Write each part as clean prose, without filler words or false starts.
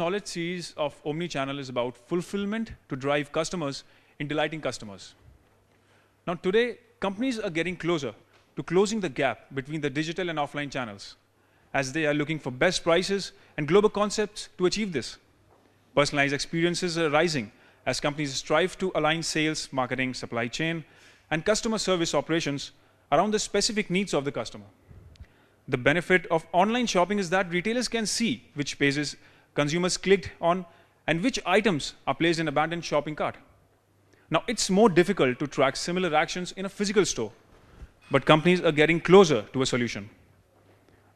Knowledge series of omni-channel is about fulfillment to drive customers in delighting customers. Now today, companies are getting closer to closing the gap between the digital and offline channels, as they are looking for best prices and global concepts to achieve this. Personalized experiences are rising as companies strive to align sales, marketing, supply chain, and customer service operations around the specific needs of the customer. The benefit of online shopping is that retailers can see which pages consumers clicked on and which items are placed in abandoned shopping cart. Now, it's more difficult to track similar actions in a physical store, but companies are getting closer to a solution.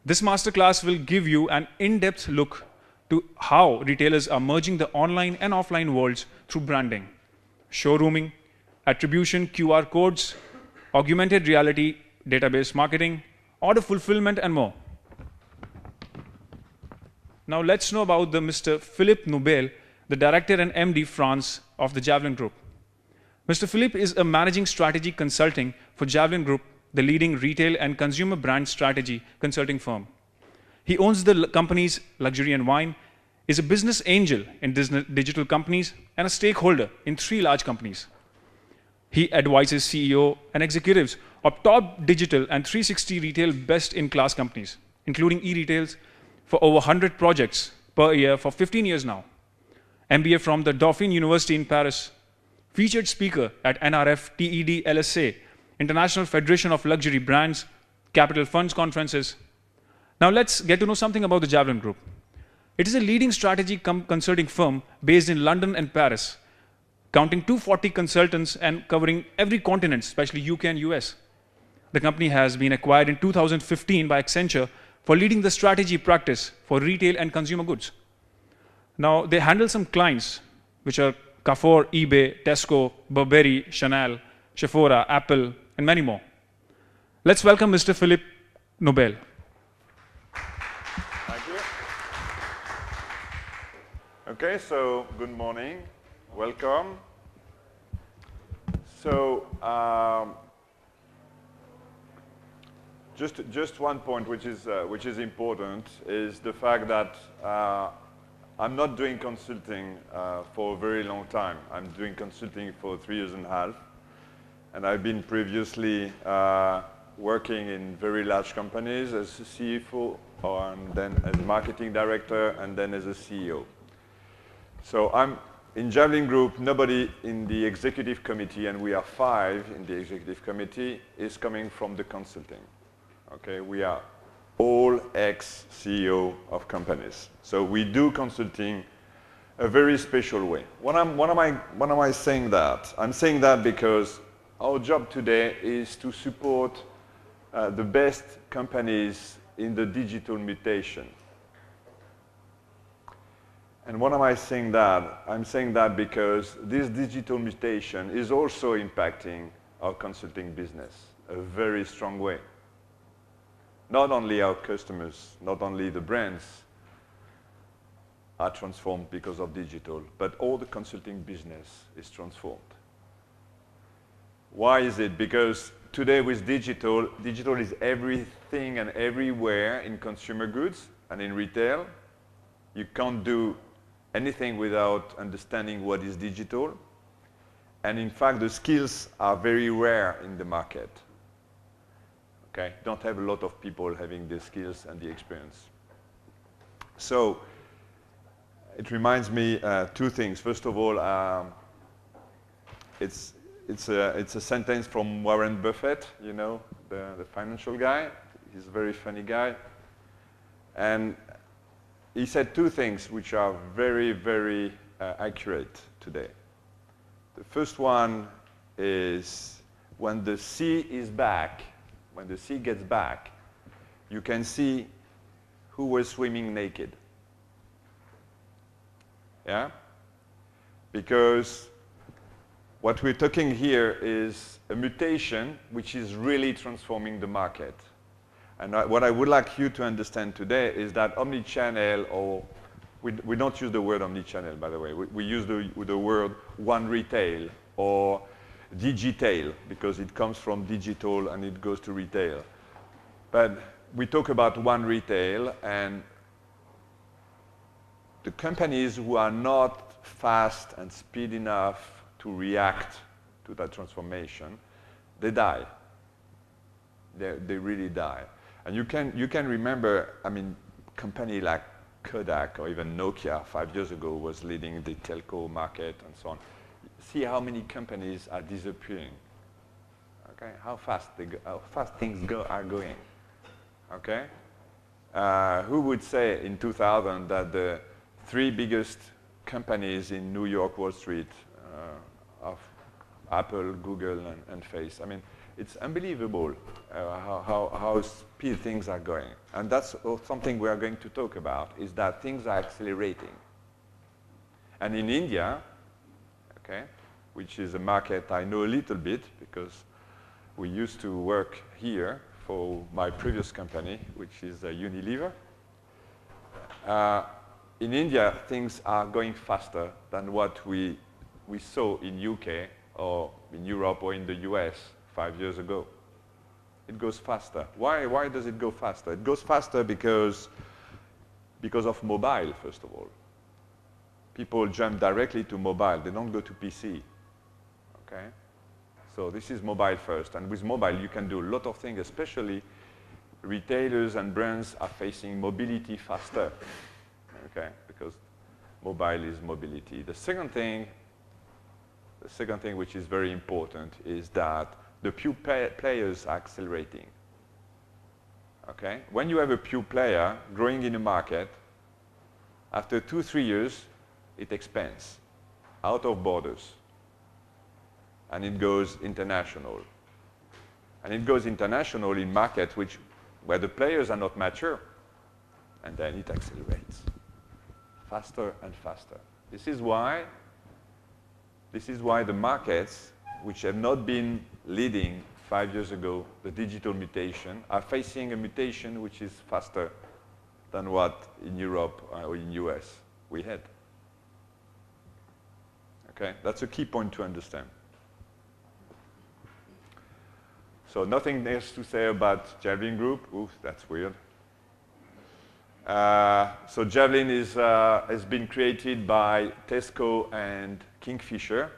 This masterclass will give you an in-depth look to how retailers are merging the online and offline worlds through branding, showrooming, attribution, QR codes, augmented reality, database marketing, order fulfillment, and more. Now let's know about the Mr. Philippe Nobile, the Director and MD France of the Javelin Group. Mr. Philippe is a managing strategy consulting for Javelin Group, the leading retail and consumer brand strategy consulting firm. He owns the companies Luxury and Wine, is a business angel in digital companies, and a stakeholder in 3 large companies. He advises CEO and executives of top digital and 360 retail best-in-class companies, including e-retails, for over 100 projects per year for 15 years now. MBA from the Dauphine University in Paris, featured speaker at NRF TED LSA, International Federation of Luxury Brands, Capital Funds conferences. Now let's get to know something about the Javelin Group. It is a leading strategy consulting firm based in London and Paris, counting 240 consultants and covering every continent, especially UK and US. The company has been acquired in 2015 by Accenture for leading the strategy practice for retail and consumer goods. Now, they handle some clients, which are Carrefour, eBay, Tesco, Burberry, Chanel, Sephora, Apple, and many more. Let's welcome Mr. Philippe Nobile. Thank you. Okay, so good morning. Welcome. So, just one point which is important is the fact that I'm not doing consulting for a very long time. I'm doing consulting for 3.5 years, and I've been previously working in very large companies as a CFO, and then as a marketing director, and then as a CEO. So I'm in Javelin Group. Nobody in the executive committee, and we are 5 in the executive committee, is coming from the consulting. Okay, we are all ex-CEO of companies. So we do consulting a very special way. When am I saying that? I'm saying that because our job today is to support the best companies in the digital mutation. And when am I saying that? I'm saying that because this digital mutation is also impacting our consulting business a very strong way. Not only our customers, not only the brands are transformed because of digital, but all the consulting business is transformed. Why is it? Because today with digital is everything and everywhere in consumer goods and in retail. You can't do anything without understanding what is digital. And in fact, the skills are very rare in the market. Okay? Don't have a lot of people having the skills and the experience. So it reminds me 2 things. First of all, it's a sentence from Warren Buffett, you know, the financial guy. He's a very funny guy. And he said 2 things which are very, very accurate today. The first one is when the sea is back, when the sea gets back, you can see who was swimming naked. Yeah? Because what we're talking here is a mutation which is really transforming the market. And what I would like you to understand today is that omni-channel, or we don't use the word omni-channel, by the way. We use the word one retail or digitail, because it comes from digital and it goes to retail. But we talk about one retail, and the companies who are not fast and speed enough to react to that transformation, they die. They really die. And you can remember, I mean, company like Kodak or even Nokia 5 years ago was leading the telco market and so on. See how many companies are disappearing. Okay, how fast things are going. Okay, who would say in 2000 that the 3 biggest companies in New York Wall Street of Apple, Google, and Face? I mean, it's unbelievable how speed things are going. And that's something we are going to talk about, is that things are accelerating. And in India, okay, which is a market I know a little bit because we used to work here for my previous company, which is Unilever. In India, things are going faster than what we saw in UK or in Europe or in the US 5 years ago. It goes faster. Why does it go faster? It goes faster because of mobile, first of all. People jump directly to mobile. They don't go to PC. Okay? So this is mobile first. And with mobile, you can do a lot of things, especially retailers and brands are facing mobility faster. Okay? Because mobile is mobility. The second thing which is very important is that the pure players are accelerating. Okay? When you have a pure player growing in a market, after 2-3 years, it expands out of borders. And it goes international. And it goes international in markets where the players are not mature. And then it accelerates faster and faster. This is why the markets which have not been leading 5 years ago, the digital mutation, are facing a mutation which is faster than what in Europe or in US we had. Okay, that's a key point to understand. So nothing else to say about Javelin Group. Ooh, that's weird. So Javelin has been created by Tesco and Kingfisher.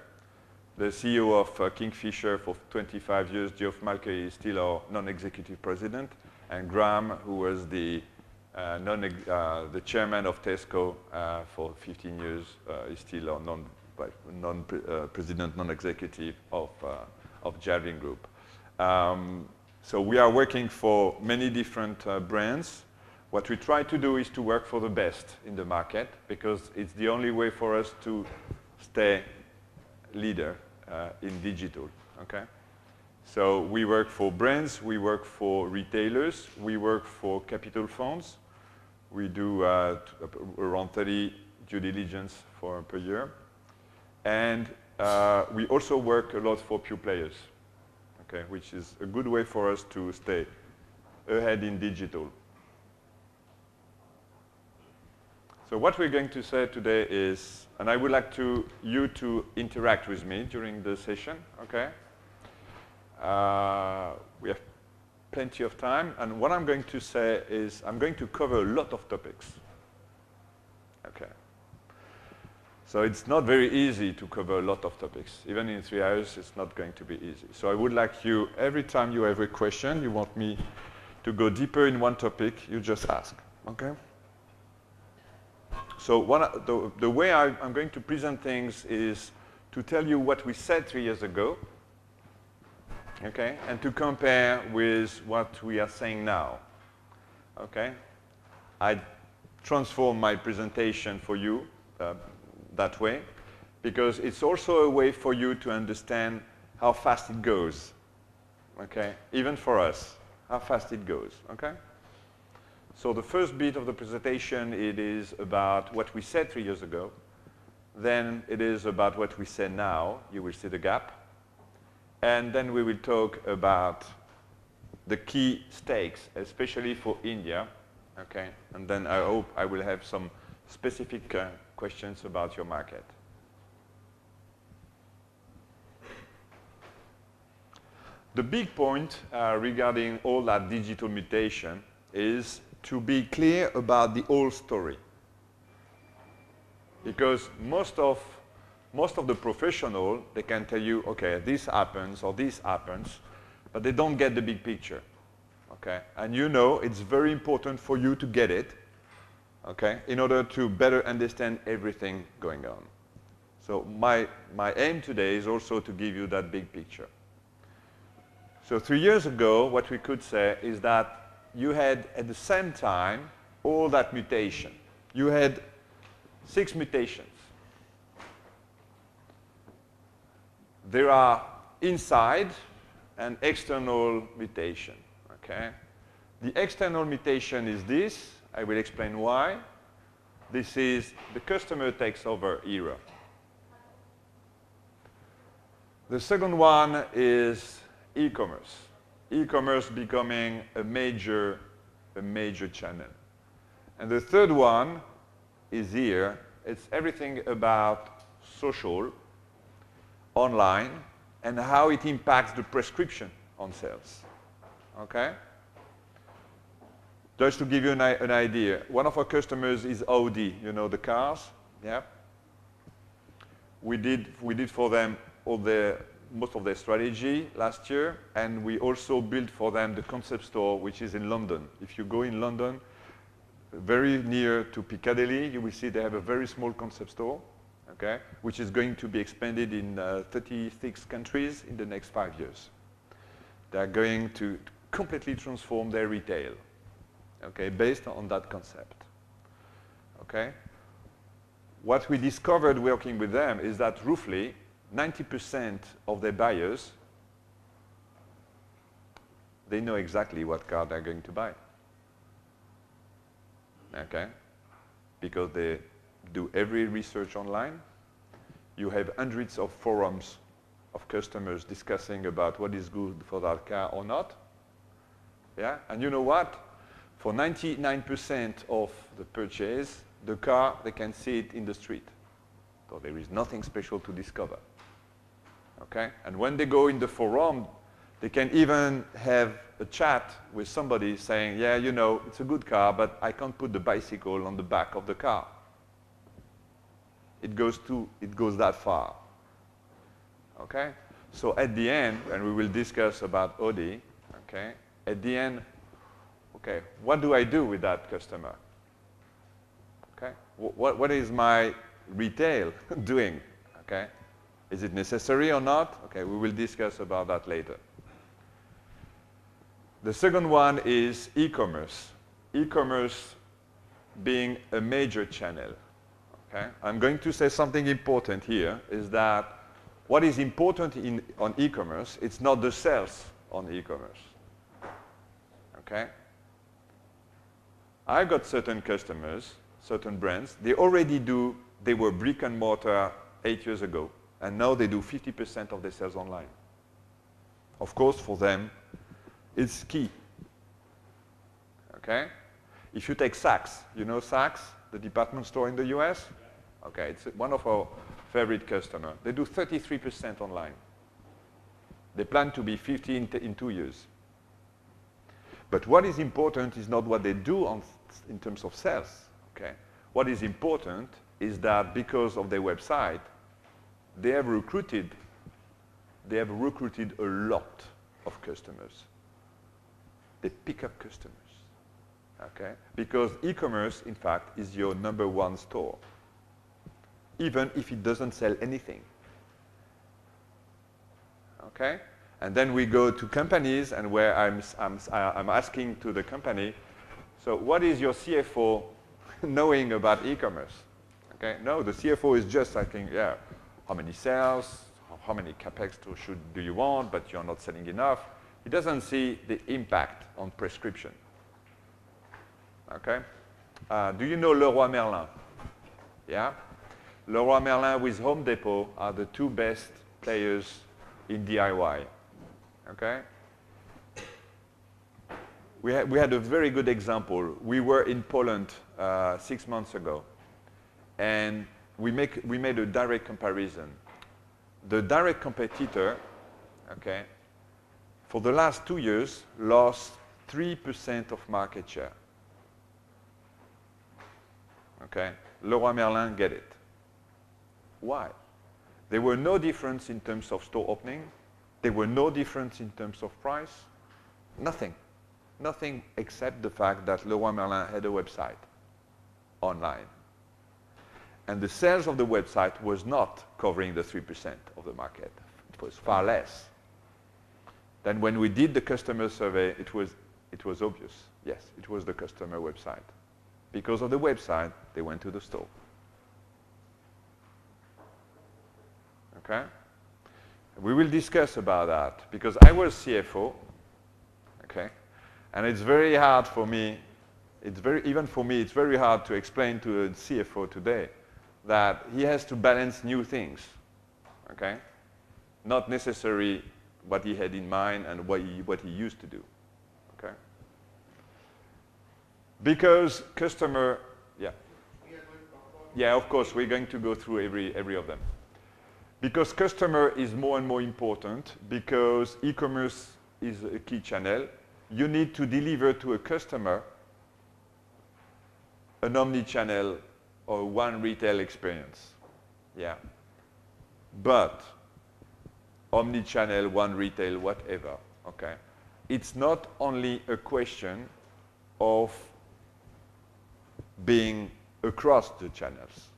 The CEO of Kingfisher for 25 years, Geoff Mulcahy, is still our non-executive president. And Graham, who was the chairman of Tesco for 15 years, is still our non-president, non-executive of Javelin Group. So we are working for many different brands. What we try to do is to work for the best in the market because it's the only way for us to stay leader in digital. Okay? So we work for brands, we work for retailers, we work for capital funds. We do around 30 due diligence per year. And we also work a lot for pure players. Okay, which is a good way for us to stay ahead in digital. So what we're going to say today is, and I would like you to interact with me during the session, okay? We have plenty of time, and what I'm going to say is I'm going to cover a lot of topics. Okay. So it's not very easy to cover a lot of topics. Even in 3 hours, it's not going to be easy. So I would like you, every time you have a question, you want me to go deeper in one topic, you just ask, okay? So the way I'm going to present things is to tell you what we said 3 years ago, okay? And to compare with what we are saying now, okay? I transform my presentation for you that way, because it's also a way for you to understand how fast it goes, okay? Even for us, how fast it goes, okay? So the first bit of the presentation, it is about what we said 3 years ago. Then it is about what we say now. You will see the gap. And then we will talk about the key stakes, especially for India, okay? And then I hope I will have some specific questions about your market. The big point regarding all that digital mutation is to be clear about the whole story. Because most of the professional, they can tell you, okay, this happens or this happens, but they don't get the big picture. Okay? And you know it's very important for you to get it, okay, in order to better understand everything going on. So my aim today is also to give you that big picture. So 3 years ago, what we could say is that you had at the same time all that mutation. You had 6 mutations. There are inside and external mutation. Okay? The external mutation is this. I will explain why. This is the customer takes over era. The second one is e-commerce. E-commerce becoming a major channel. And the third one is here. It's everything about social, online, and how it impacts the prescription on sales. Okay? Just to give you an idea, one of our customers is Audi, you know, the cars, yeah? We did for them most of their strategy last year, and we also built for them the concept store, which is in London. If you go in London, very near to Piccadilly, you will see they have a very small concept store, okay, which is going to be expanded in 36 countries in the next 5 years. They are going to completely transform their retail, okay, based on that concept. Okay? What we discovered working with them is that roughly 90% of their buyers, they know exactly what car they're going to buy. Okay? Because they do every research online. You have hundreds of forums of customers discussing about what is good for that car or not. Yeah? And you know what? For 99% of the purchase, the car, they can see it in the street. So there is nothing special to discover. Okay? And when they go in the forum, they can even have a chat with somebody saying, yeah, you know, it's a good car, but I can't put the bicycle on the back of the car. It goes that far. Okay? So at the end, and we will discuss about Audi, okay, at the end, okay, what do I do with that customer? Okay? What is my retail doing? Okay? Is it necessary or not? Okay, we will discuss about that later. The second one is e-commerce. E-commerce being a major channel. Okay? I'm going to say something important here, is that what is important on e-commerce, it's not the sales on e-commerce. Okay? I've got certain customers, certain brands, they were brick and mortar 8 years ago, and now they do 50% of their sales online. Of course, for them, it's key. Okay? If you take Saks, you know Saks, the department store in the US? Okay, it's one of our favorite customers. They do 33% online. They plan to be 50 in 2 years. But what is important is not what they do in terms of sales. Okay? What is important is that because of their website, they have recruited a lot of customers. They pick up customers. Okay? Because e-commerce, in fact, is your #1 store, even if it doesn't sell anything. Okay? And then we go to companies, and where I'm asking to the company, so what is your CFO knowing about e-commerce? Okay? No, the CFO is just asking, yeah, how many sales, how many capex do you want, but you're not selling enough. He doesn't see the impact on prescription. Okay? Do you know Leroy Merlin? Yeah? Leroy Merlin with Home Depot are the 2 best players in DIY. Okay? We had a very good example. We were in Poland 6 months ago, and we made a direct comparison. The direct competitor, okay, for the last 2 years, lost 3% of market share. Okay? Leroy Merlin get it. Why? There were no difference in terms of store opening. There were no difference in terms of price. Nothing. Nothing except the fact that Leroy Merlin had a website online. And the sales of the website was not covering the 3% of the market. It was far less. Then when we did the customer survey, it was obvious. Yes, it was the customer website. Because of the website, they went to the store. Okay? We will discuss about that because I was CFO. Okay? And it's very hard for me, even for me, it's very hard to explain to a CFO today that he has to balance new things, okay? Not necessarily what he had in mind and what he used to do, okay? Because customer, yeah. Yeah, of course, we're going to go through every of them. Because customer is more and more important, because e-commerce is a key channel, you need to deliver to a customer an omni-channel or one retail experience. Yeah. But omni-channel, one retail, whatever, okay? It's not only a question of being across the channels,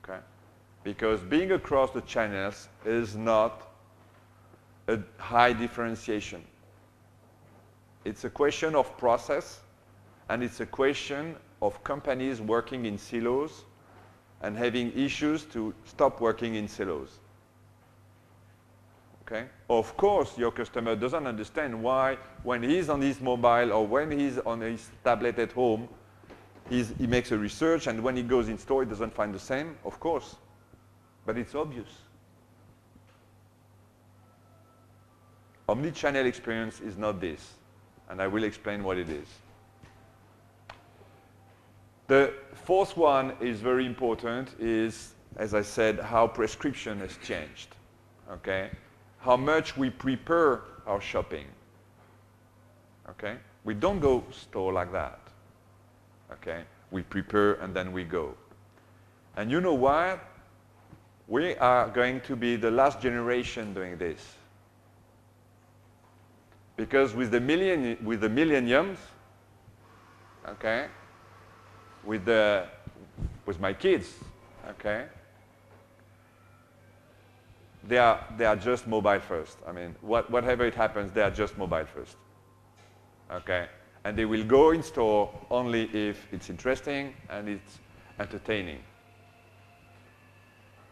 okay? Because being across the channels is not a high differentiation. It's a question of process, and it's a question of companies working in silos and having issues to stop working in silos. Okay? Of course, your customer doesn't understand why, when he's on his mobile or when he's on his tablet at home, he makes a research, and when he goes in store, he doesn't find the same. Of course. But it's obvious. Omni-channel experience is not this. And I will explain what it is. The fourth one is very important, is, as I said, how prescription has changed. Okay? How much we prepare our shopping. Okay? We don't go store like that. Okay? We prepare and then we go. And you know why? We are going to be the last generation doing this. Because with the millenniums, okay, with my kids, okay, they are just mobile first. I mean, whatever it happens, they are just mobile first, okay, and they will go in store only if it's interesting and it's entertaining.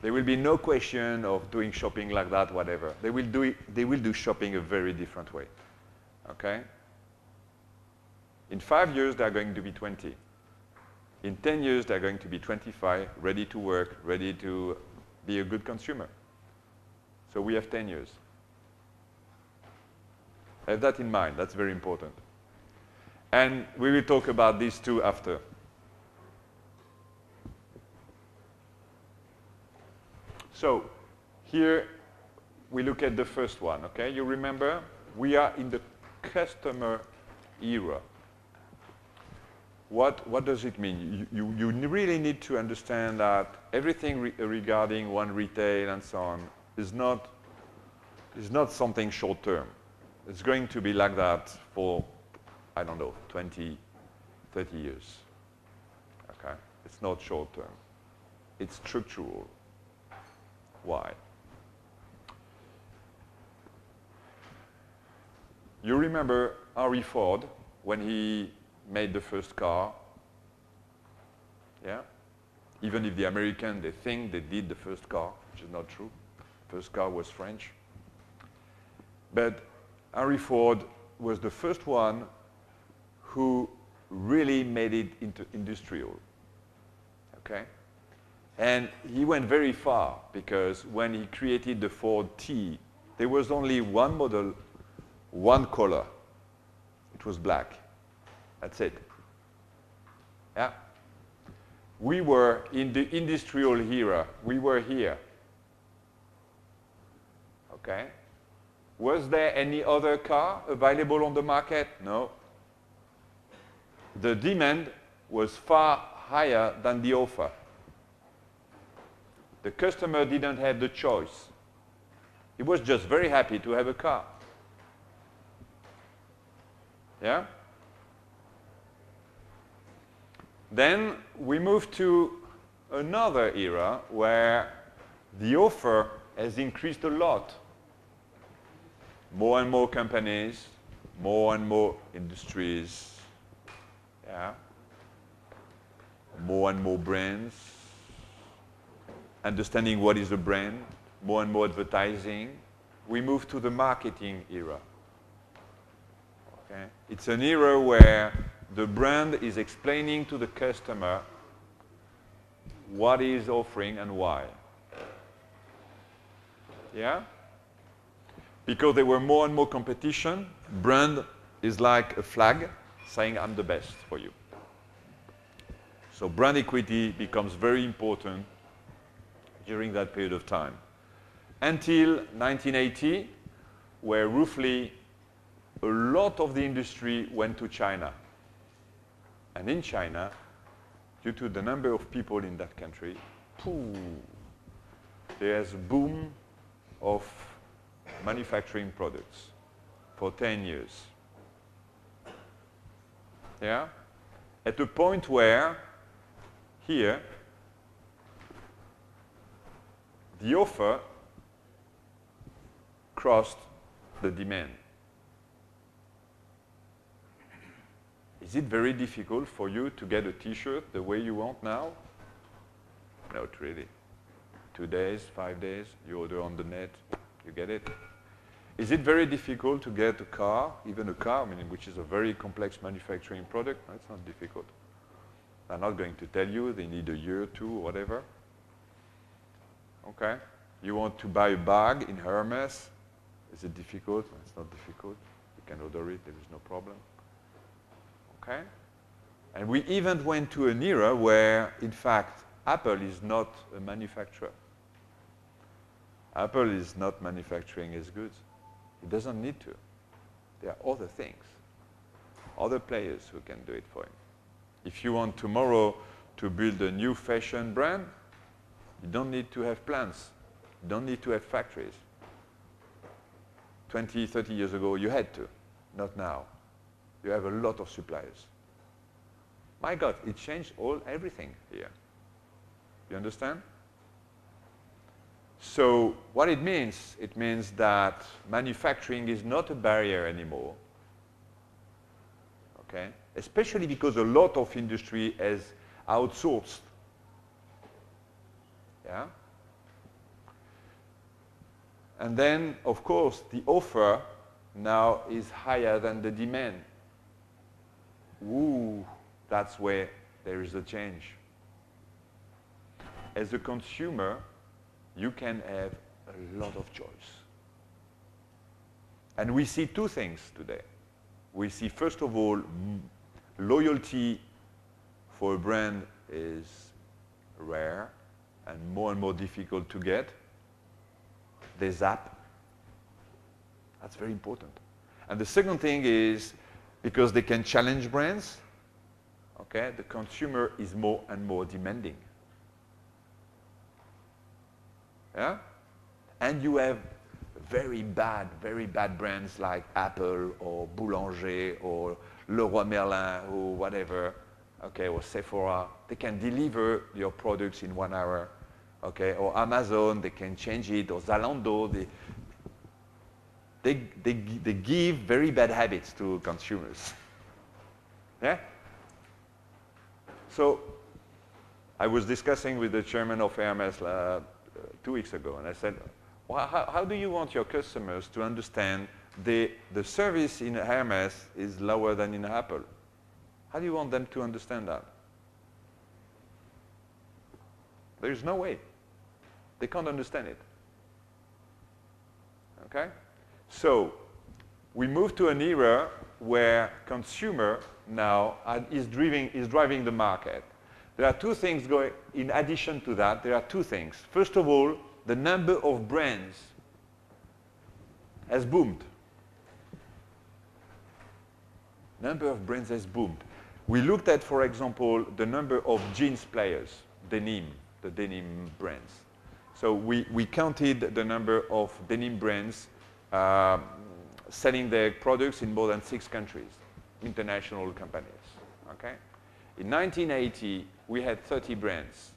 There will be no question of doing shopping like that, whatever. They will do shopping a very different way. Okay? In 5 years, they're going to be 20. In 10 years, they're going to be 25, ready to work, ready to be a good consumer. So we have 10 years. Have that in mind. That's very important. And we will talk about these two after. So here we look at the first one. Okay? You remember? We are in the customer era. What does it mean? You really need to understand that everything regarding one retail and so on is not something short term. It's going to be like that for, I don't know, 20, 30 years. Okay? It's not short term. It's structural. Why? You remember Henry Ford when he made the first car? Yeah? Even if the Americans, they think they did the first car, which is not true. First car was French. But Henry Ford was the first one who really made it into industrial. Okay? And he went very far because when he created the Ford T, there was only one model, one color. It was black. That's it. Yeah? We were in the industrial era. We were here. Okay? Was there any other car available on the market? No. The demand was far higher than the offer. The customer didn't have the choice. He was just very happy to have a car. Yeah? Then we move to another era where the offer has increased a lot. More and more companies, more and more industries, yeah? More and more brands, understanding what is a brand, more and more advertising. We move to the marketing era. Okay? It's an era where the brand is explaining to the customer what is offering and why. Yeah? Because there were more and more competition, brand is like a flag saying, I'm the best for you. So brand equity becomes very important during that period of time. Until 1980, where roughly a lot of the industry went to China. And in China, due to the number of people in that country, there's a boom of manufacturing products for 10 years. Yeah? At a point where, here, the offer crossed the demand. Is it very difficult for you to get a t-shirt the way you want now? Not really. 2 days, 5 days, you order on the net, you get it. Is it very difficult to get a car, even a car, I mean, which is a very complex manufacturing product? No, it's not difficult. I'm not going to tell you they need a year or two or whatever. Okay. You want to buy a bag in Hermes. Is it difficult? Well, it's not difficult. You can order it. There is no problem. Okay. And we even went to an era where, in fact, Apple is not a manufacturer. Apple is not manufacturing his goods. It doesn't need to. There are other things, other players who can do it for him. If you want tomorrow to build a new fashion brand, you don't need to have plants. You don't need to have factories. 20, 30 years ago, you had to. Not now. You have a lot of suppliers. My God, it changed everything here. You understand? So what it means that manufacturing is not a barrier anymore. Okay? Especially because a lot of industry has outsourced. Yeah? And then, of course, the offer now is higher than the demand. Ooh, that's where there is a change. As a consumer, you can have a lot of choice. And we see two things today. We see, first of all, loyalty for a brand is rare and more difficult to get. They zap. That's very important. And the second thing is, because they can challenge brands, okay, the consumer is more and more demanding. Yeah? And you have very bad brands like Apple or Boulanger or Leroy Merlin or whatever, okay, or Sephora. They can deliver your products in 1 hour, okay, or Amazon, they can change it, or Zalando. They give very bad habits to consumers. Yeah? So I was discussing with the chairman of Hermes 2 weeks ago, and I said, well, how do you want your customers to understand the service in Hermes is lower than in Apple? How do you want them to understand that? There is no way. They can't understand it. Okay? So we move to an era where consumer now is driving the market. There are two things going, in addition to that, there are two things. First of all, the number of brands has boomed. Number of brands has boomed. We looked at, for example, the number of jeans players, denim, the denim brands. So we counted the number of denim brands selling their products in more than 6 countries, international companies. Okay? In 1980, we had 30 brands.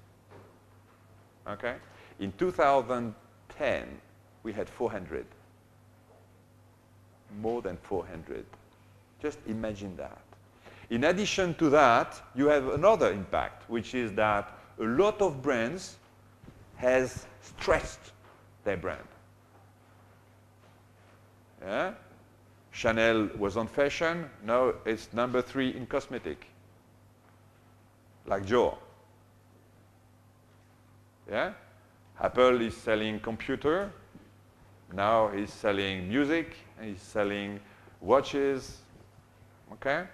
Okay? In 2010, we had 400. More than 400. Just imagine that. In addition to that, you have another impact, which is that a lot of brands has stretched their brand. Yeah? Chanel was on fashion, now it's number 3 in cosmetic. Like Joe. Yeah? Apple is selling computer, now he's selling music, he's selling watches, okay?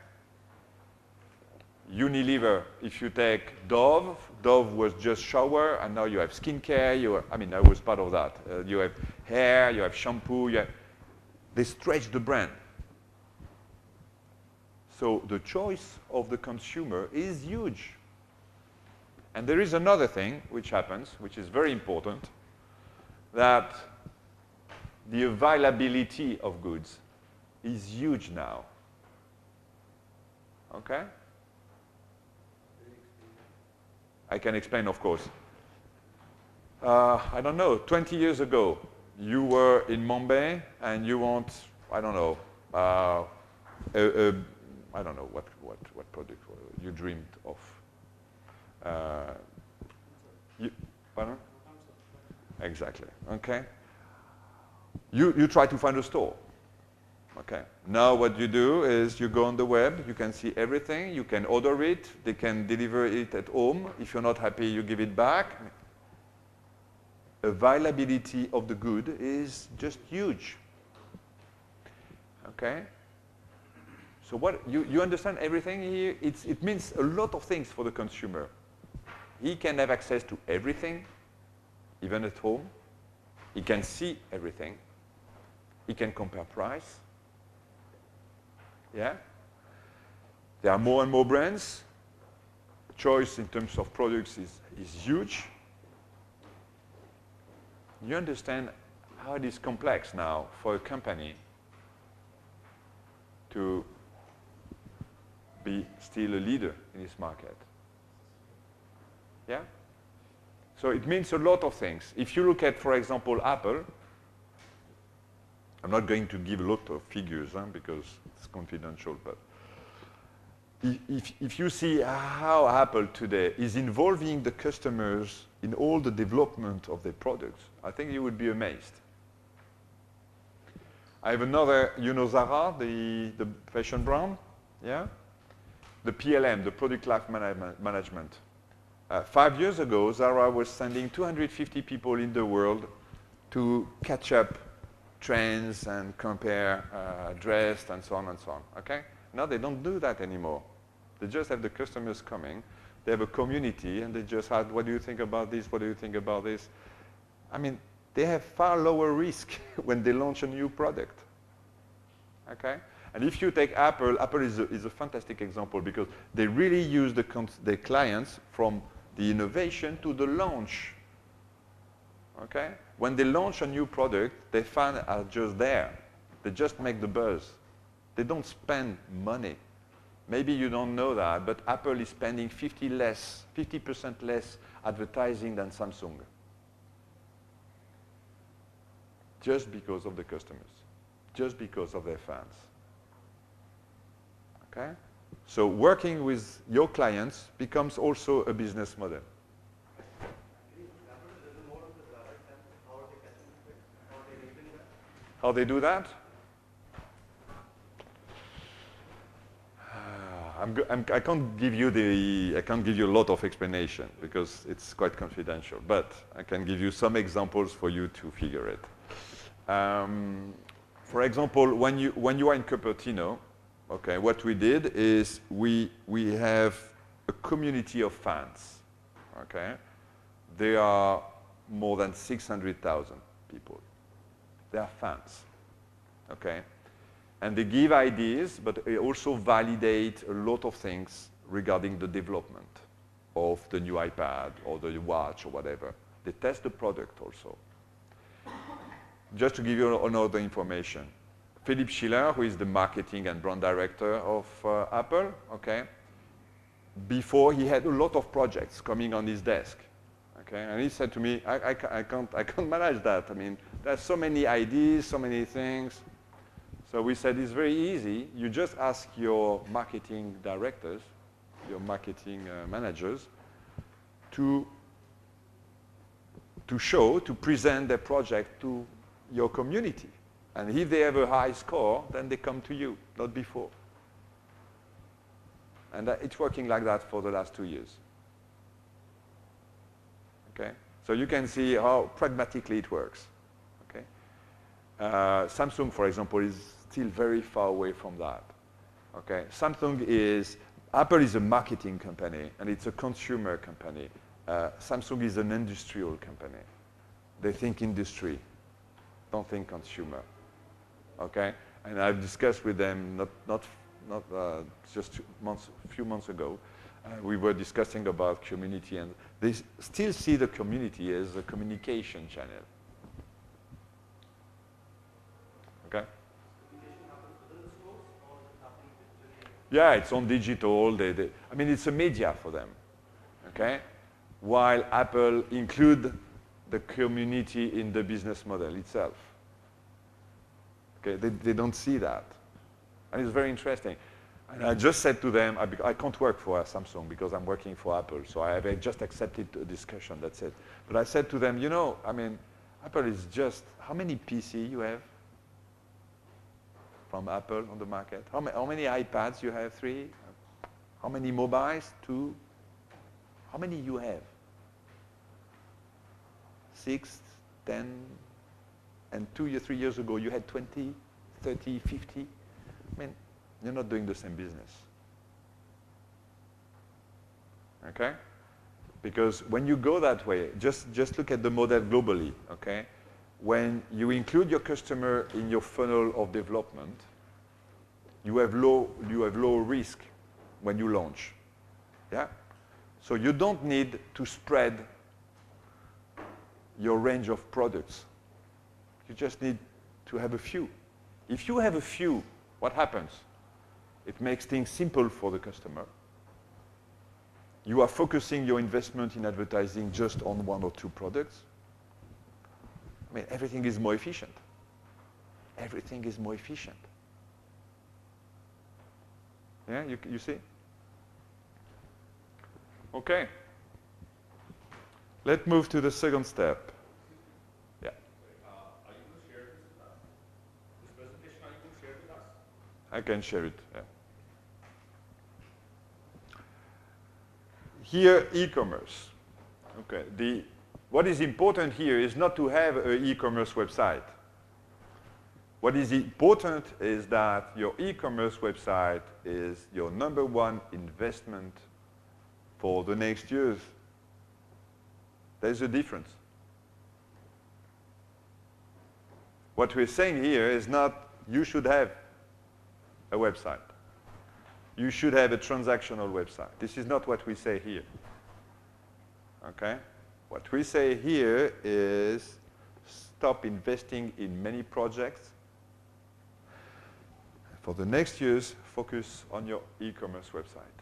Unilever, if you take Dove, Dove was just shower, and now you have skincare, I was part of that. You have hair, you have shampoo, they stretch the brand. So the choice of the consumer is huge. And there is another thing which happens, which is very important, that the availability of goods is huge now. Okay? I can explain, of course. I don't know, 20 years ago, you were in Mumbai and you want, I don't know, I don't know what product you dreamed of. Pardon? Exactly, okay. You try to find a store. Okay. Now what you do is you go on the web, you can see everything, you can order it, they can deliver it at home. If you're not happy, you give it back. Availability of the good is just huge. Okay? So what you understand everything here? It means a lot of things for the consumer. He can have access to everything, even at home. He can see everything. He can compare price. Yeah? There are more and more brands. Choice in terms of products is huge. You understand how it is complex now for a company to be still a leader in this market. Yeah? So it means a lot of things. If you look at, for example, Apple, I'm not going to give a lot of figures because it's confidential, but if you see how Apple today is involving the customers in all the development of their products, I think you would be amazed. I have another, you know Zara, the fashion brand? Yeah? The PLM, the product life management. 5 years ago, Zara was sending 250 people in the world to catch up trends and compare dress and so on and so on. Okay? Now they don't do that anymore. They just have the customers coming. They have a community, and they just ask, what do you think about this? What do you think about this? I mean, they have far lower risk when they launch a new product. Okay? And if you take Apple, Apple is a fantastic example because they really use their clients from the innovation to the launch. Okay? When they launch a new product, their fans are just there. They just make the buzz. They don't spend money. Maybe you don't know that, but Apple is spending 50% less advertising than Samsung. Just because of the customers. Just because of their fans. Okay? So working with your clients becomes also a business model. How they do that? I can't give you a lot of explanation because it's quite confidential, but I can give you some examples for you to figure it. For example, when you are in Cupertino, okay, what we did is we have a community of fans. Okay, there are more than 600,000 people. They are fans. Okay. And they give ideas, but they also validate a lot of things regarding the development of the new iPad or the watch or whatever. They test the product also. Just to give you another information, Philippe Schiller, who is the marketing and brand director of Apple, okay, before he had a lot of projects coming on his desk, okay, and he said to me, I can't manage that. I mean, there's so many ideas, so many things. So we said it's very easy. You just ask your marketing directors, your marketing managers, to present their project to your community. And if they have a high score, then they come to you, not before. And it's working like that for the last 2 years. Okay? So you can see how pragmatically it works. Okay? Samsung, for example, is still very far away from that. Okay? Apple is a marketing company, and it's a consumer company. Samsung is an industrial company. They think industry, don't think consumer. Okay? And I've discussed with them just a few months ago. We were discussing about community, and they still see the community as a communication channel. Okay? Yeah, it's on digital. I mean, it's a media for them. Okay? While Apple include the community in the business model itself. Okay? They don't see that. And it's very interesting. And I just said to them, I can't work for Samsung because I'm working for Apple. So I have just accepted a discussion, that's it. But I said to them, you know, I mean, Apple is just, how many PC you have from Apple on the market? How many iPads you have? 3? How many mobiles? 2? How many you have? 6, 10, and 2 or 3 years ago you had 20, 30, 50. I mean, you're not doing the same business. Okay? Because when you go that way, just look at the model globally, okay? When you include your customer in your funnel of development, you have low risk when you launch. Yeah? So you don't need to spread your range of products. You just need to have a few. If you have a few, what happens? It makes things simple for the customer. You are focusing your investment in advertising just on 1 or 2 products. I mean, everything is more efficient. Everything is more efficient. Yeah, you see? Okay. Let's move to the second step. Yeah. Are you going to share this with us? This presentation, are you going to share it with us? I can share it. Yeah. Here, e-commerce. Okay. What is important here is not to have an e-commerce website. What is important is that your e-commerce website is your #1 investment for the next years. There's a difference. What we're saying here is not you should have a website. You should have a transactional website. This is not what we say here. Okay? What we say here is stop investing in many projects. For the next years, focus on your e-commerce website.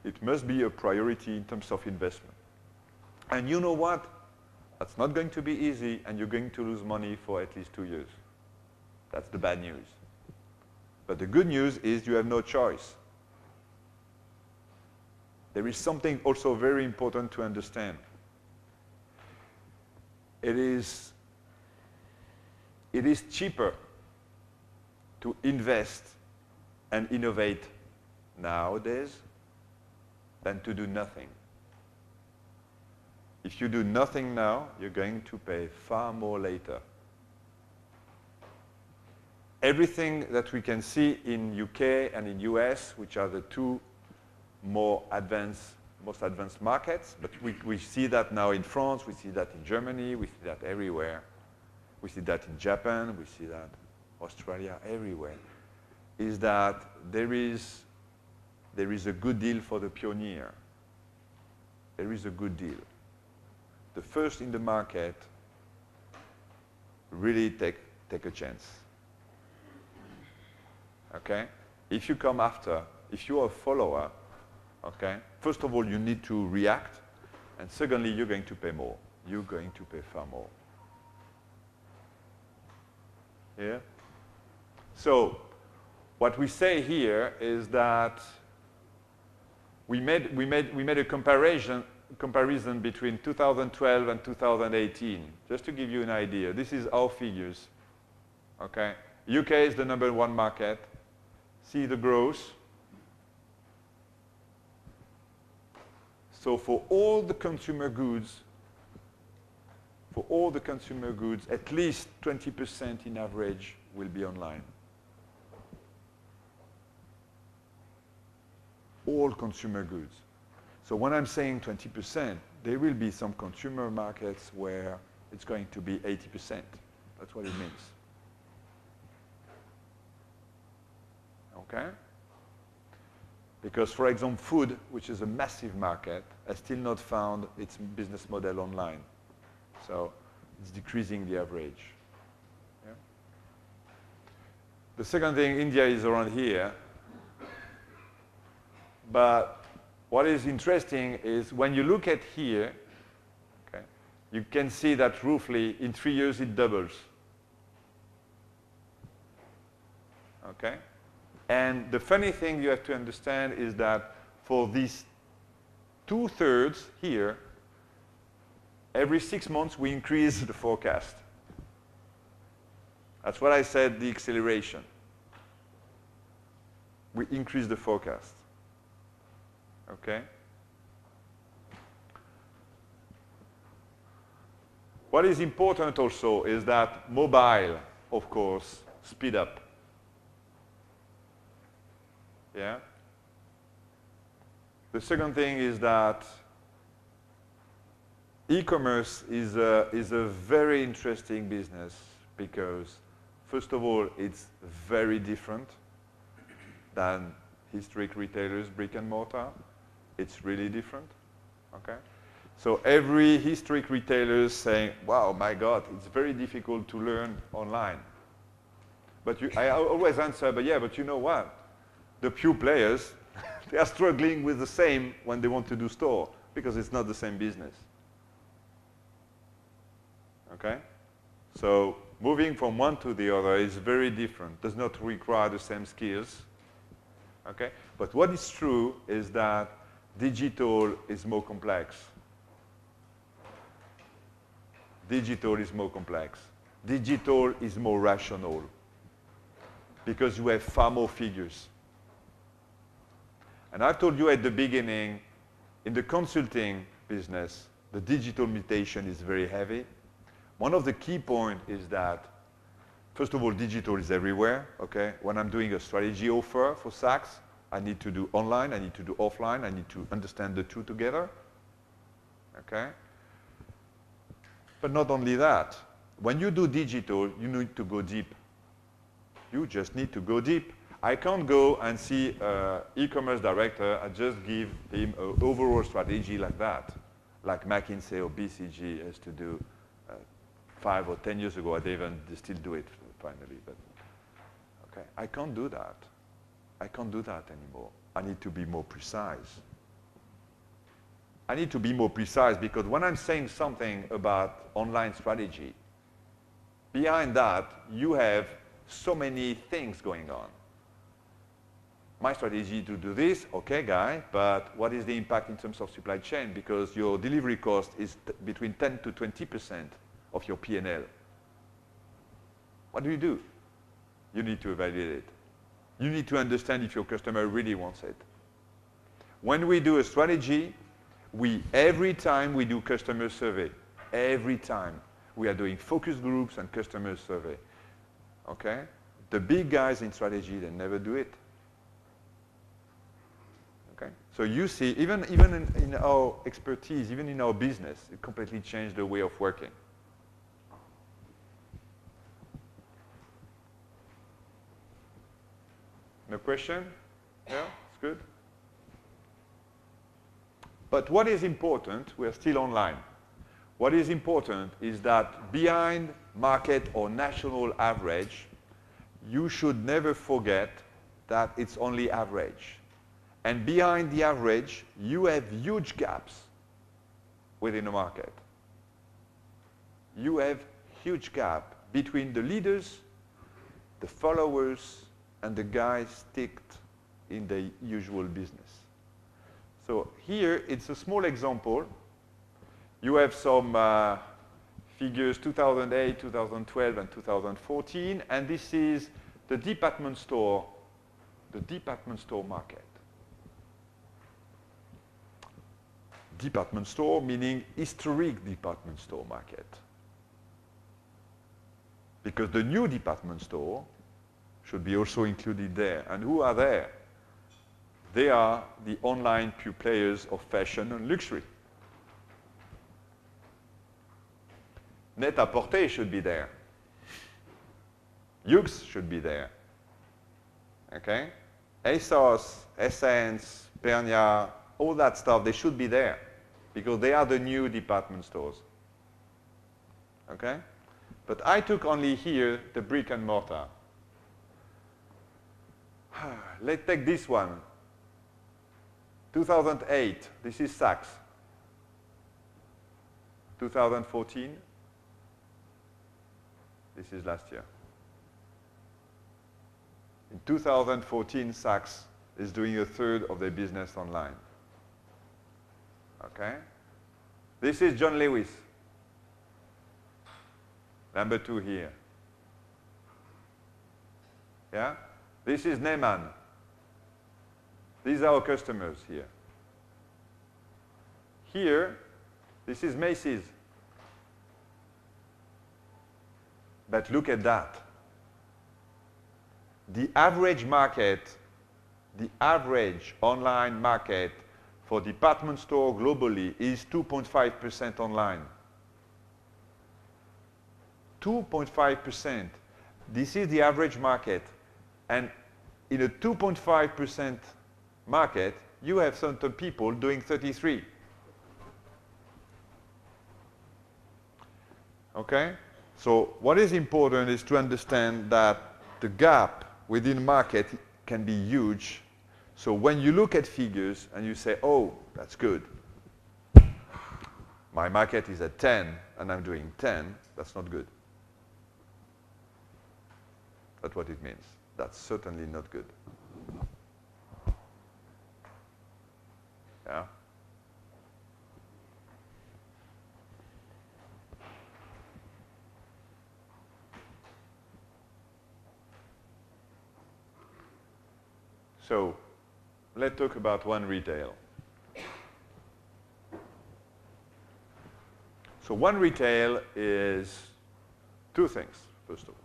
It must be a priority in terms of investment. And you know what? That's not going to be easy, and you're going to lose money for at least 2 years. That's the bad news. But the good news is you have no choice. There is something also very important to understand. It is cheaper to invest and innovate nowadays than to do nothing. If you do nothing now, you're going to pay far more later. Everything that we can see in UK and in US, which are the 2 most advanced markets, but we see that now in France, we see that in Germany, we see that everywhere. We see that in Japan, we see that Australia, everywhere, is that there is a good deal for the pioneer. there is a good deal. The first in the market, really take a chance. Okay? If you come after, if you are a follower, okay, first of all, you need to react, and secondly, you're going to pay more. You're going to pay far more. Yeah? So, what we say here is that we made a comparison between 2012 and 2018, just to give you an idea. This is our figures. Okay? UK is the #1 market. See the growth. So for all the consumer goods, at least 20% in average will be online. All consumer goods. So when I'm saying 20%, there will be some consumer markets where it's going to be 80%. That's what it means. Okay? Because, for example, food, which is a massive market, has still not found its business model online. So it's decreasing the average. Yeah? The second thing, India is around here. But what is interesting is when you look at here, okay, you can see that roughly in 3 years it doubles. Okay? And the funny thing you have to understand is that for these 2/3 here, every 6 months we increase the forecast. That's what I said, the acceleration. We increase the forecast. Okay? What is important also is that mobile, of course, speed up. Yeah? The second thing is that e-commerce is a very interesting business because, first of all, it's very different than historic retailers, brick and mortar. It's really different. Okay? So every historic retailer is saying, wow, my God, it's very difficult to learn online. But I always answer, but yeah, but you know what? The pure players, they are struggling with the same when they want to do store because it's not the same business. Okay? So moving from one to the other is very different, does not require the same skills. Okay? But what is true is that digital is more complex. Digital is more complex. Digital is more rational because you have far more figures. And I told you at the beginning, in the consulting business, the digital mutation is very heavy. One of the key points is that, first of all, digital is everywhere. Okay? When I'm doing a strategy offer for Saks, I need to do online, I need to do offline, I need to understand the two together. Okay? But not only that. When you do digital, you need to go deep. You just need to go deep. I can't go and see an e-commerce director and just give him an overall strategy like that, like McKinsey or BCG has to do 5 or 10 years ago. They still do it finally. But okay, I can't do that. I can't do that anymore. I need to be more precise. I need to be more precise because when I'm saying something about online strategy, behind that, you have so many things going on. My strategy to do this, okay, guy, but what is the impact in terms of supply chain? Because your delivery cost is between 10 to 20% of your P&L. What do? You need to evaluate it. You need to understand if your customer really wants it. When we do a strategy, every time we do customer survey, every time we are doing focus groups and customer survey. Okay? The big guys in strategy, they never do it. Okay? So you see, even in our expertise, even in our business, it completely changed the way of working. No question? Yeah, it's good. But what is important, we're still online. What is important is that behind market or national average, you should never forget that it's only average. And behind the average, you have huge gaps within the market. You have huge gap between the leaders, the followers, and the guys sticked in the usual business. So here, it's a small example. You have some figures 2008, 2012, and 2014, and this is the department store market. Department store meaning historic department store market. Because the new department store should be also included there. And who are there? They are the online pure players of fashion and luxury. Net-a-Porter should be there. Yux should be there. Okay? ASOS, Essence, Pernia, all that stuff, they should be there because they are the new department stores. Okay? But I took only here the brick and mortar. Let's take this one. 2008, this is Saks. 2014, this is last year. In 2014, Saks is doing a third of their business online. Okay? This is John Lewis. Number 2 here. Yeah? This is Neyman. These are our customers here. Here, this is Macy's. But look at that. The average market, the average online market for department store globally is 2.5% online. 2.5%. This is the average market. And in a 2.5% market, you have some people doing 33. Okay? So what is important is to understand that the gap within market can be huge. So when you look at figures and you say, oh, that's good. My market is at 10 and I'm doing 10, that's not good. That's what it means. That's certainly not good. Yeah? So, let's talk about one retail. So one retail is two things, first of all.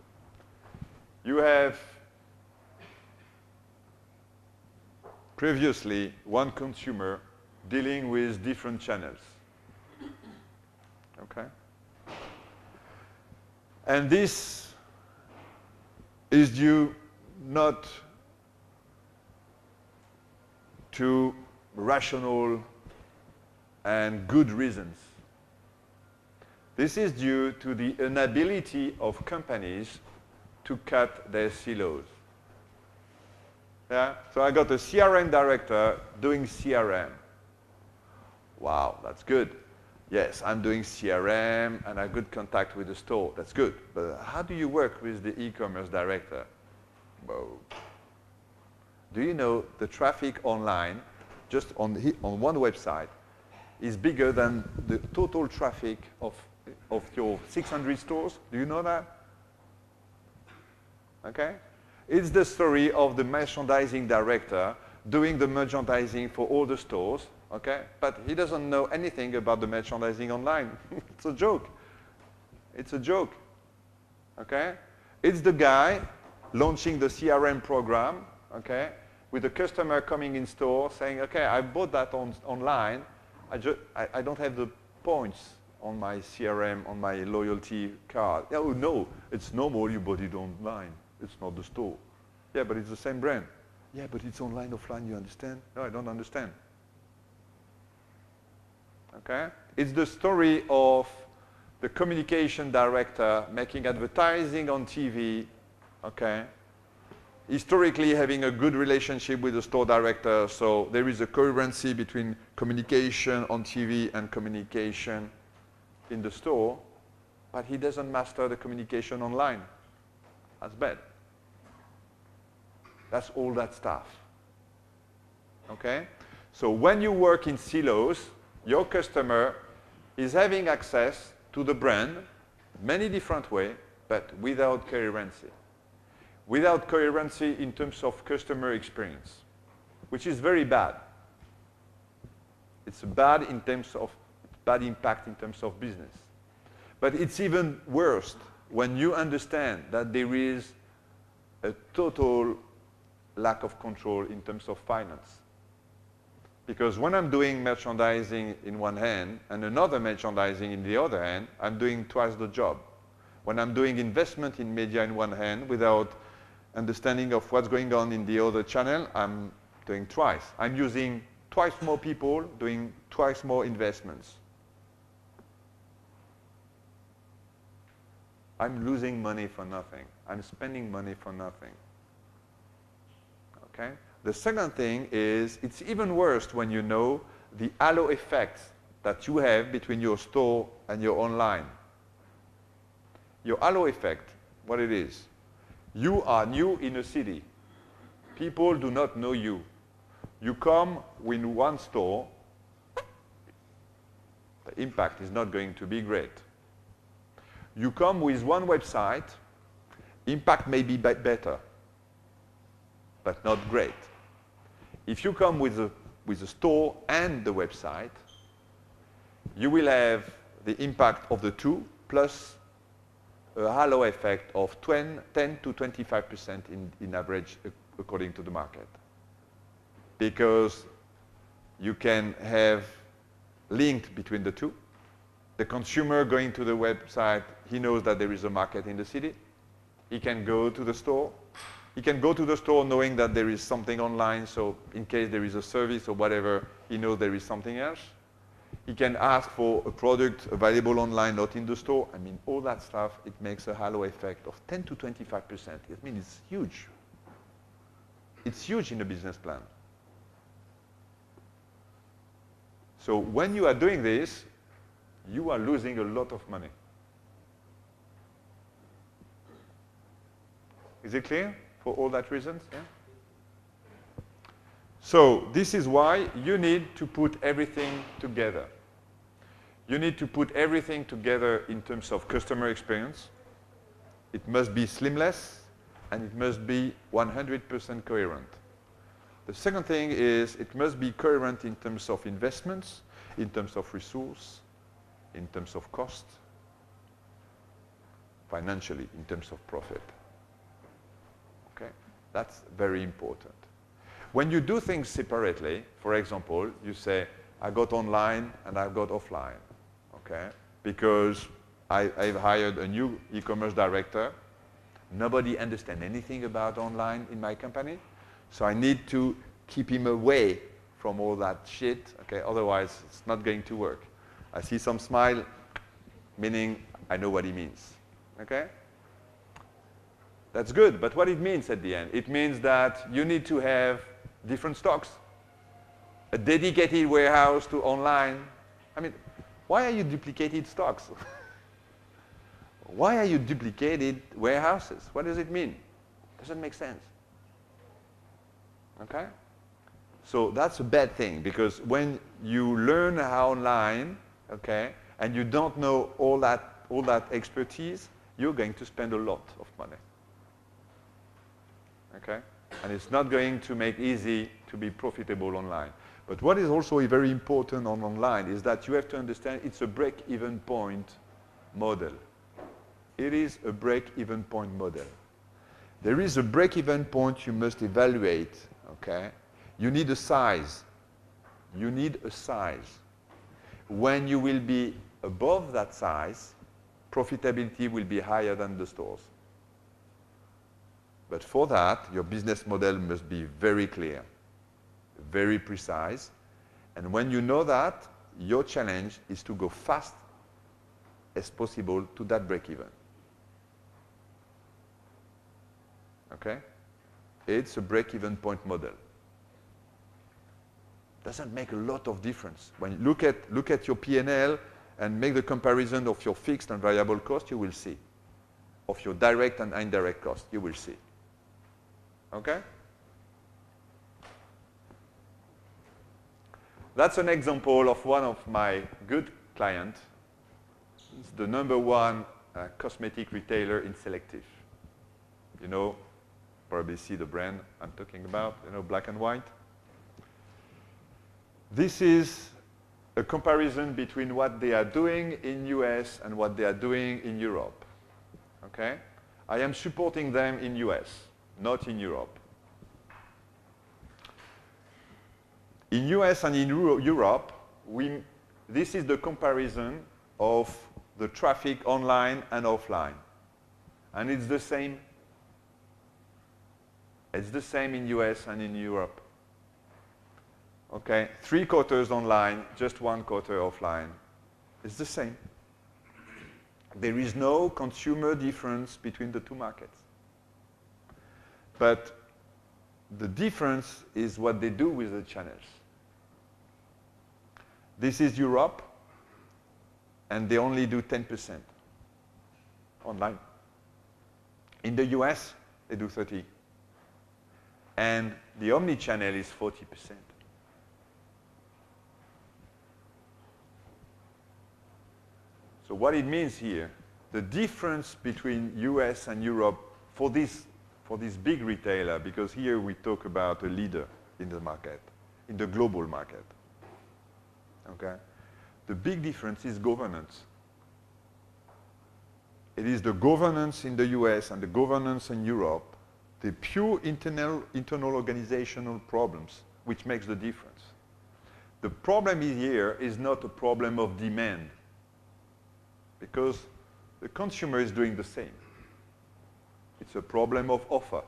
You have previously one consumer dealing with different channels. Okay? And this is due not to rational and good reasons. This is due to the inability of companies to cut their silos. Yeah? So I got a CRM director doing CRM. Wow, that's good. Yes, I'm doing CRM and I have good contact with the store. That's good. But how do you work with the e-commerce director? Whoa. Do you know the traffic online, just on one website, is bigger than the total traffic of your 600 stores? Do you know that? Okay? It's the story of the merchandising director doing the merchandising for all the stores, okay? But he doesn't know anything about the merchandising online. It's a joke. It's a joke, okay? It's the guy launching the CRM program, okay, with the customer coming in store saying, okay, I bought that online. I don't have the points on my CRM, on my loyalty card. Oh, no, it's normal, you bought it online. It's not the store. Yeah, but it's the same brand. Yeah, but it's online, offline, you understand? No, I don't understand. Okay? It's the story of the communication director making advertising on TV, okay? Historically having a good relationship with the store director, so there is a coherency between communication on TV and communication in the store, but he doesn't master the communication online. That's bad. That's all that stuff. Okay? So when you work in silos, your customer is having access to the brand many different ways, but without coherency. Without coherency in terms of customer experience, which is very bad. It's bad in terms of bad impact in terms of business. But it's even worse when you understand that there is a total lack of control in terms of finance. Because when I'm doing merchandising in one hand and another merchandising in the other hand, I'm doing twice the job. When I'm doing investment in media in one hand without understanding of what's going on in the other channel, I'm doing twice. I'm using twice more people, doing twice more investments. I'm losing money for nothing. I'm spending money for nothing. Okay? The second thing is, it's even worse when you know the halo effect that you have between your store and your online. Your halo effect, what it is. You are new in a city. People do not know you. You come with one store, the impact is not going to be great. You come with one website, impact may be better, but not great. If you come with a store and the website, you will have the impact of the two plus a halo effect of 10 to 25% in average according to the market. Because you can have linked between the two. The consumer going to the website, he knows that there is a market in the city. He can go to the store. He can go to the store knowing that there is something online, so in case there is a service or whatever, he knows there is something else. He can ask for a product available online, not in the store. I mean, all that stuff, it makes a halo effect of 10 to 25%. I mean, it's huge. It's huge in a business plan. So when you are doing this, you are losing a lot of money. Is it clear for all that reasons? Yeah? So this is why you need to put everything together. You need to put everything together in terms of customer experience. It must be seamless, and it must be 100% coherent. The second thing is it must be coherent in terms of investments, in terms of resource, in terms of cost, financially, in terms of profit. Okay? That's very important. When you do things separately, for example, you say, I got online and I've got offline, okay? Because I've hired a new e-commerce director. Nobody understands anything about online in my company, so I need to keep him away from all that shit, okay? Otherwise, it's not going to work. I see some smile, meaning I know what he means, okay? That's good, but what it means at the end? It means that you need to have different stocks, a dedicated warehouse to online. I mean, why are you duplicated stocks? Why are you duplicated warehouses? What does it mean? Doesn't make sense. Okay? So that's a bad thing, because when you learn how online, okay, and you don't know all that expertise, you're going to spend a lot of money. Okay? And it's not going to make easy to be profitable online. But what is also very important on online is that you have to understand it's a break-even point model. It is a break-even point model. There is a break-even point you must evaluate, okay? You need a size. You need a size. When you will be above that size, profitability will be higher than the stores. But for that, your business model must be very clear, very precise. And when you know that, your challenge is to go fast as possible to that break-even. Okay? It's a break-even point model. Doesn't make a lot of difference. When you look at your P&L and make the comparison of your fixed and variable cost, you will see. Of your direct and indirect cost, you will see. Okay? That's an example of one of my good clients. It's the #1 cosmetic retailer in Selective. You know, probably see the brand I'm talking about, you know, black and white. This is a comparison between what they are doing in US and what they are doing in Europe. Okay? I am supporting them in US, not in Europe. In US and in Europe, this is the comparison of the traffic online and offline. And it's the same. It's the same in US and in Europe. Okay, 3/4 online, just 1/4 offline. It's the same. There is no consumer difference between the two markets. But the difference is what they do with the channels. This is Europe, and they only do 10% online. In the US, they do 30%. And the omni-channel is 40%. So what it means here, the difference between US and Europe for this big retailer, because here we talk about a leader in the market, in the global market. Okay? The big difference is governance. It is the governance in the US and the governance in Europe, the pure internal organizational problems, which makes the difference. The problem here is not a problem of demand, because the consumer is doing the same. It's a problem of offer.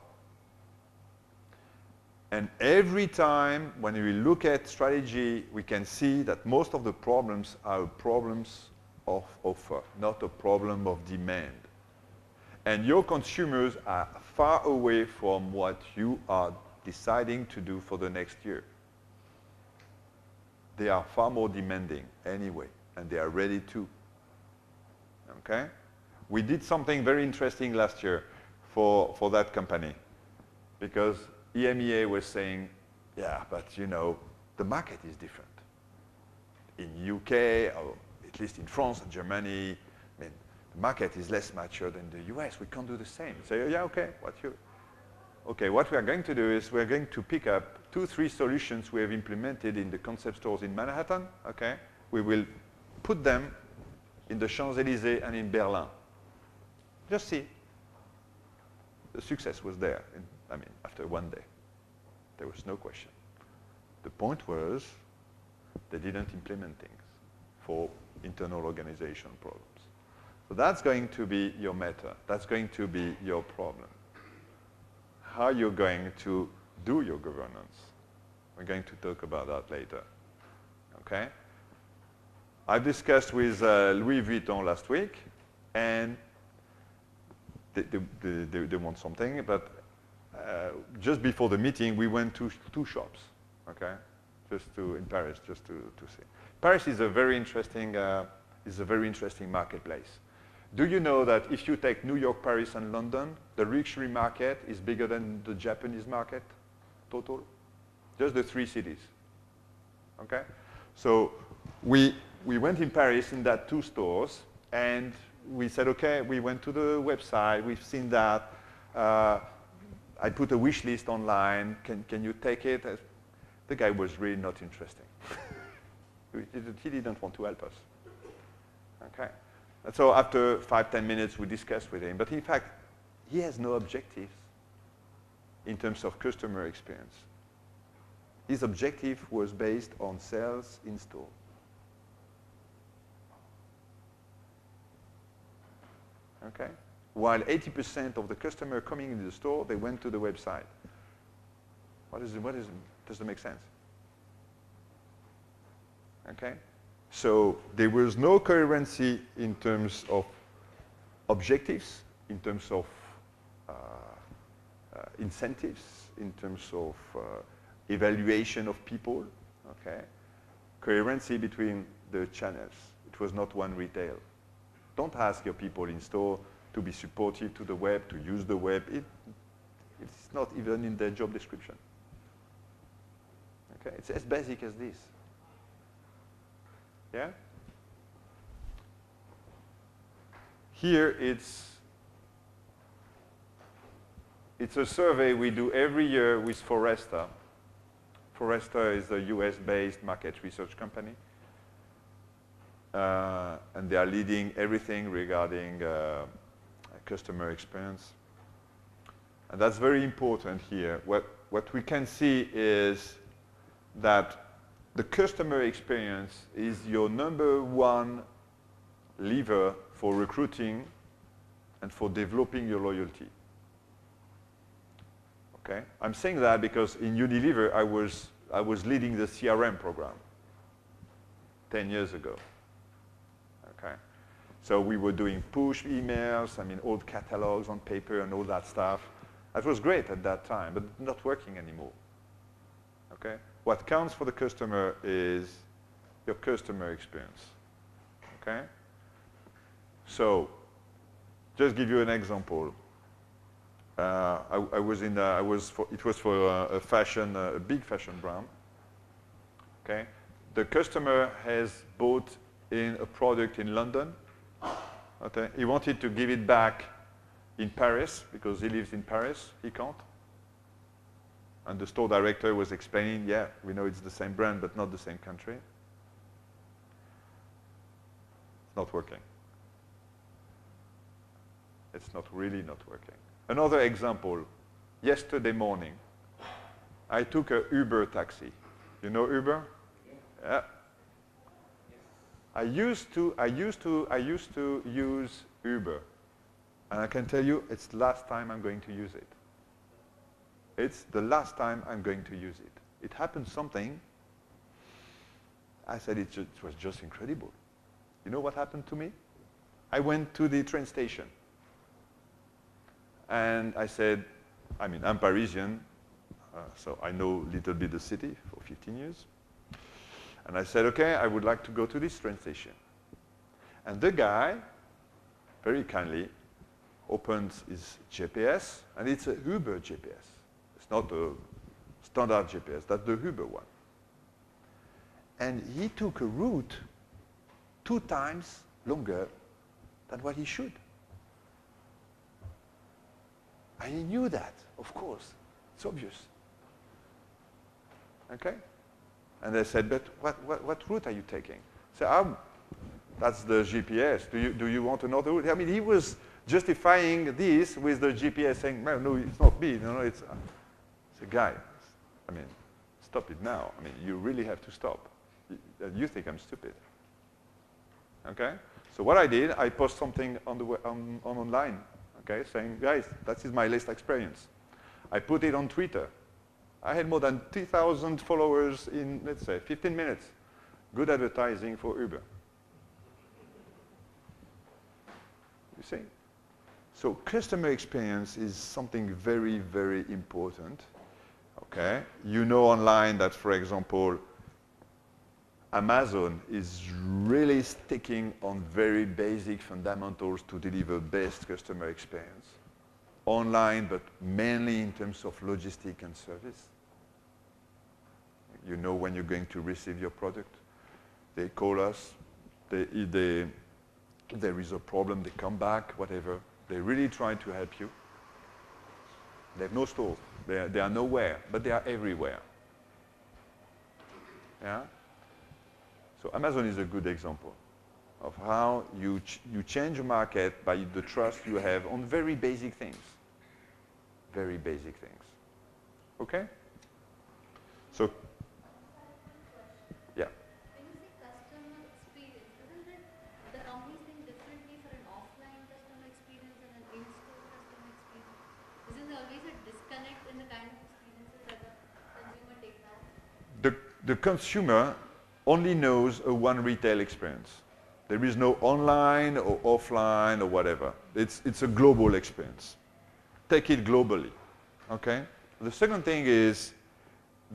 And every time when we look at strategy, we can see that most of the problems are problems of offer, not a problem of demand. And your consumers are far away from what you are deciding to do for the next year. They are far more demanding anyway, and they are ready to. Okay? We did something very interesting last year for that company, because EMEA was saying, yeah, but you know, the market is different. In UK, or at least in France and Germany, I mean, the market is less mature than the US. We can't do the same. So yeah, okay, what we are going to do is we're going to pick up 2-3 solutions we have implemented in the concept stores in Manhattan. Okay? We will put them in the Champs-Élysées and in Berlin. Just see. The success was there. After one day. There was no question. The point was they didn't implement things for internal organization problems. So that's going to be your meta. That's going to be your problem. How you're going to do your governance. We're going to talk about that later. Okay? I discussed with Louis Vuitton last week, and they want something, but just before the meeting, we went to 2 shops, okay, in Paris, just to see. Paris is a very interesting marketplace. Do you know that if you take New York, Paris, and London, the luxury market is bigger than the Japanese market, total? Just the 3 cities, okay? So we went in Paris in that 2 stores, and we said, okay, we went to the website, we've seen that. I put a wish list online. Can you take it? The guy was really not interesting. He didn't want to help us. Okay. And so after 5-10 minutes, we discussed with him. But in fact, he has no objectives in terms of customer experience. His objective was based on sales in store. Okay. While 80% of the customer coming into the store, they went to the website. Does it make sense? Okay? So there was no coherency in terms of objectives, in terms of incentives, in terms of evaluation of people, okay? Coherency between the channels. It was not one retail. Don't ask your people in store to be supportive to the web, to use the web. It's not even in their job description. Okay, it's as basic as this. Yeah? Here it's a survey we do every year with Forrester. Forrester is a US-based market research company. And they are leading everything regarding customer experience. And that's very important here. What we can see is that the customer experience is your number one lever for recruiting and for developing your loyalty. Okay? I'm saying that because in Unilever, I was leading the CRM program 10 years ago. Okay? So we were doing push emails, I mean, old catalogs on paper and all that stuff. That was great at that time, but not working anymore. Okay? What counts for the customer is your customer experience. Okay? So, just give you an example. It was for a big fashion brand. Okay? The customer has bought in a product in London. Okay? He wanted to give it back in Paris because he lives in Paris. He can't. And the store director was explaining, yeah, we know it's the same brand, but not the same country. It's not working. It's not really not working. Another example, yesterday morning, I took a Uber taxi. You know Uber? Yeah. I used to use Uber. And I can tell you, it's the last time I'm going to use it. It's the last time I'm going to use it. It happened something. I said it was just incredible. You know what happened to me? I went to the train station. And I said, I mean, I'm Parisian, so I know a little bit the city for 15 years. And I said, okay, I would like to go to this train station. And the guy, very kindly, opens his GPS, and it's a Uber GPS. It's not a standard GPS, that's the Uber one. And he took a route 2 times longer than what he should. And he knew that, of course. It's obvious. Okay? And I said, but what route are you taking? So that's the GPS. Do you want another route? I mean, he was justifying this with the GPS saying, no, it's not me. No, it's a guy. I mean, stop it now. I mean, you really have to stop. You think I'm stupid. Okay? So what I did, I post something on online, okay, saying, guys, that is my latest experience. I put it on Twitter. I had more than 3,000 followers in, let's say, 15 minutes. Good advertising for Uber. You see? So customer experience is something very, very important. Okay? You know online that, for example, Amazon is really sticking on very basic fundamentals to deliver best customer experience. Online, but mainly in terms of logistics and service. You know when you're going to receive your product. They call us. If there is a problem, they come back, whatever. They really try to help you. They have no stores. They are nowhere, but they are everywhere. Yeah? So Amazon is a good example of how you change a market by the trust you have on very basic things. Very basic things. Okay? So, yeah. When you say customer experience, isn't it the companies think differently for an offline customer experience and an in-store customer experience? Isn't there always a disconnect in the kind of experiences that the consumer takes out? The consumer only knows a one retail experience. There is no online or offline or whatever. It's a global experience. Take it globally, okay? The second thing is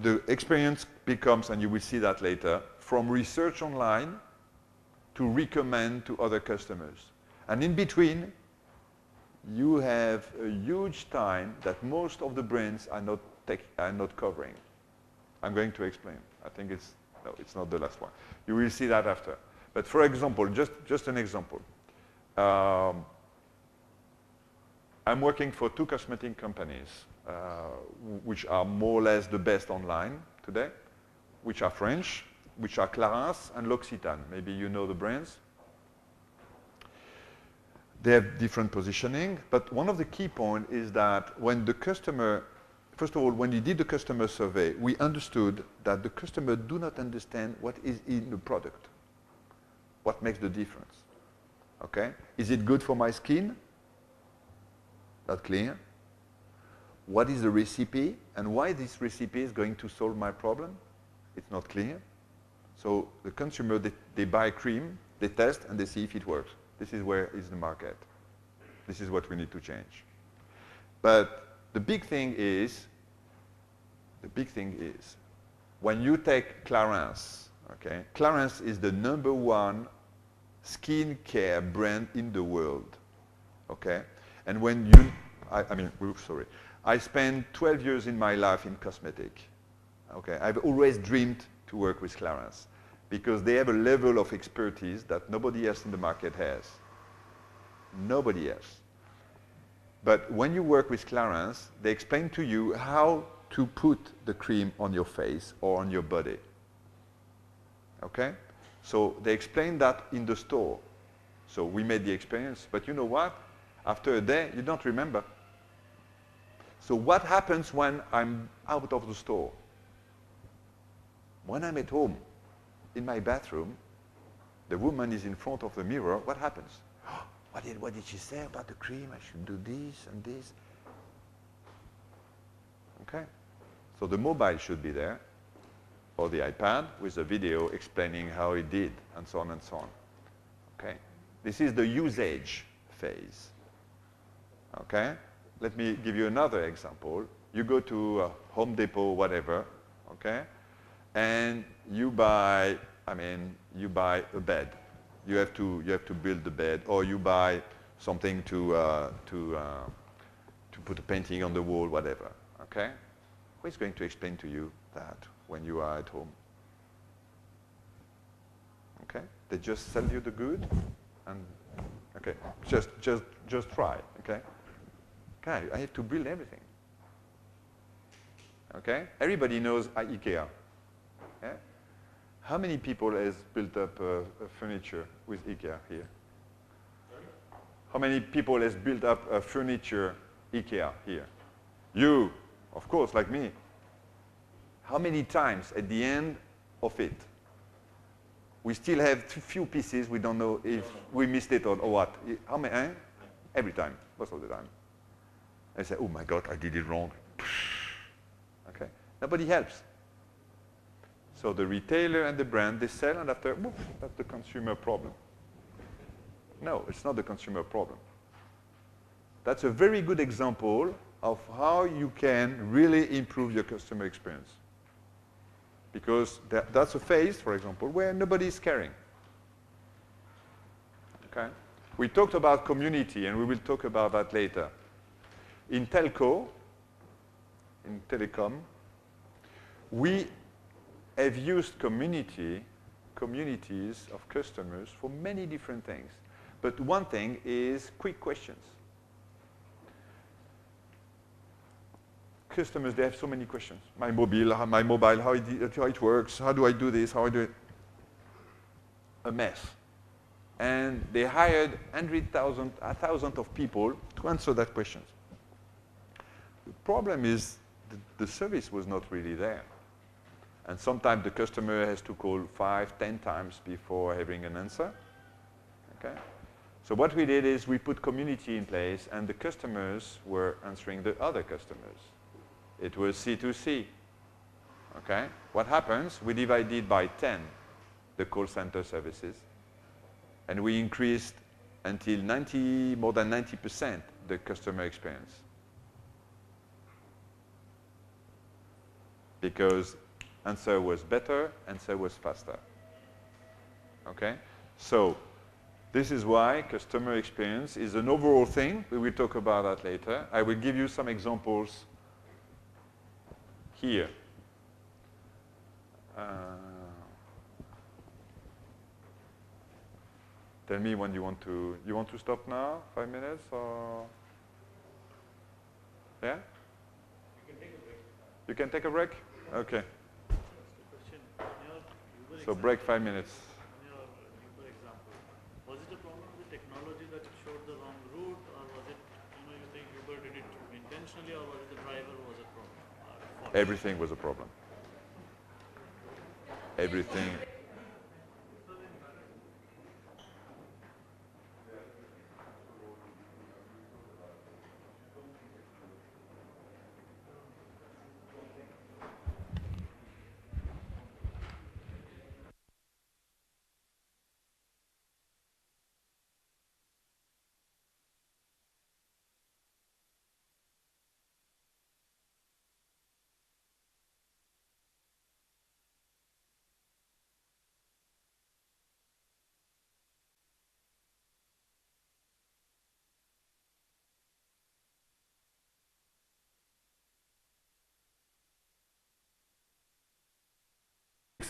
the experience becomes, and you will see that later, from research online to recommend to other customers. And in between, you have a huge time that most of the brands are not covering. I'm going to explain. I think no, it's not the last one. You will see that after. But for example, just an example. I'm working for two cosmetic companies, which are more or less the best online today, which are French, which are Clarins and L'Occitane. Maybe you know the brands. They have different positioning, but one of the key points is that when the customer, first of all, when we did the customer survey, we understood that the customer do not understand what is in the product, what makes the difference. Okay? Is it good for my skin? Not clear. What is the recipe and why this recipe is going to solve my problem? It's not clear. So the consumer, they buy cream, they test, and they see if it works. This is where is the market. This is what we need to change. But the big thing is, when you take Clarins, okay? Clarins is the #1 skincare brand in the world, okay? And when you, I spent 12 years in my life in cosmetic, okay? I've always dreamed to work with Clarins because they have a level of expertise that nobody else in the market has. Nobody else. But when you work with Clarins, they explain to you how to put the cream on your face or on your body. Okay? So they explain that in the store. So we made the experience, but you know what? After a day, you don't remember. So what happens when I'm out of the store? When I'm at home, in my bathroom, the woman is in front of the mirror, what happens? What did she say about the cream? I should do this and this. Okay? So the mobile should be there, or the iPad with a video explaining how it did, and so on and so on. Okay? This is the usage phase. Okay? Let me give you another example. You go to Home Depot, whatever, okay? And you buy a bed. You have to build the bed, or you buy something to put a painting on the wall, whatever. Okay? Who is going to explain to you that when you are at home? Okay? They just sell you the good, and okay, just try. Okay? Okay, I have to build everything. Okay? Everybody knows IKEA. Yeah? How many people has built up furniture with IKEA here? How many people has built up a furniture IKEA here? You, of course, like me. How many times at the end of it, we still have few pieces, we don't know if we missed it or what? How many? Eh? Every time, most of the time. I say, oh my God, I did it wrong. Okay? Nobody helps. So the retailer and the brand, they sell, and after, whoop, that's the consumer problem. No, it's not the consumer problem. That's a very good example of how you can really improve your customer experience. Because that's a phase, for example, where nobody is caring. Okay? We talked about community, and we will talk about that later. In telco, in telecom, we have used communities of customers for many different things. But one thing is quick questions. Customers, they have so many questions. My mobile, how it works, how do I do this, how I do it? A mess. And they hired 1,000 of people to answer that question. The problem is the service was not really there. And sometimes the customer has to call 5, 10 times before having an answer. Okay? So what we did is we put community in place, and the customers were answering the other customers. It was C2C. Okay? What happens? We divided by 10 the call center services. And we increased until more than 90% the customer experience. Because answer was better, answer was faster. Okay? So this is why customer experience is an overall thing. We will talk about that later. I will give you some examples here. Tell me when you want to stop now? 5 minutes or? Yeah? You can take a break? Okay. So break 5 minutes. On your Uber example, was it a problem with the technology that you showed the wrong route, or was it, you think Uber did it intentionally, or was it the driver who was a problem? Everything was a problem. Everything.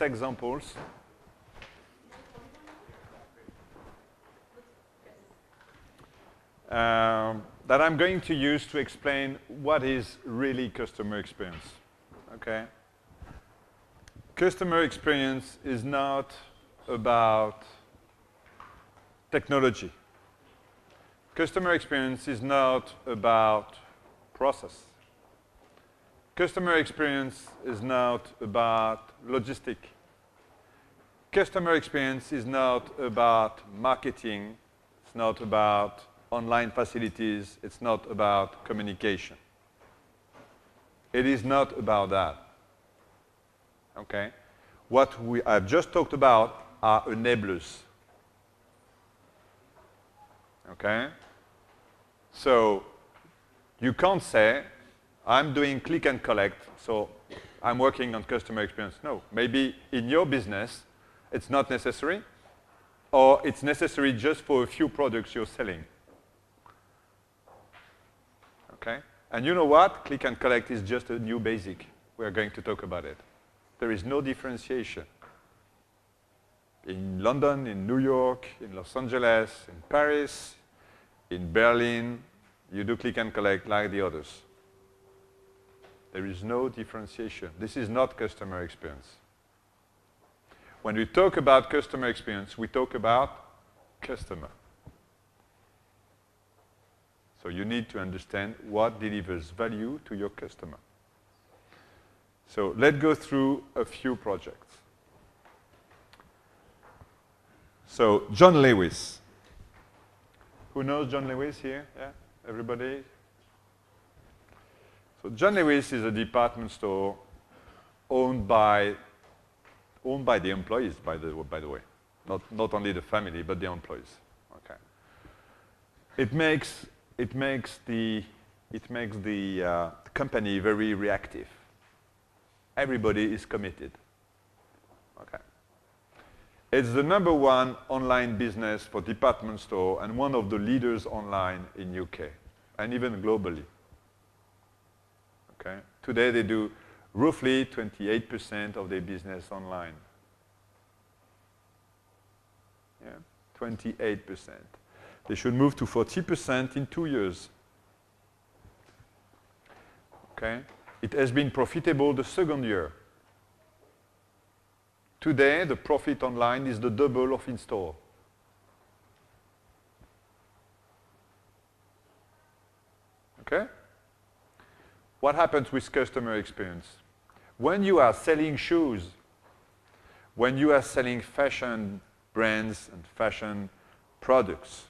Examples. That I'm going to use to explain what is really customer experience. Okay? Customer experience is not about technology. Customer experience is not about process. Customer experience is not about logistic. Customer experience is not about marketing. It's not about online facilities. It's not about communication. It is not about that. Okay? What I've just talked about are enablers. Okay? So you can't say, I'm doing click and collect, so I'm working on customer experience. No, maybe in your business, it's not necessary, or it's necessary just for a few products you're selling. Okay? And you know what? Click and collect is just a new basic. We're going to talk about it. There is no differentiation. In London, in New York, in Los Angeles, in Paris, in Berlin, you do click and collect like the others. There is no differentiation. This is not customer experience. When we talk about customer experience, we talk about customer. So you need to understand what delivers value to your customer. So let's go through a few projects. So John Lewis. Who knows John Lewis here? Yeah? Everybody? So John Lewis is a department store owned by the employees, by the way. Not only the family, but the employees. Okay. It makes the company very reactive. Everybody is committed. Okay. It's the #1 online business for department store and one of the leaders online in UK and even globally. Okay. Today they do roughly 28% of their business online. Yeah, 28%. They should move to 40% in 2 years. Okay? It has been profitable the second year. Today, the profit online is the double of in-store. Okay? What happens with customer experience? When you are selling shoes, when you are selling fashion brands and fashion products,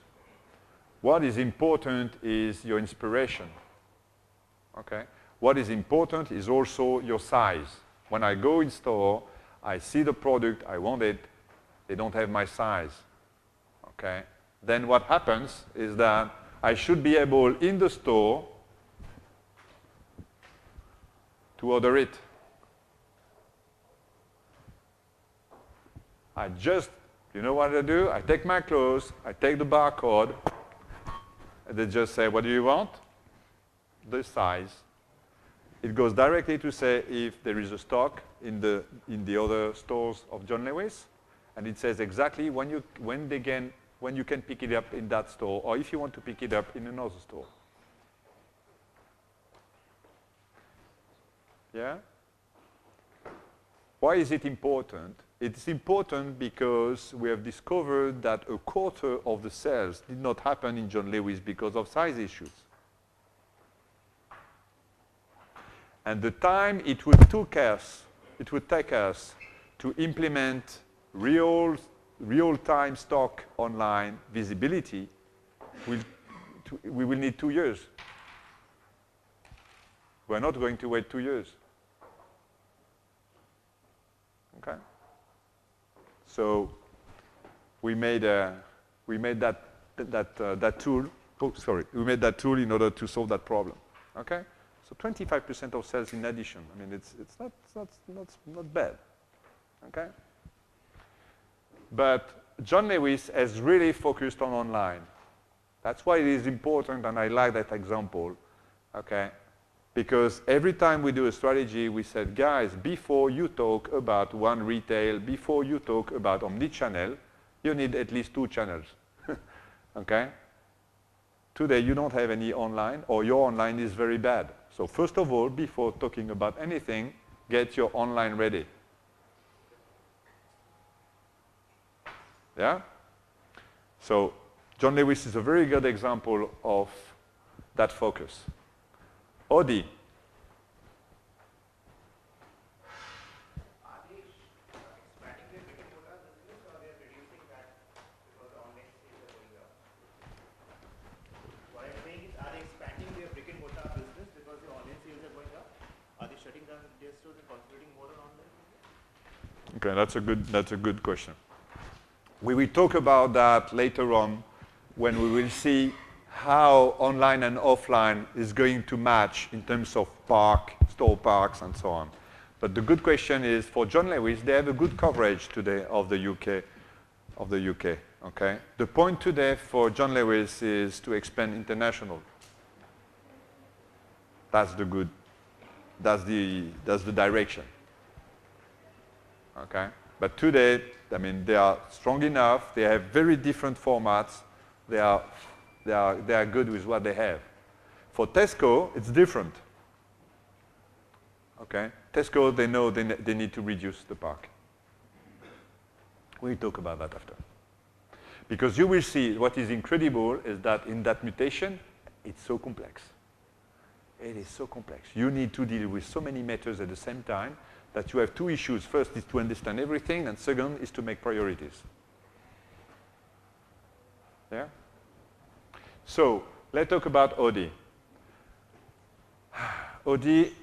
what is important is your inspiration. Okay? What is important is also your size. When I go in store, I see the product, I want it, They don't have my size. Okay? Then what happens is that I should be able, in the store, to order it. I just, you know what I do? I take my clothes, I take the barcode, and they just say, what do you want? The size. It goes directly to say if there is a stock in the other stores of John Lewis, and it says exactly when you can pick it up in that store, or if you want to pick it up in another store. Yeah? Why is it important? It's important because we have discovered that a quarter of the sales did not happen in John Lewis because of size issues. And the time it would take us to implement real-time stock online visibility, we will need 2 years. We're not going to wait 2 years. Okay? So we made that tool. Oh, sorry. We made that tool in order to solve that problem. Okay? So 25% of sales in addition. I mean, it's not bad. Okay? But John Lewis has really focused on online. That's why it is important, and I like that example. Okay? Because every time we do a strategy, we said, guys, before you talk about one retail, before you talk about omni-channel, you need at least 2 channels. Okay? Today, you don't have any online, or your online is very bad. So first of all, before talking about anything, get your online ready. Yeah? So John Lewis is a very good example of that focus. Audi. Are they expanding their brick-and-mortar business, or they are reducing that because the online sales are going up? What I'm saying is, are they expanding their brick-and-mortar business because the online sales are going up? Are they shutting down their stores and concentrating more on online business? Okay, that's a good question. We will talk about that later on when we will see how online and offline is going to match in terms of store parks, and so on. But the good question is, for John Lewis, they have a good coverage today of the UK. Okay? The point today for John Lewis is to expand international. That's the direction. Okay? But today, I mean, they are strong enough. They have very different formats. They are good with what they have. For Tesco, it's different. Okay? Tesco, they know they need to reduce the park. We'll talk about that after. Because you will see what is incredible is that in that mutation, it's so complex. It is so complex. You need to deal with so many matters at the same time that you have 2 issues. First is to understand everything, and second is to make priorities. Yeah? So let's talk about Audi. Audi,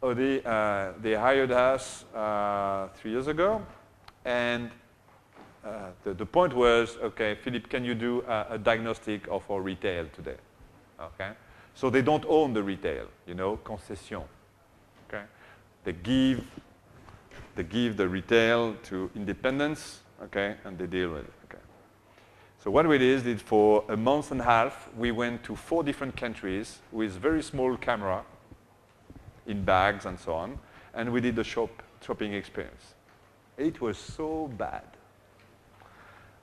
they hired us 3 years ago, and the point was, okay, Philippe, can you do a diagnostic of our retail today? Okay, so they don't own the retail, concession. Okay, they give the retail to independents, okay, and they deal with it. Okay. So what we did for a month and a half, we went to 4 different countries with very small camera in bags and so on, and we did a shopping experience. It was so bad.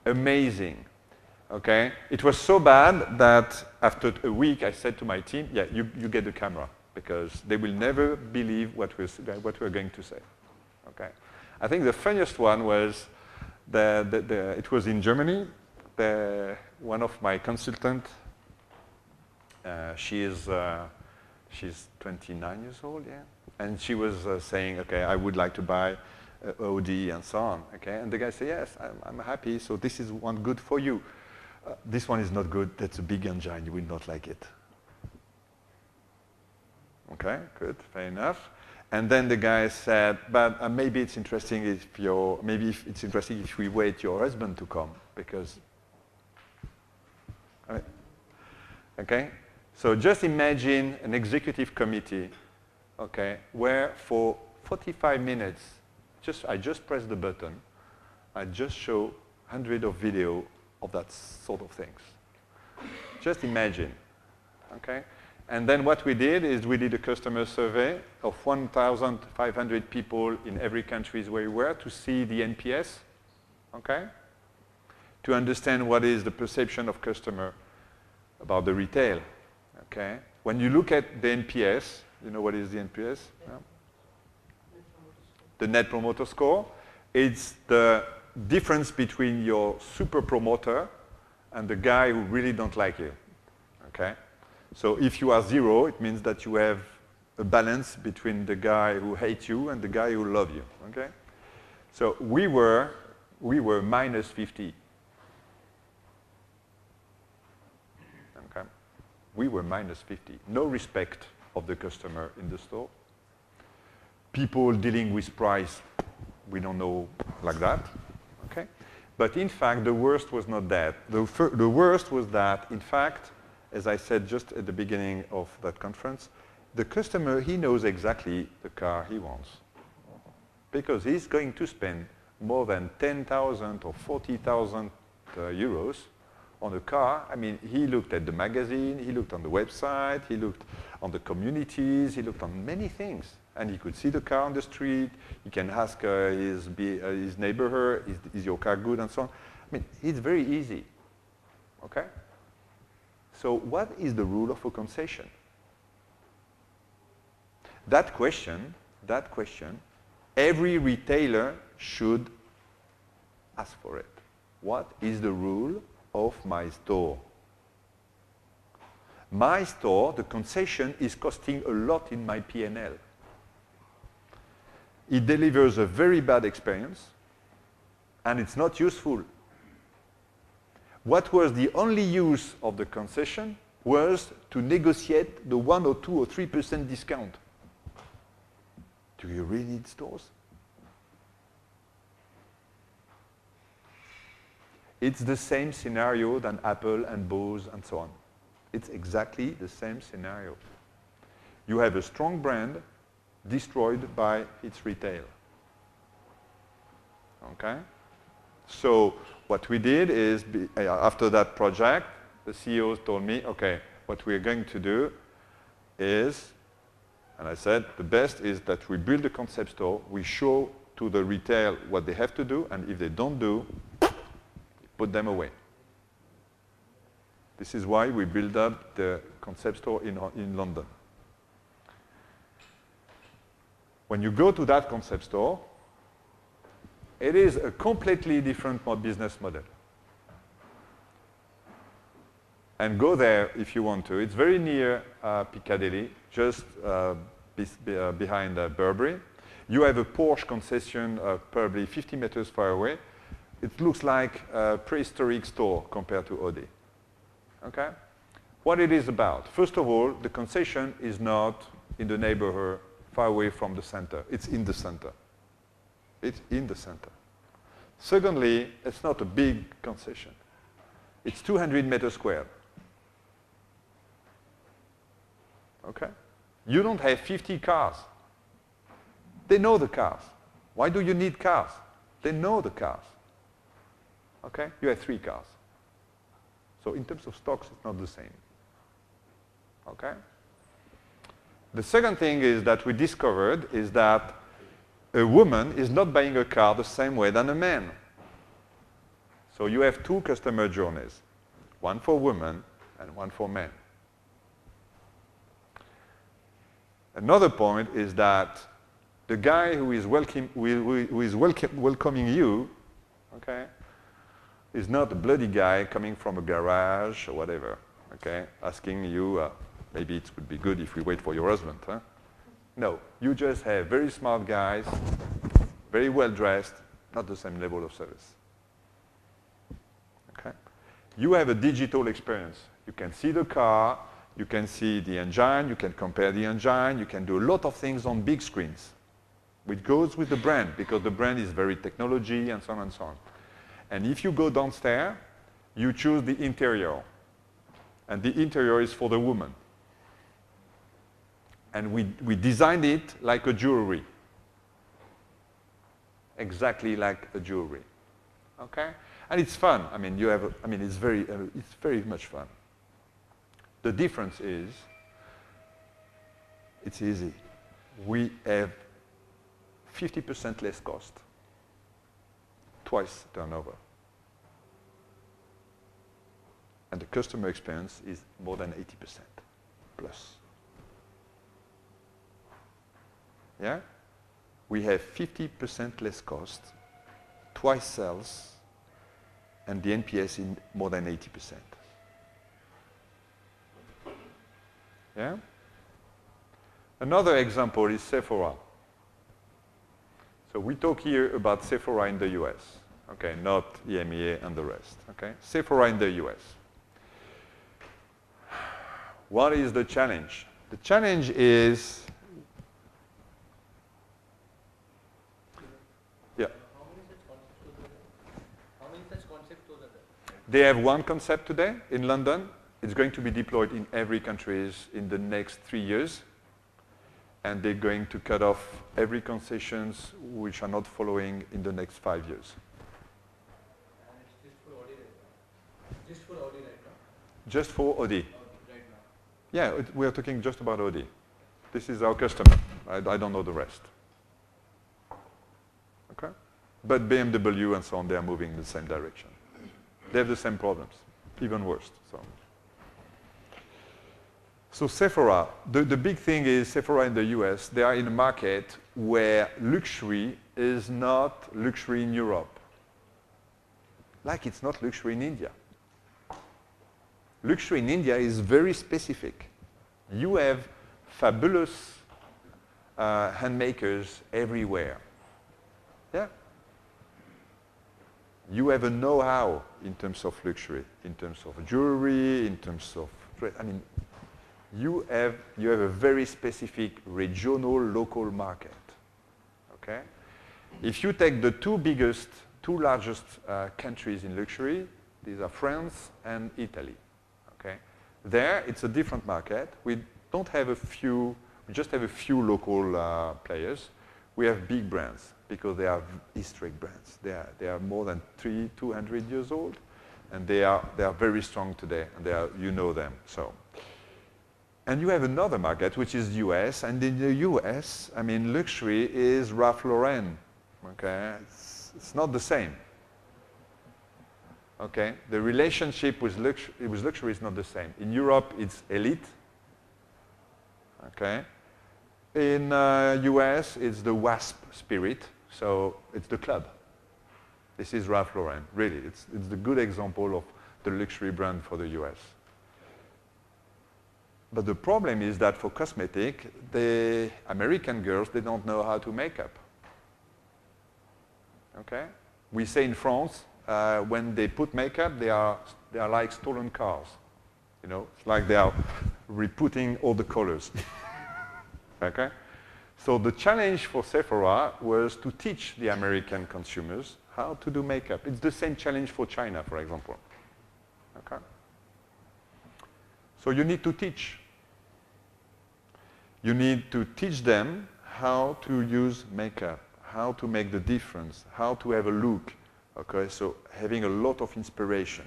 Amazing. Okay? It was so bad that after a week I said to my team, yeah, you get the camera, because they will never believe what we're going to say. Okay? I think the funniest one was, it was in Germany. One of my consultants, she's 29 years old, yeah, and she was saying, okay, I would like to buy Audi and so on, okay, and the guy said, yes, I'm happy, so this is one good for you. This one is not good, that's a big engine, you will not like it. Okay, good, fair enough. And then the guy said, but maybe it's interesting if we wait your husband to come, because, okay? So just imagine an executive committee, okay, where for 45 minutes, I just press the button, I just show hundreds of video of that sort of things. Just imagine, okay? And then what we did is we did a customer survey of 1,500 people in every country where we were to see the NPS, okay? To understand what is the perception of customer about the retail, okay? When you look at the NPS, you know what is the NPS? Yeah. The Net Promoter Score. It's the difference between your super promoter and the guy who really don't like you, okay? So if you are 0, it means that you have a balance between the guy who hates you and the guy who loves you, okay? So we were minus 50. Okay? We were minus 50. No respect of the customer in the store. People dealing with price, we don't know like that, okay? But in fact, the worst was not that. The worst was that, in fact, as I said just at the beginning of that conference, the customer, he knows exactly the car he wants. Because he's going to spend more than 10,000 or 40,000 euros on a car. I mean, he looked at the magazine, he looked on the website, he looked on the communities, he looked on many things. And he could see the car on the street, he can ask his neighbor, is your car good, and so on. I mean, it's very easy, okay? So what is the rule of a concession? That question, every retailer should ask for it. What is the rule of my store? My store, the concession, is costing a lot in my P&L. It delivers a very bad experience, and it's not useful. What was the only use of the concession was to negotiate the 1 or 2 or 3% discount. Do you really need stores? It's the same scenario than Apple and Bose and so on. It's exactly the same scenario. You have a strong brand destroyed by its retail. Okay? So what we did is, after that project, the CEOs told me, okay, what we're going to do is, and I said, the best is that we build a concept store, we show to the retail what they have to do, and if they don't do, put them away. This is why we build up the concept store in London. When you go to that concept store, it is a completely different business model. And go there if you want to. It's very near Piccadilly, just behind Burberry. You have a Porsche concession probably 50 meters far away. It looks like a prehistoric store compared to Audi. Okay? What it is about. First of all, the concession is not in the neighborhood far away from the center. It's in the center. It's in the center. Secondly, it's not a big concession. It's 200 meters squared. Okay? You don't have 50 cars. They know the cars. Why do you need cars? They know the cars. Okay? You have 3 cars. So in terms of stocks, it's not the same. Okay? The second thing is that we discovered is that a woman is not buying a car the same way than a man. So you have 2 customer journeys, one for women and one for men. Another point is that the guy who is welcoming you, okay, is not a bloody guy coming from a garage or whatever, okay, asking you, maybe it would be good if we wait for your husband, huh? No, you just have very smart guys, very well dressed, not the same level of service. Okay? You have a digital experience. You can see the car, You can see the engine, you can compare the engine, you can do a lot of things on big screens, which goes with the brand, because the brand is very technology and so on and so on. And if you go downstairs, you choose the interior. And the interior is for the woman. And we designed it like a jewelry. Exactly like a jewelry. Okay? And it's fun. I mean, it's very much fun. The difference is, it's easy. We have 50% less cost, twice turnover. And the customer experience is more than 80% plus. Yeah? We have 50% less cost, twice sales, and the NPS in more than 80%. Yeah? Another example is Sephora. So we talk here about Sephora in the US, okay, not EMEA and the rest, okay? Sephora in the US. What is the challenge? The challenge is, yeah. How many such concepts are there? They have one concept today in London. It's going to be deployed in every country in the next 3 years. And they're going to cut off every concessions which are not following in the next 5 years. And it's just for Audi right now? Just for Audi right now? Just for Audi. Audi right now. Yeah, we are talking just about Audi. This is our customer. I don't know the rest. Okay? But BMW and so on, they are moving in the same direction. They have the same problems, even worse. So Sephora, the big thing is Sephora in the US, they are in a market where luxury is not luxury in Europe. Like it's not luxury in India. Luxury in India is very specific. You have fabulous handmakers everywhere. Yeah? You have a know-how in terms of luxury, in terms of jewelry, in terms of, I mean, you have a very specific regional, local market. Okay? If you take the two largest countries in luxury, these are France and Italy. Okay? There, it's a different market. We don't have we just have a few local players. We have big brands because they are historic brands. They are more than 200 years old, and they are very strong today, and you know them. So. And you have another market, which is US, and in the US, I mean, luxury is Ralph Lauren, okay? It's not the same, okay? The relationship with luxury is not the same. In Europe, it's elite, okay? In US, it's the WASP spirit, so it's the club. This is Ralph Lauren, really. It's the good example of the luxury brand for the US. But the problem is that for cosmetic, the American girls, they don't know how to make up. Okay? We say in France, when they put makeup, they are like stolen cars. You know, it's like they are re-putting all the colors. Okay? So the challenge for Sephora was to teach the American consumers how to do makeup. It's the same challenge for China, for example. Okay? So you need to teach. You need to teach them how to use makeup, how to make the difference, how to have a look. Okay, so having a lot of inspiration.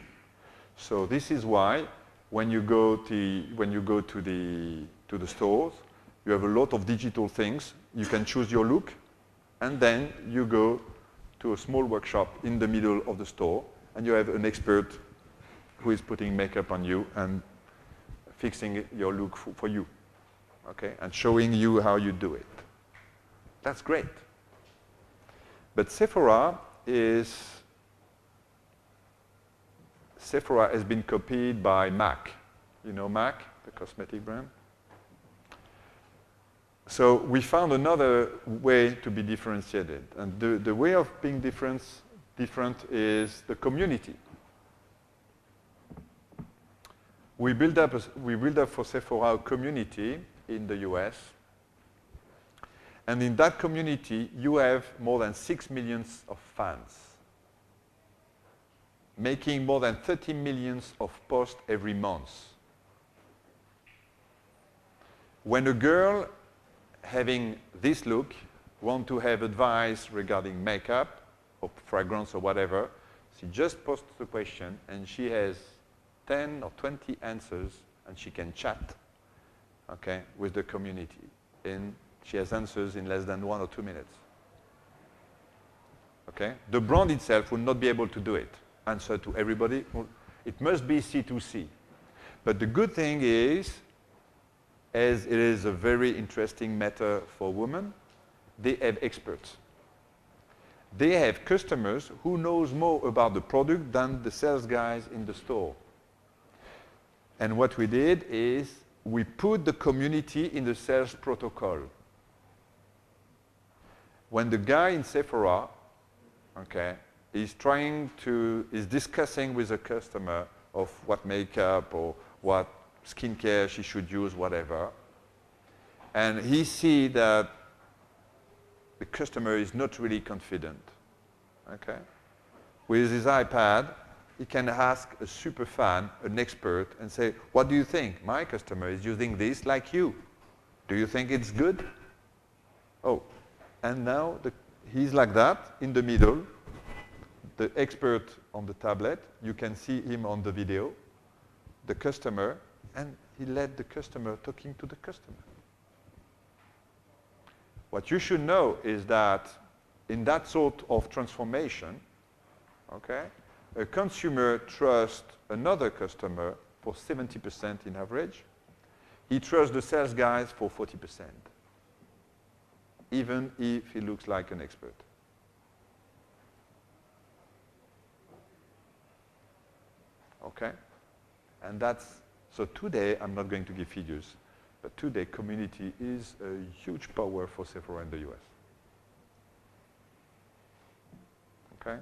So this is why when you go to the stores, you have a lot of digital things. You can choose your look, and then you go to a small workshop in the middle of the store, and you have an expert who is putting makeup on you and fixing your look for you. Okay, and showing you how you do it. That's great. But Sephora has been copied by MAC. You know MAC, the cosmetic brand? So we found another way to be differentiated. And the way of being different is the community. we built up for Sephora a community in the US. And in that community, you have more than 6 million of fans, making more than 30 million of posts every month. When a girl having this look wants to have advice regarding makeup or fragrance or whatever, she just posts the question and she has 10 or 20 answers and she can chat, okay, with the community. And she has answers in less than 1 or 2 minutes. Okay? The brand itself will not be able to do it. Answer to everybody. It must be C2C. But the good thing is, as it is a very interesting matter for women, they have experts. They have customers who knows more about the product than the sales guys in the store. And what we did is we put the community in the sales protocol. When the guy in Sephora, okay, is discussing with a customer of what makeup or what skincare she should use, whatever, and he sees that the customer is not really confident, okay, with his iPad, he can ask a super fan, an expert, and say, what do you think? My customer is using this like you. Do you think it's good? Oh, and now he's like that in the middle, the expert on the tablet, you can see him on the video, the customer, and he led the customer talking to the customer. What you should know is that in that sort of transformation, okay, a consumer trusts another customer for 70% in average. He trusts the sales guys for 40%, even if he looks like an expert. Okay? And so today, I'm not going to give figures, but today community is a huge power for Sephora in the US. Okay?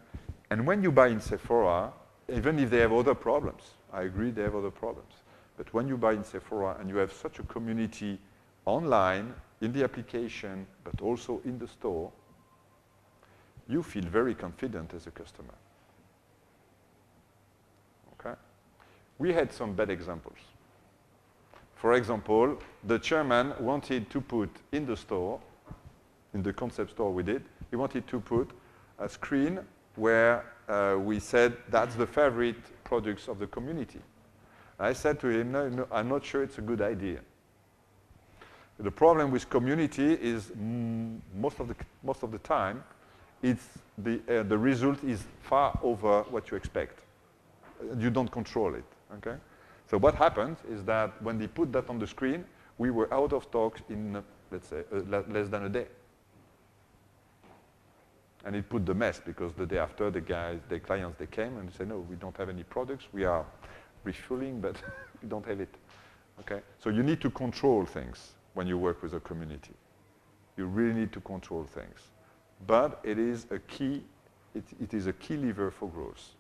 And when you buy in Sephora, even if they have other problems, I agree they have other problems, but when you buy in Sephora and you have such a community online, in the application, but also in the store, you feel very confident as a customer. Okay? We had some bad examples. For example, the chairman wanted to put in the store, in the concept store we did, he wanted to put a screen where we said that's the favorite products of the community. I said to him, no, I'm not sure it's a good idea. The problem with community is most of the time, it's the result is far over what you expect. You don't control it. Okay? So what happens is that when they put that on the screen, we were out of stocks in, let's say, less than a day. And it put the mess because the day after, the clients, they came and said, no, we don't have any products. We are refueling, but we don't have it. Okay? So you need to control things when you work with a community. You really need to control things. But it is a key lever for growth.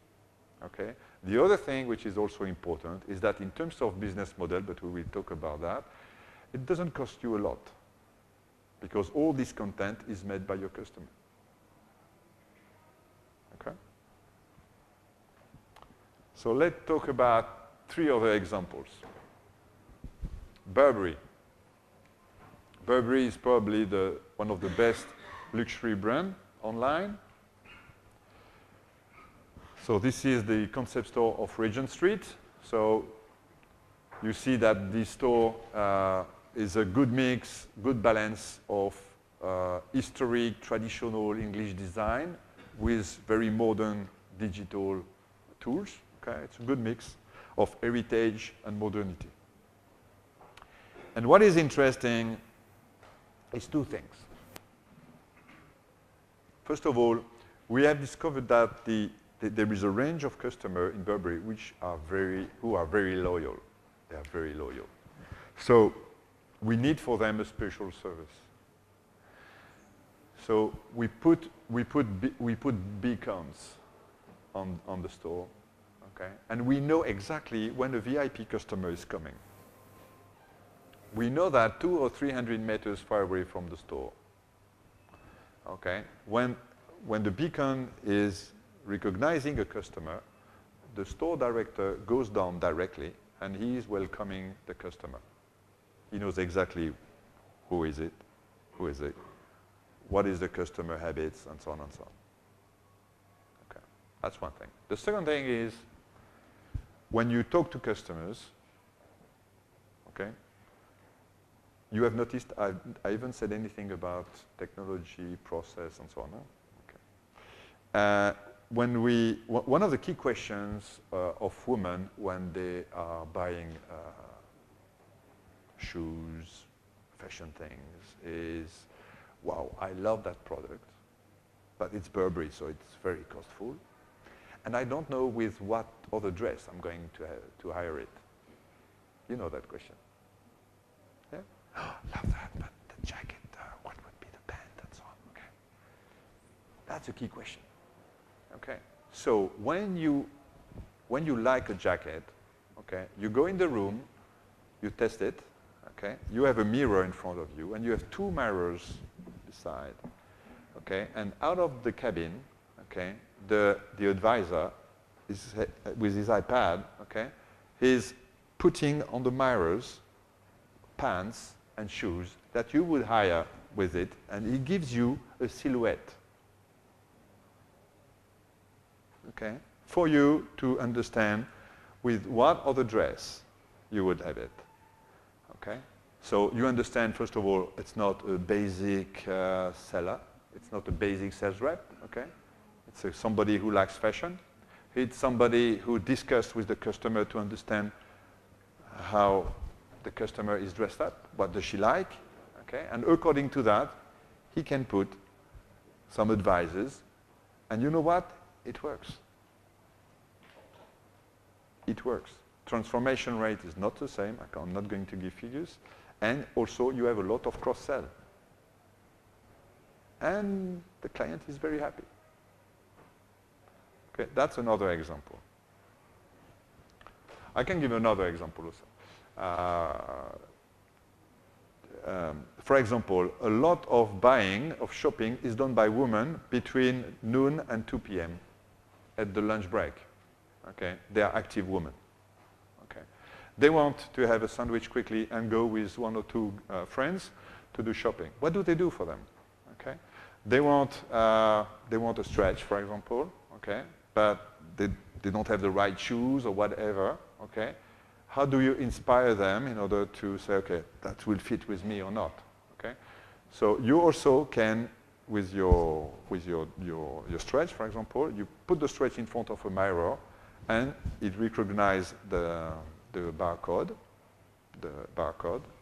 Okay? The other thing which is also important is that in terms of business model, but we will talk about that, it doesn't cost you a lot because all this content is made by your customer. Okay? So let's talk about 3 other examples. Burberry. Burberry is probably one of the best luxury brands online. So this is the concept store of Regent Street. So you see that this store is a good mix, good balance of historic, traditional English design with very modern digital tools. Okay? It's a good mix of heritage and modernity. And what is interesting is 2 things. First of all, we have discovered that there is a range of customers in Burberry who are very loyal. They are very loyal. So we need for them a special service. So we put beacons on the store. Okay? And we know exactly when a VIP customer is coming. We know that 200 or 300 meters far away from the store. Okay? When the beacon is recognizing a customer, the store director goes down directly and he is welcoming the customer. He knows exactly who is it, what is the customer habits, and so on and so on. Okay, that's one thing. The second thing is when you talk to customers, okay, you have noticed I haven't said anything about technology, process, and so on. Huh? Okay. One of the key questions of women when they are buying shoes, fashion things is, wow, I love that product, but it's Burberry, so it's very costful. And I don't know with what other dress I'm going to hire it. You know that question. Yeah? Oh, love that, but the jacket, what would be the band, and so on. Okay. That's a key question. Okay. So when you like a jacket, okay, you go in the room, you test it, okay. You have a mirror in front of you, and you have 2 mirrors beside, okay. And out of the cabin, okay, the advisor is with his iPad, okay, he's putting on the mirrors pants and shoes that you would hire with it, and he gives you a silhouette. Okay, for you to understand with what other dress you would have it. Okay, so you understand, first of all, it's not a basic seller. It's not a basic sales rep. Okay, it's somebody who likes fashion. It's somebody who discussed with the customer to understand how the customer is dressed up, what does she like. Okay, and according to that, he can put some advices. And you know what? It works. It works. Transformation rate is not the same. I'm not going to give figures. And also, you have a lot of cross-sell. And the client is very happy. Okay, that's another example. I can give another example also. For example, a lot of buying, of shopping, is done by women between noon and 2 p.m. at the lunch break. Okay, they are active women. Okay, they want to have a sandwich quickly and go with 1 or 2 friends to do shopping. What do they do for them? Okay, they want a stretch, for example. Okay, but they don't have the right shoes or whatever. Okay, how do you inspire them in order to say, okay, that will fit with me or not? Okay, so you also can, with your stretch, for example, you put the stretch in front of a mirror, and it recognizes the barcode,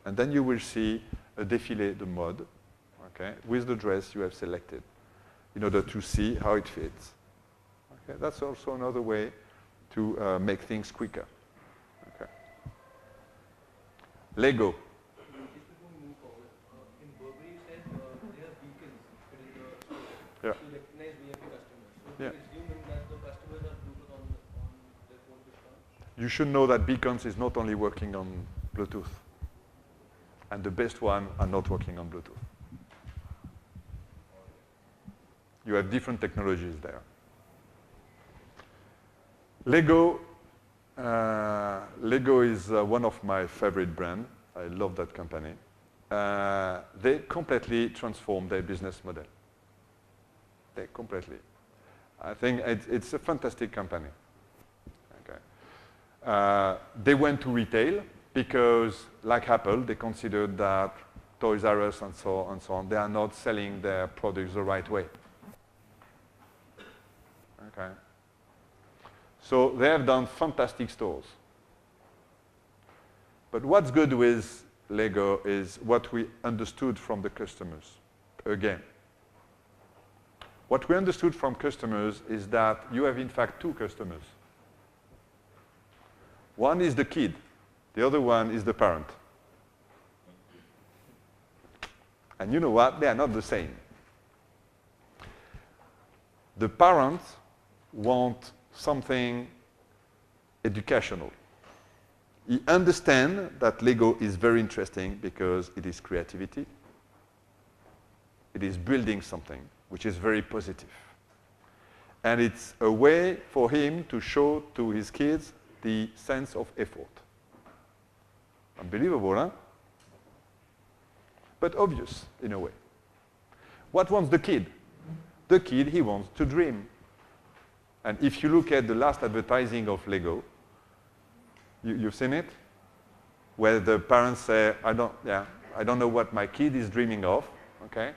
and then you will see a défilé de mode, okay, with the dress you have selected, in order to see how it fits. Okay, that's also another way to make things quicker. Okay. Lego. In Burberry, you said they have beacons in the store Yeah. to recognize VIP customers. So Yeah. assuming that the customers are Bluetooth on their phone discount. You should know that beacons is not only working on Bluetooth, and the best ones are not working on Bluetooth. You have different technologies there. Lego is one of my favorite brands. I love that company. They completely transformed their business model. They completely. I think it's a fantastic company. Okay. They went to retail because, like Apple, they considered that Toys R Us and so on, they are not selling their products the right way. Okay. So they have done fantastic stores. But what's good with Lego is what we understood from the customers. Again, what we understood from customers is that you have in fact 2 customers. One is the kid, the other one is the parent. And you know what? They are not the same. The parents want something educational. He understands that Lego is very interesting because it is creativity. It is building something, which is very positive. And it's a way for him to show to his kids the sense of effort. Unbelievable, huh? But obvious, in a way. What wants the kid? The kid, he wants to dream. And if you look at the last advertising of Lego, you've seen it? Where the parents say, I don't know what my kid is dreaming of, okay?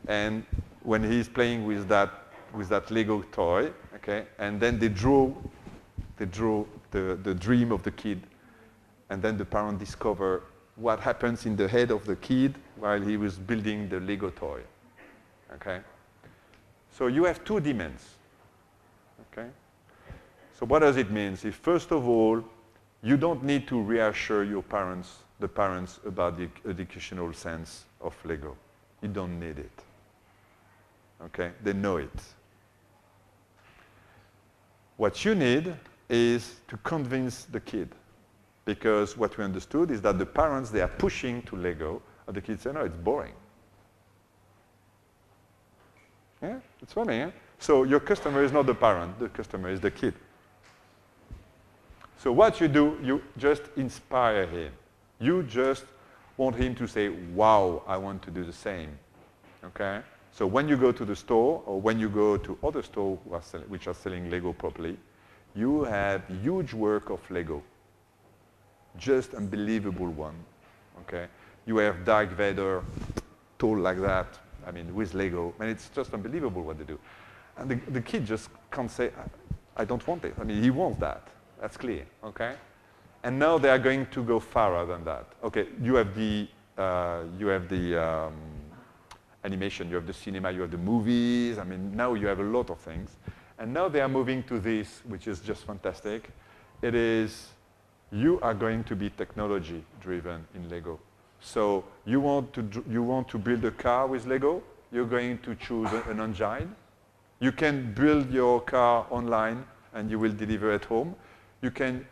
And when he's playing with that Lego toy, okay? And then they draw the dream of the kid. And then the parent discover what happens in the head of the kid while he was building the Lego toy, okay? So you have two demands, okay? So what does it mean? If first of all, you don't need to reassure the parents about the educational sense of Lego. You don't need it, okay? They know it. What you need is to convince the kid, because what we understood is that the parents, they are pushing to Lego, and the kids say, no, it's boring. Yeah, it's funny, eh? So your customer is not the parent, the customer is the kid. So what you do, you just inspire him. You just want him to say, wow, I want to do the same, okay? So when you go to the store, or when you go to other stores which are selling Lego properly, you have huge work of Lego. Just unbelievable one, okay? You have Darth Vader tall like that, I mean, with Lego, and it's just unbelievable what they do. And the kid just can't say, I don't want it. I mean, he wants that. That's clear, okay? And now they are going to go farther than that. Okay, you have the animation, you have the cinema, you have the movies. I mean, now you have a lot of things. And now they are moving to this, which is just fantastic. It is, you are going to be technology-driven in Lego. So you want to build a car with Lego, you're going to choose an engine. You can build your car online and you will deliver at home. You can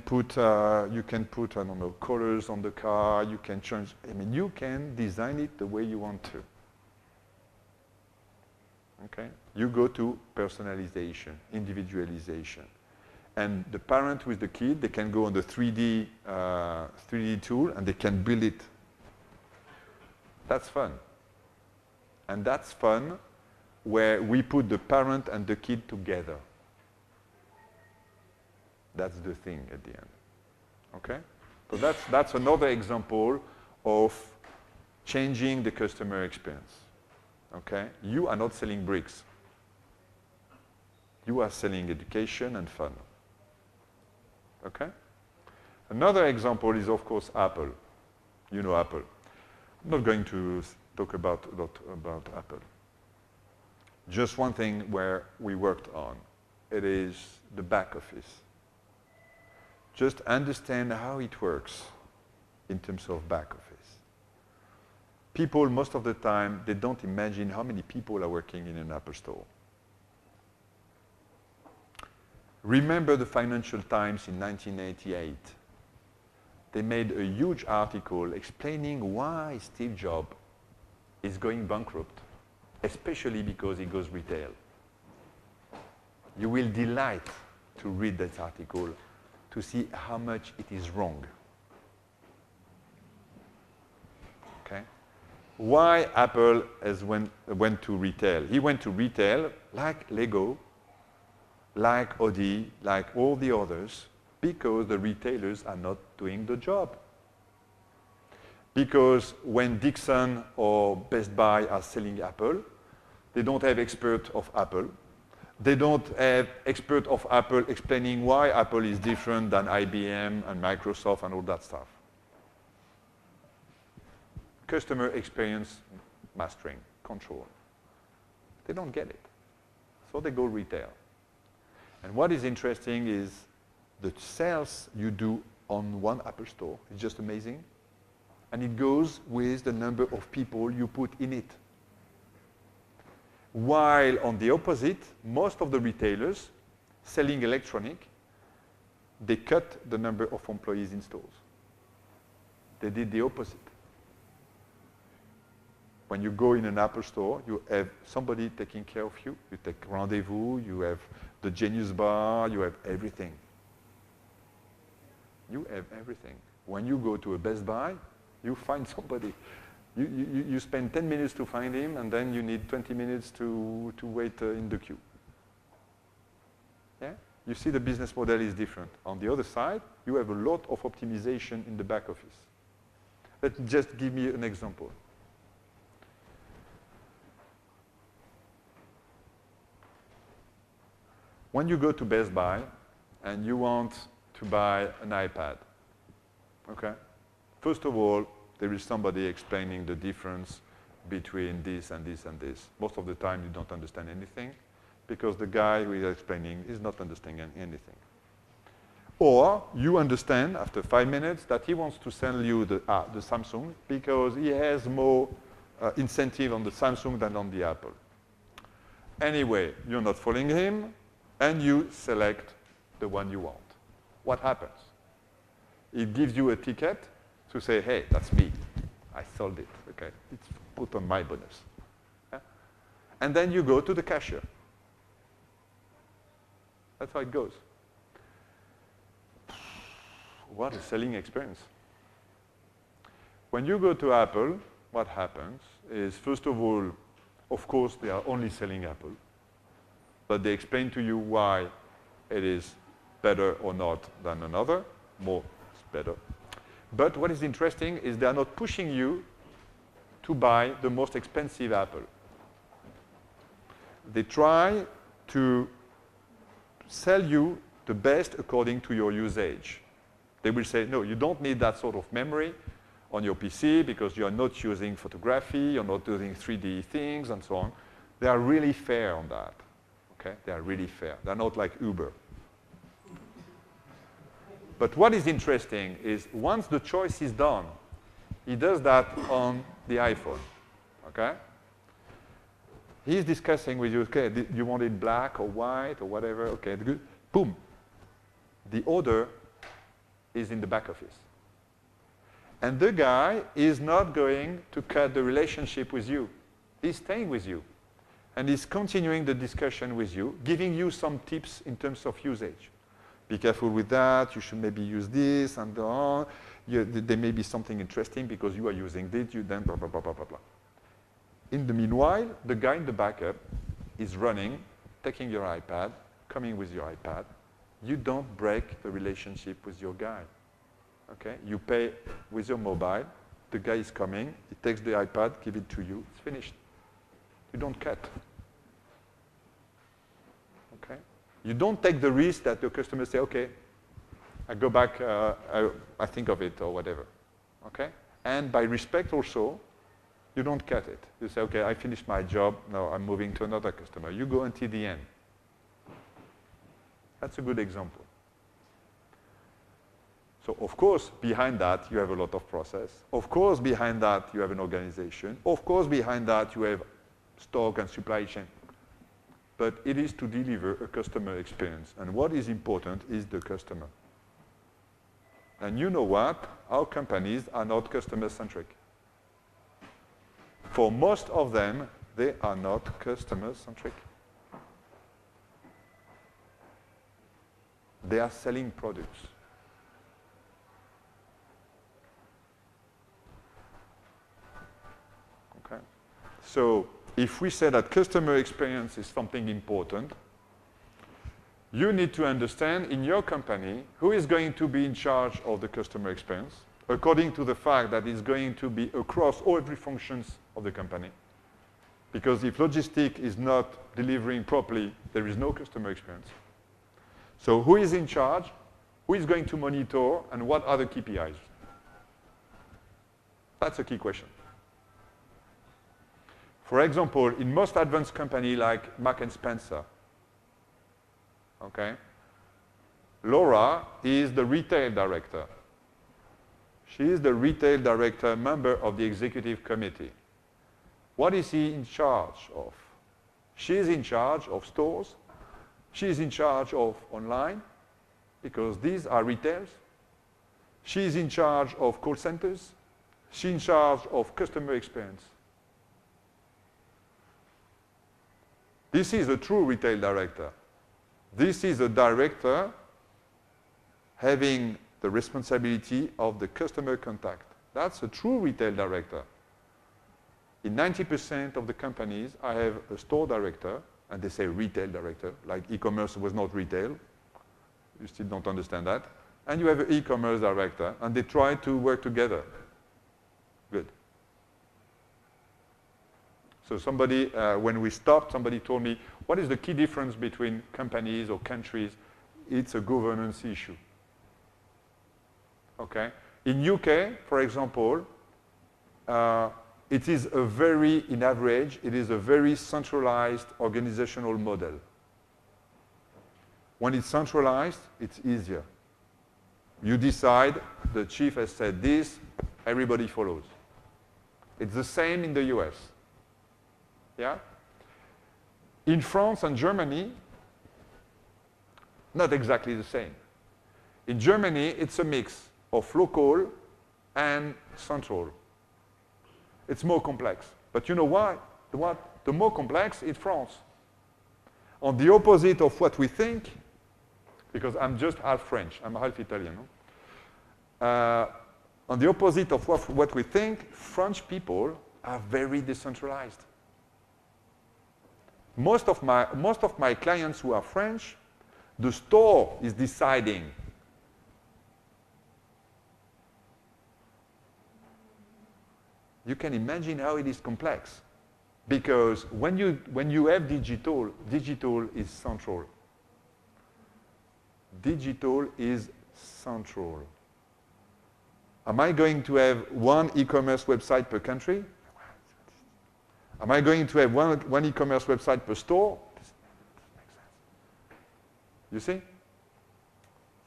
put I don't know, colors on the car. You can change. I mean, you can design it the way you want to. Okay. You go to personalization, individualization, and the parent with the kid, they can go on the 3D tool and they can build it. That's fun. And that's fun where we put the parent and the kid together. That's the thing at the end, okay? So that's another example of changing the customer experience, okay? You are not selling bricks. You are selling education and fun, okay? Another example is, of course, Apple. You know Apple. I'm not going to talk a lot about Apple. Just one thing where we worked on. It is the back office. Just understand how it works in terms of back office. People, most of the time, they don't imagine how many people are working in an Apple store. Remember the Financial Times in 1988. They made a huge article explaining why Steve Jobs is going bankrupt, especially because he goes retail. You will delight to read that article to see how much it is wrong. Okay? Why Apple went to retail? He went to retail like Lego, like Audi, like all the others, because the retailers are not doing the job. Because when Dixon or Best Buy are selling Apple, they don't have experts of Apple. They don't have experts of Apple explaining why Apple is different than IBM and Microsoft and all that stuff. Customer experience mastering, control. They don't get it. So they go retail. And what is interesting is the sales you do on one Apple store is just amazing. And it goes with the number of people you put in it. While on the opposite, most of the retailers selling electronic, they cut the number of employees in stores. They did the opposite. When you go in an Apple store, you have somebody taking care of you. You take rendezvous, you have the Genius Bar, you have everything. You have everything. When you go to a Best Buy, you find somebody. You spend 10 minutes to find him, and then you need 20 minutes to wait in the queue. Yeah? You see the business model is different. On the other side, you have a lot of optimization in the back office. Let me just give me an example. When you go to Best Buy and you want to buy an iPad, okay? First of all, there is somebody explaining the difference between this and this and this. Most of the time, you don't understand anything because the guy who is explaining is not understanding anything. Or you understand after 5 minutes that he wants to sell you the Samsung because he has more incentive on the Samsung than on the Apple. Anyway, you're not following him, and you select the one you want. What happens? It gives you a ticket to say, hey, that's me. I sold it, okay? It's put on my bonus. Yeah? And then you go to the cashier. That's how it goes. What a selling experience. When you go to Apple, what happens is, first of all, of course, they are only selling Apple. But they explain to you why it is better or not than another. More is better. But what is interesting is they are not pushing you to buy the most expensive Apple. They try to sell you the best according to your usage. They will say, no, you don't need that sort of memory on your PC because you are not using photography, you're not doing 3D things, and so on. They are really fair on that. Okay? They are really fair. They're not like Uber. But what is interesting is once the choice is done, he does that on the iPhone. Okay? He's discussing with you, okay, do you want it black or white or whatever? Okay, good. Boom. The order is in the back office. And the guy is not going to cut the relationship with you. He's staying with you. And he's continuing the discussion with you, giving you some tips in terms of usage. Be careful with that, you should maybe use this, and on. There may be something interesting because you are using this, you then blah, blah, blah, blah, blah, blah. In the meanwhile, the guy in the backup is running, taking your iPad, coming with your iPad. You don't break the relationship with your guy. Okay? You pay with your mobile, the guy is coming, he takes the iPad, give it to you, it's finished. You don't cut. Okay? You don't take the risk that the customer say, okay, I go back, I think of it or whatever. Okay? And by respect also, you don't cut it. You say, okay, I finished my job, now I'm moving to another customer. You go until the end. That's a good example. So of course, behind that, you have a lot of process. Of course, behind that, you have an organization. Of course, behind that, you have stock and supply chain. But it is to deliver a customer experience. And what is important is the customer. And you know what? Our companies are not customer-centric. For most of them, they are not customer-centric. They are selling products. Okay? So if we say that customer experience is something important, you need to understand in your company who is going to be in charge of the customer experience according to the fact that it's going to be across all every functions of the company. Because if logistics is not delivering properly, there is no customer experience. So who is in charge? Who is going to monitor? And what are the KPIs? That's a key question. For example, in most advanced companies like Mark & Spencer, okay, Laura is the retail director. She is the retail director, member of the executive committee. What is he in charge of? She is in charge of stores. She is in charge of online. because these are retailers. She is in charge of call centers. She's in charge of customer experience. This is a true retail director. This is a director having the responsibility of the customer contact. That's a true retail director. In 90% of the companies, I have a store director, and they say retail director, like e-commerce was not retail. You still don't understand that. And you have an e-commerce director, and they try to work together. Good. So somebody, when we stopped, somebody told me, what is the key difference between companies or countries? It's a governance issue. Okay? In UK, for example, it is a very, in average, it is a very centralized organizational model. When it's centralized, it's easier. You decide, the chief has said this, everybody follows. It's the same in the US. Yeah? In France and Germany, not exactly the same. In Germany, it's a mix of local and central. It's more complex. But you know why? The more complex is France. On the opposite of what we think, because I'm just half French, I'm half Italian. On the opposite of what we think, French people are very decentralized. Most of my clients who are French, the store is deciding. You can imagine how it is complex. Because when you have digital, digital is central. Digital is central. Am I going to have one e-commerce website per country? Am I going to have one e-commerce website per store? This makes sense. You see?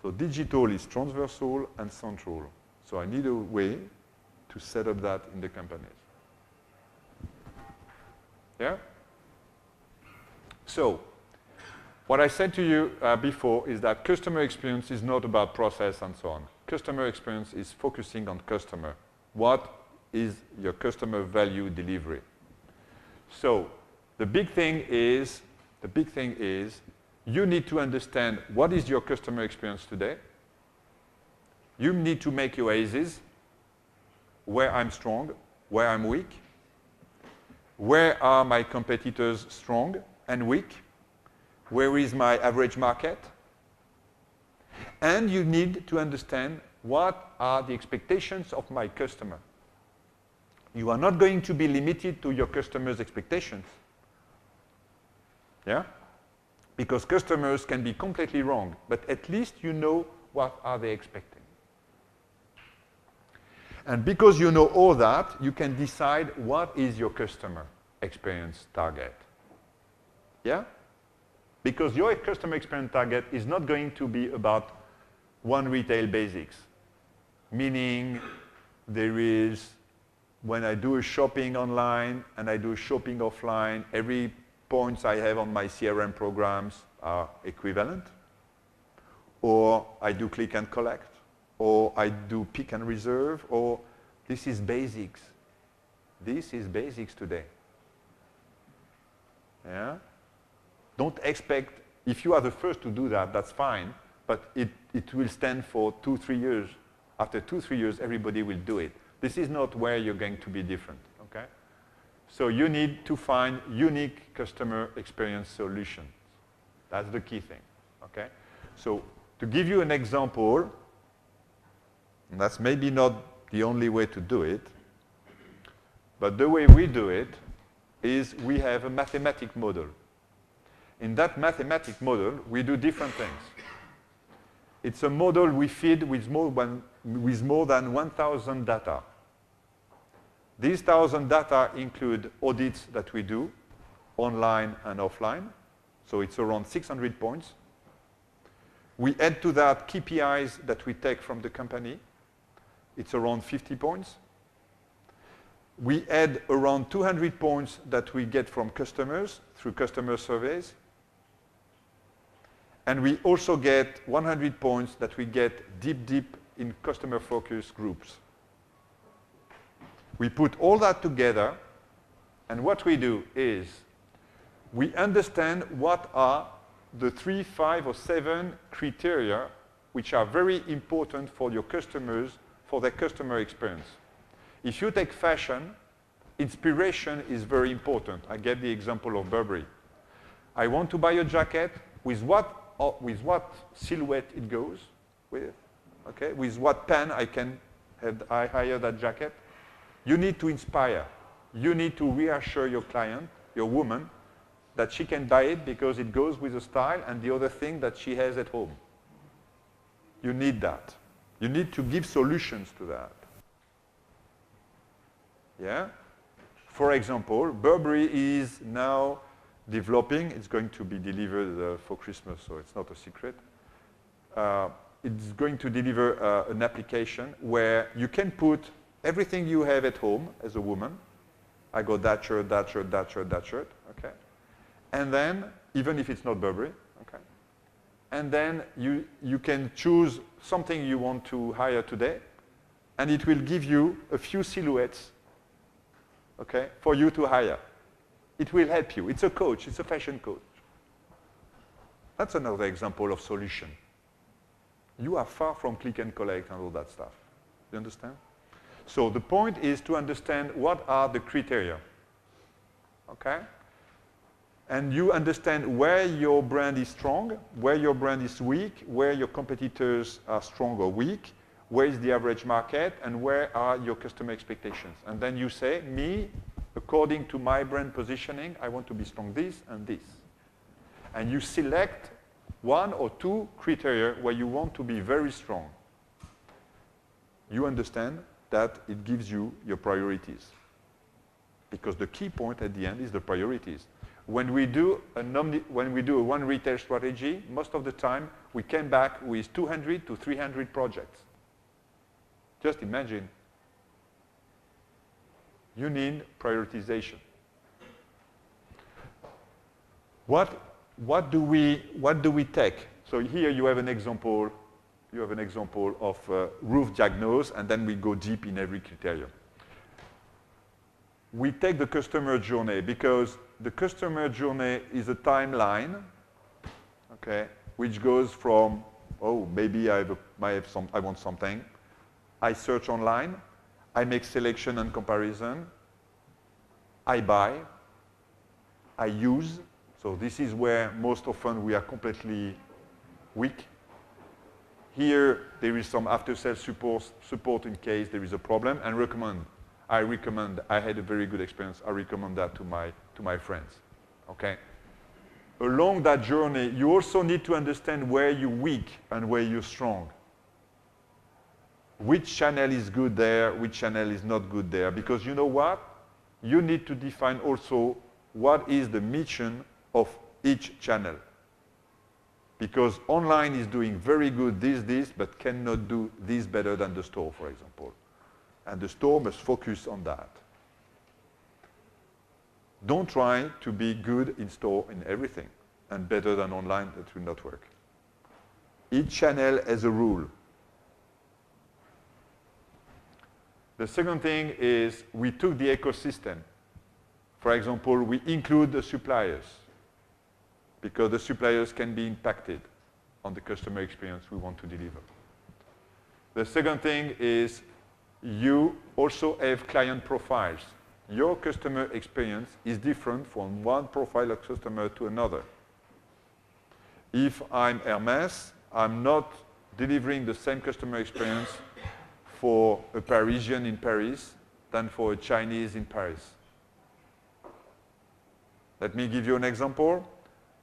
So digital is transversal and central. So I need a way to set up that in the companies. Yeah? So, what I said to you before is that customer experience is not about process and so on. Customer experience is focusing on customer. What is your customer value delivery? So, the big thing is you need to understand what is your customer experience today. You need to make your ACEs, where I'm strong, where I'm weak, where are my competitors strong and weak, where is my average market, and you need to understand what are the expectations of my customer. You are not going to be limited to your customer's expectations. Yeah? Because customers can be completely wrong, but at least you know what are they expecting. And because you know all that, you can decide what is your customer experience target. Yeah? Because your customer experience target is not going to be about one retail basics. Meaning there is, when I do a shopping online and I do a shopping offline, every points I have on my CRM programs are equivalent. Or I do click and collect. Or I do pick and reserve, or this is basics. This is basics today. Yeah? Don't expect, if you are the first to do that, that's fine, but it will stand for 2-3 years. After 2-3 years, everybody will do it. This is not where you're going to be different, okay? So you need to find unique customer experience solutions. That's the key thing, okay? So to give you an example, and that's maybe not the only way to do it, but the way we do it is we have a mathematic model. In that mathematic model, we do different things. It's a model we feed with more than 1,000 data. These 1,000 data include audits that we do, online and offline. So it's around 600 points. We add to that KPIs that we take from the company. It's around 50 points. We add around 200 points that we get from customers through customer surveys. And we also get 100 points that we get deep in customer focus groups. We put all that together, and what we do is we understand what are the 3, 5, or 7 criteria which are very important for your customers, for their customer experience. If you take fashion, inspiration is very important. I gave the example of Burberry. I want to buy a jacket with what silhouette it goes with, okay? With what pen I hire that jacket. You need to inspire. You need to reassure your client, your woman, that she can buy it because it goes with the style and the other thing that she has at home. You need that. You need to give solutions to that. Yeah? For example, Burberry is now developing, it's going to be delivered for Christmas, so it's not a secret. It's going to deliver an application where you can put everything you have at home as a woman. I got that shirt, that shirt, that shirt, that shirt, okay? And then, even if it's not Burberry, okay? And then you can choose something you want to hire today, and it will give you a few silhouettes, okay, for you to hire. It will help you. It's a coach. It's a fashion coach. That's another example of solution. You are far from click and collect and all that stuff. You understand? So the point is to understand what are the criteria. Okay? And you understand where your brand is strong, where your brand is weak, where your competitors are strong or weak, where is the average market, and where are your customer expectations. And then you say, me, according to my brand positioning, I want to be strong this and this. And you select 1 or 2 criteria where you want to be very strong. You understand that it gives you your priorities. Because the key point at the end is the priorities. When we do a one retail strategy, most of the time we came back with 200 to 300 projects. Just imagine. You need prioritization. What do we take? So here you have an example. You have an example of roof diagnose, and then we go deep in every criteria. We take the customer journey because the customer journey is a timeline, okay, which goes from, oh, maybe I want something. I search online. I make selection and comparison. I buy. I use. So this is where most often we are completely weak. Here, there is some after-sales support in case there is a problem, and recommend. I had a very good experience. I recommend that to my friends. Okay? Along that journey, you also need to understand where you're weak and where you're strong. Which channel is good there, which channel is not good there. Because you know what? You need to define also what is the mission of each channel. Because online is doing very good this, but cannot do this better than the store, for example. And the store must focus on that. Don't try to be good in store in everything and better than online. That will not work. Each channel has a rule. The second thing is we took the ecosystem. For example, we include the suppliers because the suppliers can be impacted on the customer experience we want to deliver. The second thing is you also have client profiles. Your customer experience is different from one profile of customer to another. If I'm Hermès, I'm not delivering the same customer experience for a Parisian in Paris than for a Chinese in Paris. Let me give you an example.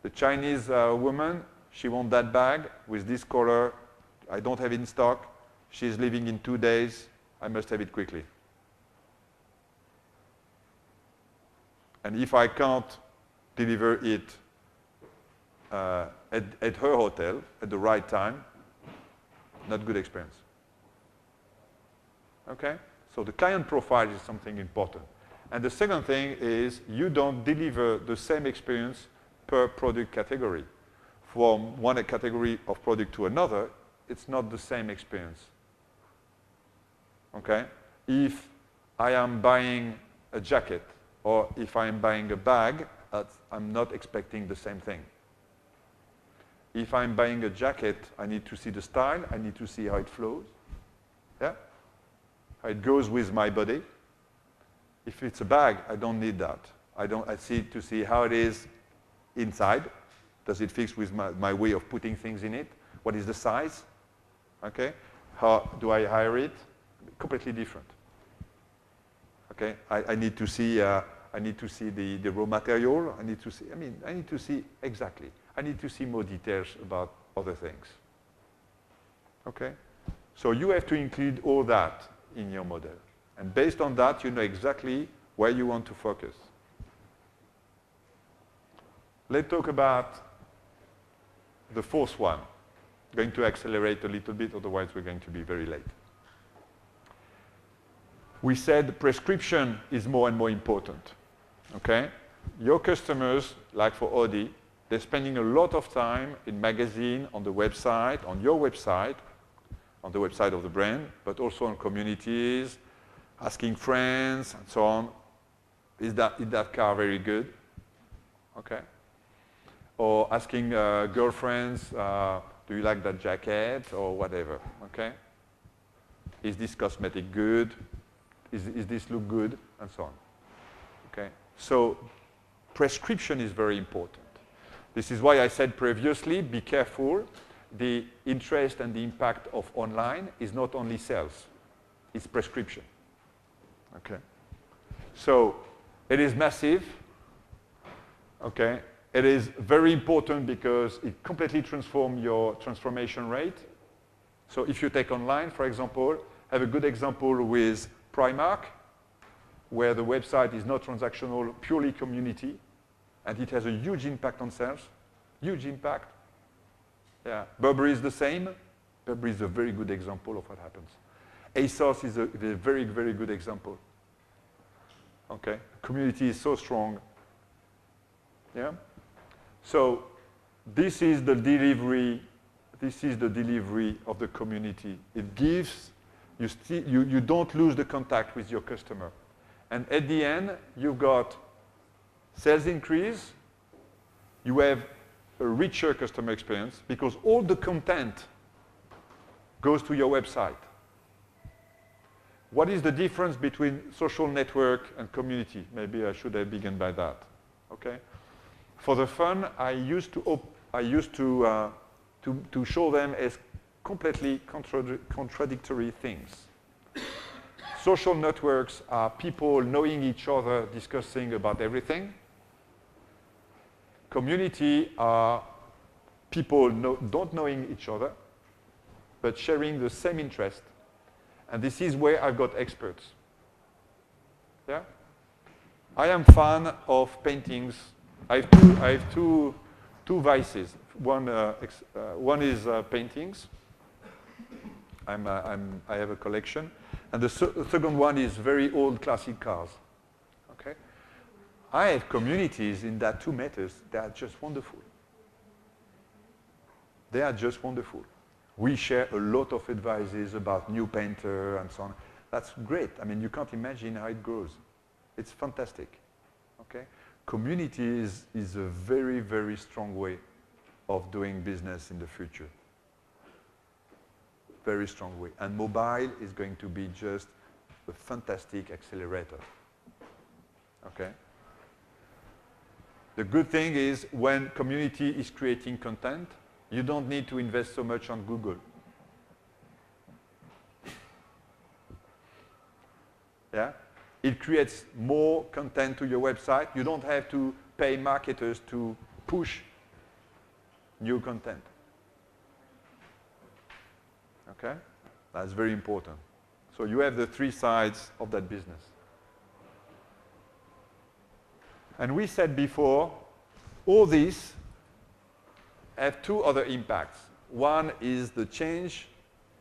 The Chinese woman, she wants that bag with this color. I don't have it in stock. She's leaving in 2 days. I must have it quickly. And if I can't deliver it at her hotel at the right time, not good experience. Okay? So the client profile is something important. And the second thing is you don't deliver the same experience per product category. from one category of product to another, it's not the same experience. Okay? If I am buying a jacket or if I am buying a bag, I'm not expecting the same thing. If I'm buying a jacket, I need to see the style, I need to see how it flows, yeah? How it goes with my body. If it's a bag, I don't need that. I see to see how it is inside. Does it fit with my way of putting things in it? What is the size? Okay? How do I hire it? Completely different. Okay? I need to see the raw material. I need to see exactly. I need to see more details about other things. Okay? So you have to include all that in your model. And based on that, you know exactly where you want to focus. Let's talk about the fourth one. I'm going to accelerate a little bit, otherwise we're going to be very late. We said prescription is more and more important. Okay? Your customers, like for Audi, they're spending a lot of time in magazine, on the website, on your website, on the website of the brand, but also on communities, asking friends and so on. Is that car very good? Okay. Or asking girlfriends, do you like that jacket or whatever? Okay. Is this cosmetic good? Is this look good? And so on. Okay. So prescription is very important. This is why I said previously, be careful. The interest and the impact of online is not only sales, it's prescription. Okay. So it is massive. Okay. It is very important because it completely transforms your transformation rate. So if you take online, for example, have a good example with Primark, where the website is not transactional, purely community, and it has a huge impact on sales. Huge impact. Yeah. Burberry is the same. Burberry is a very good example of what happens. ASOS is a very, very good example. Okay. Community is so strong. Yeah. So this is the delivery. This is the delivery of the community. It gives you don't lose the contact with your customer, and at the end you've got sales increase. You have a richer customer experience because all the content goes to your website. What is the difference between social network and community? Maybe I should have begun by that. Okay. For the fun, I used to show them as completely contradictory things. Social networks are people knowing each other, discussing about everything. Community are people don't knowing each other, but sharing the same interest. And this is where I've got experts. Yeah? I am fan of paintings. I have two vices. One is paintings. I have a collection. And the second one is very old classic cars. Okay? I have communities in that 2 meters. They are just wonderful. They are just wonderful. We share a lot of advices about new painter and so on. That's great. I mean, you can't imagine how it grows. It's fantastic. Okay? Community is a very, very strong way of doing business in the future. Very strong way. And mobile is going to be just a fantastic accelerator. Okay? The good thing is when community is creating content, you don't need to invest so much on Google. Yeah? It creates more content to your website. You don't have to pay marketers to push new content. Okay? That's very important. So you have the 3 sides of that business. And we said before, all these have 2 other impacts. One is the change,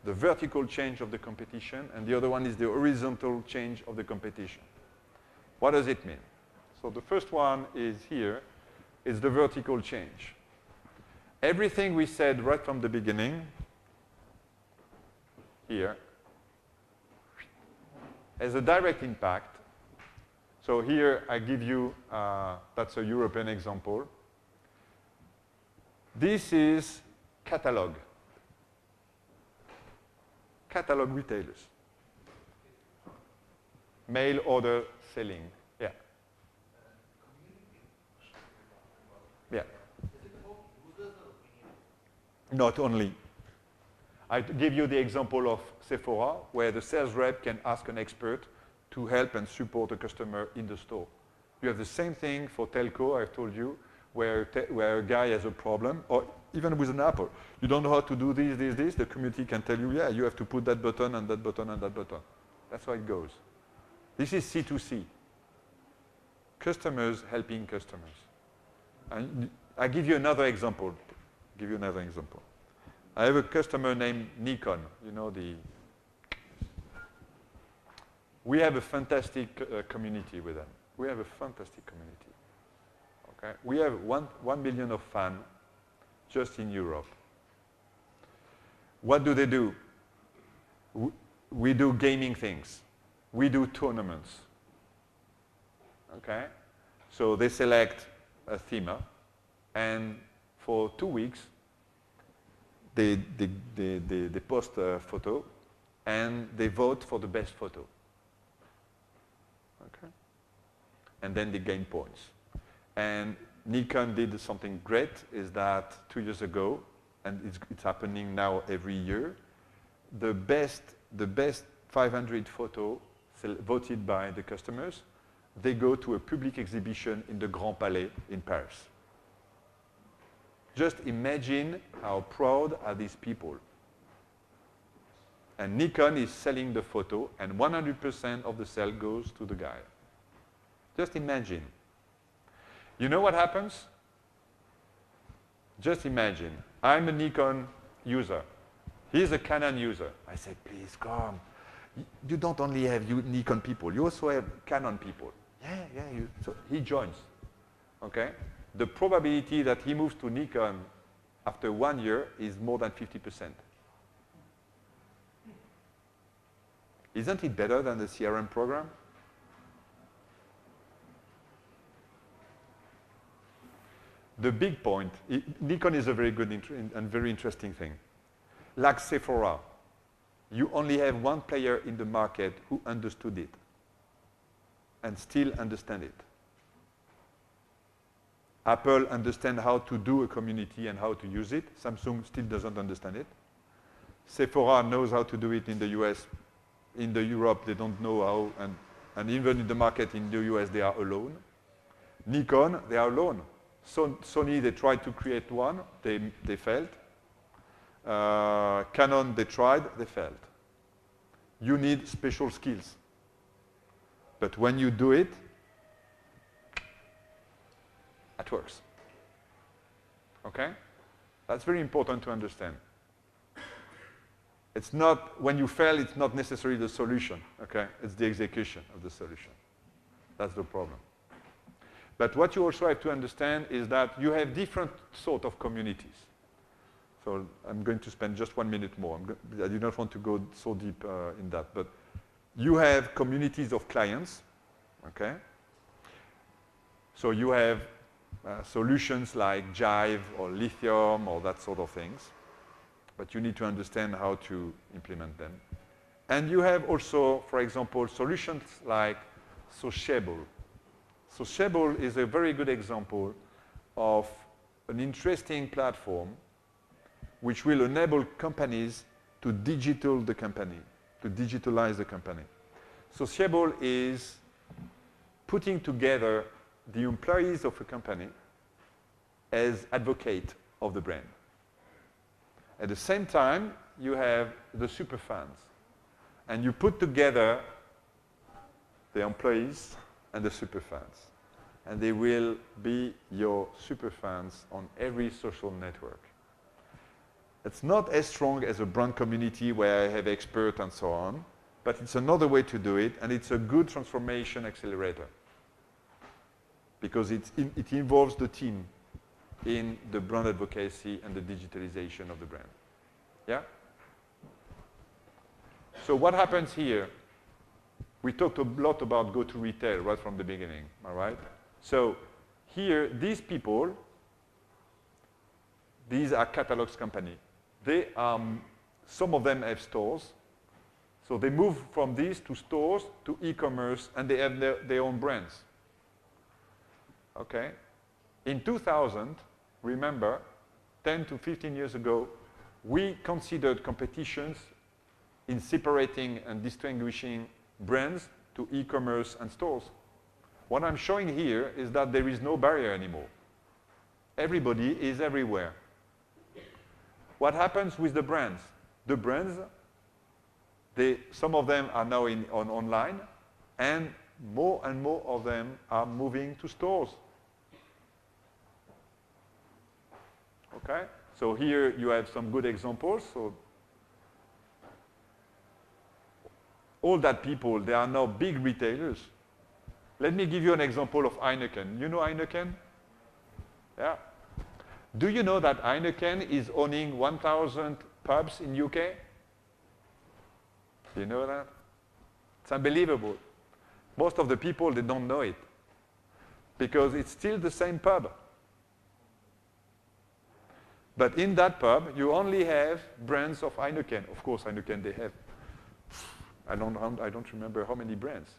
the vertical change of the competition, and the other one is the horizontal change of the competition. What does it mean? So the first one is here, is the vertical change. Everything we said right from the beginning here has a direct impact. So here I give you, that's a European example. This is catalog retailers. Mail order selling, yeah. Yeah. Not only. I give you the example of Sephora, where the sales rep can ask an expert to help and support a customer in the store. You have the same thing for telco, I've told you, where a guy has a problem, or even with an Apple. You don't know how to do this, the community can tell you, yeah, you have to put that button and that button and that button. That's how it goes. This is C2C. Customers helping customers. And I give you another example. I have a customer named Nikon. You know we have a fantastic community with them. We have a fantastic community. Okay? We have 1 million of fans just in Europe. What do? We do gaming things. We do tournaments. Okay? So they select a theme, and for 2 weeks, they post a photo, and they vote for the best photo. Okay? And then they gain points. And Nikon did something great, is that 2 years ago, and it's happening now every year, the best 500 photo voted by the customers, they go to a public exhibition in the Grand Palais in Paris. Just imagine how proud are these people. And Nikon is selling the photo, and 100% of the sale goes to the guy. Just imagine. You know what happens? Just imagine. I'm a Nikon user. He's a Canon user. I say, please come. You don't only have Nikon people, you also have Canon people. Yeah. So he joins. Okay? The probability that he moves to Nikon after 1 year is more than 50%. Isn't it better than the CRM program? The big point, Nikon is a very good and very interesting thing. Like Sephora, you only have one player in the market who understood it and still understand it. Apple understands how to do a community and how to use it. Samsung still doesn't understand it. Sephora knows how to do it in the US. In Europe, they don't know how, and even in the market in the US, they are alone. Nikon, they are alone. Sony, they tried to create one, they failed. Canon, they tried, they failed. You need special skills. But when you do it, it works. Okay? That's very important to understand. It's not, when you fail, it's not necessarily the solution. Okay? It's the execution of the solution. That's the problem. But what you also have to understand is that you have different sort of communities. So I'm going to spend just 1 minute more. I do not want to go so deep in that. But you have communities of clients. Okay? So you have solutions like Jive or Lithium or that sort of things. But you need to understand how to implement them. And you have also, for example, solutions like Sociable. Sociable is a very good example of an interesting platform which will enable companies to digitalize the company. Sociable is putting together the employees of a company as advocate of the brand. At the same time, you have the super fans. And you put together the employees and the super fans. And they will be your super fans on every social network. It's not as strong as a brand community where I have experts and so on, but it's another way to do it, and it's a good transformation accelerator. Because it involves the team. in the brand advocacy and the digitalization of the brand. Yeah? So what happens here? We talked a lot about go-to-retail right from the beginning, all right? So here, these people, these are catalogs company. They some of them have stores. So they move from these to stores to e-commerce, and they have their own brands. Okay? In 2000, remember, 10 to 15 years ago, we considered competitions in separating and distinguishing brands to e-commerce and stores. What I'm showing here is that there is no barrier anymore. Everybody is everywhere. What happens with the brands? The brands, some of them are now online, and more of them are moving to stores. Okay? So here you have some good examples. So all that people, they are now big retailers. Let me give you an example of Heineken. You know Heineken? Yeah. Do you know that Heineken is owning 1,000 pubs in UK? Do you know that? It's unbelievable. Most of the people, they don't know it because it's still the same pub. But in that pub, you only have brands of Heineken. Of course, Heineken, they have, I don't remember how many brands,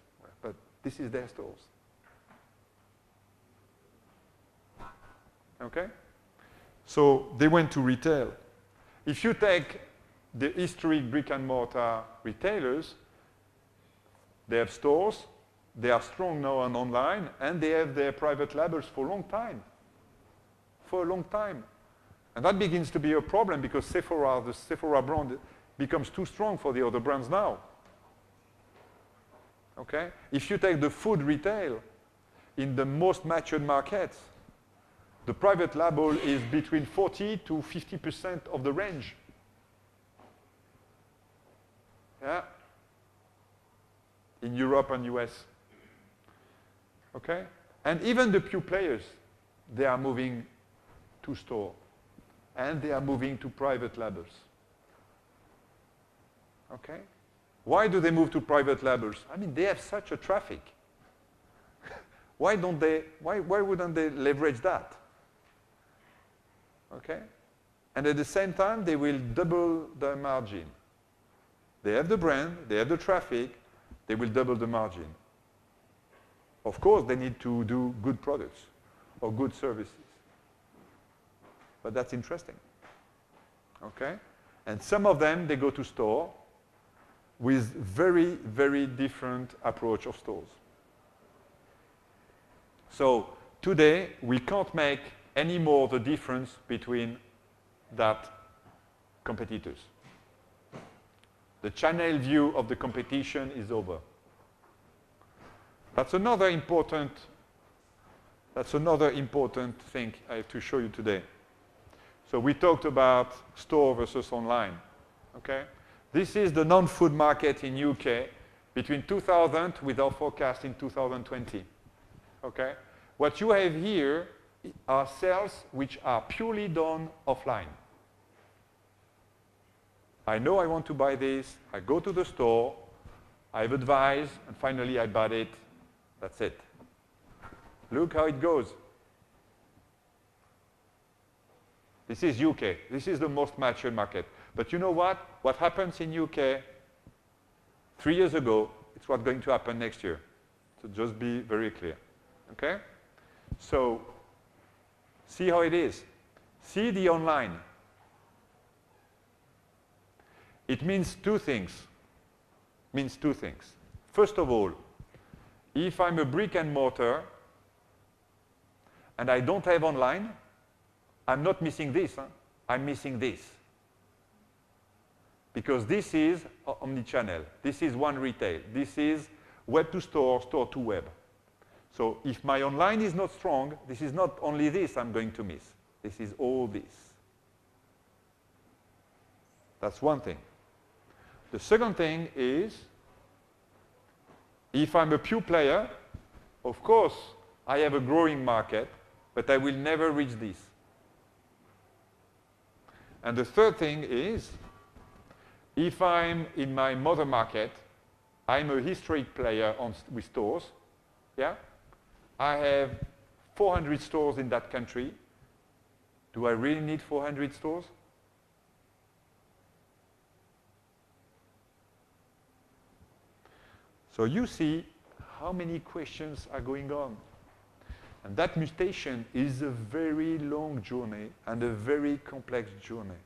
but this is their stores. Okay? So they went to retail. If you take the historic brick and mortar retailers, they have stores, they are strong now on online, and they have their private labels for a long time. For a long time. And that begins to be a problem because Sephora, the Sephora brand, becomes too strong for the other brands now. Okay? If you take the food retail, in the most matured markets, the private label is between 40 to 50% of the range. Yeah? In Europe and US. Okay? And even the pure players, they are moving to store. And they are moving to private labels. Okay? Why do they move to private labels? I mean, they have such a traffic. Why wouldn't they leverage that? Okay? And at the same time, they will double the margin. They have the brand, they have the traffic, they will double the margin. Of course, they need to do good products or good services. But that's interesting. Okay? And some of them, they go to store with very, very different approach of stores. So today, we can't make any more the difference between that competitors. The channel view of the competition is over. That's another important thing I have to show you today. So we talked about store versus online. Okay? This is the non-food market in UK between 2000 with our forecast in 2020. Okay? What you have here are sales which are purely done offline. I know I want to buy this, I go to the store, I've advised, and finally I bought it. That's it. Look how it goes. This is UK. This is the most mature market. But you know what? What happens in UK 3 years ago, it's what's going to happen next year. So just be very clear. Okay? So see how it is. See the online. It means two things. First of all, if I'm a brick and mortar and I don't have online, I'm not missing this. I'm missing this. Because this is omni-channel. This is one retail. This is web to store, store to web. So if my online is not strong, this is not only this I'm going to miss. This is all this. That's one thing. The second thing is, if I'm a pure player, of course, I have a growing market, but I will never reach this. And the third thing is, if I'm in my mother market, I'm a historic player with stores. Yeah? I have 400 stores in that country. Do I really need 400 stores? So you see how many questions are going on. And that mutation is a very long journey and a very complex journey.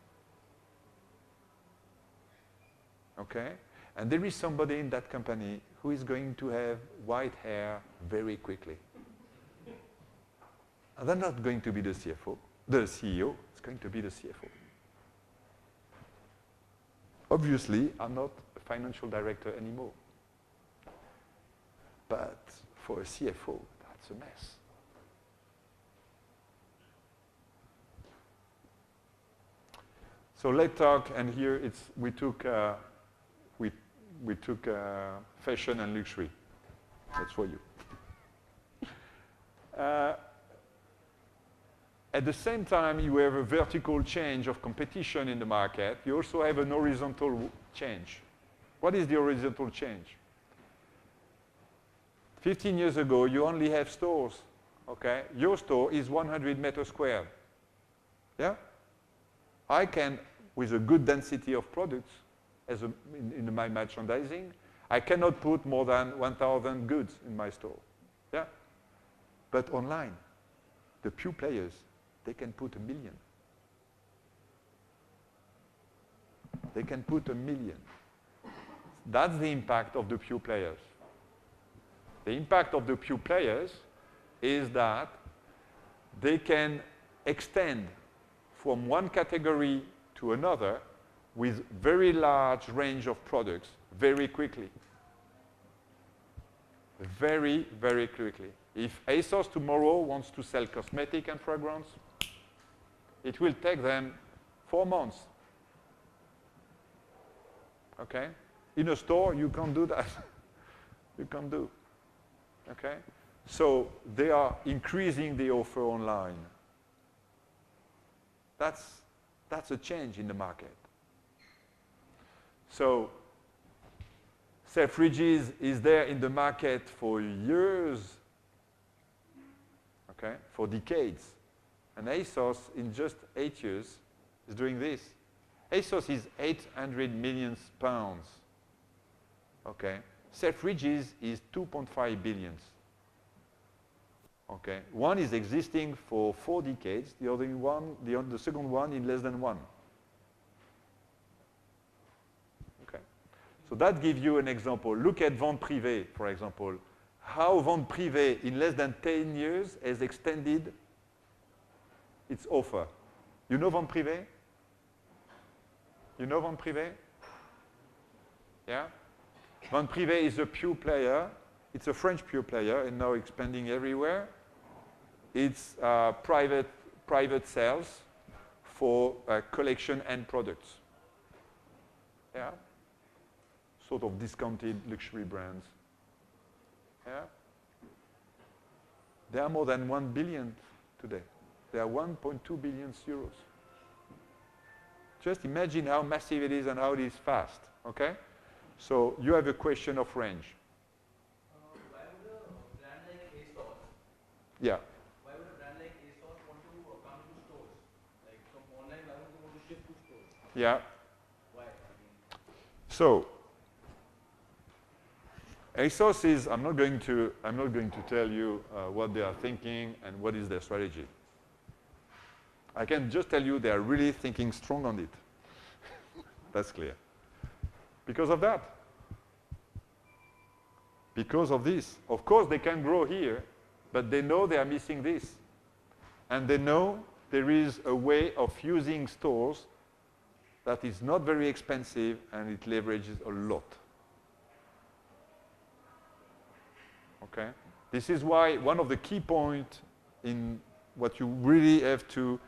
Okay? And there is somebody in that company who is going to have white hair very quickly. And they're not going to be the CFO, the CEO, it's going to be the CFO. Obviously, I'm not a financial director anymore. But for a CFO, that's a mess. So let's talk, and here we took fashion and luxury. That's for you. At the same time, you have a vertical change of competition in the market. You also have an horizontal change. What is the horizontal change? 15 years ago, you only have stores. Okay? Your store is 100 meters squared. Yeah? I can, with a good density of products, in my merchandising, I cannot put more than 1,000 goods in my store. Yeah? But online, the pure players, they can put 1 million. They can put 1 million. That's the impact of the pure players. The impact of the pure players is that they can extend from one category to another with very large range of products very quickly. Very, very quickly. If ASOS tomorrow wants to sell cosmetic and fragrance, it will take them 4 months. Okay? In a store, you can't do that. You can't do. Okay? So they are increasing the offer online. That's a change in the market. So Selfridges is there in the market for years, okay, for decades. And ASOS, in just 8 years, is doing this. ASOS is 800 million pounds. Okay. Selfridges is 2.5 billion. Okay. One is existing for 4 decades, the second one in less than 1. Okay. So that gives you an example. Look at Vente Privée, for example. How Vente Privée, in less than 10 years, has extended its offer. You know Vente Privée? You know Vente Privée? Yeah? Vente Privée is a pure player. It's a French pure player and now expanding everywhere. It's private sales for collection and products. Yeah? Sort of discounted luxury brands. Yeah? They are more than 1 billion today. They are 1.2 billion euros. Just imagine how massive it is and how it is fast. Okay? So you have a question of range. Why would a brand like ASOS? Yeah. Why would a brand like ASOS want to come to stores? Like from online, why would they want to shift to stores? Yeah. Why? So ASOS is, I'm not going to tell you what they are thinking and what is their strategy. I can just tell you they are really thinking strong on it. That's clear. Because of that. Because of this. Of course, they can grow here, but they know they are missing this. And they know there is a way of using stores that is not very expensive and it leverages a lot. Okay? This is why one of the key points in what you really have to,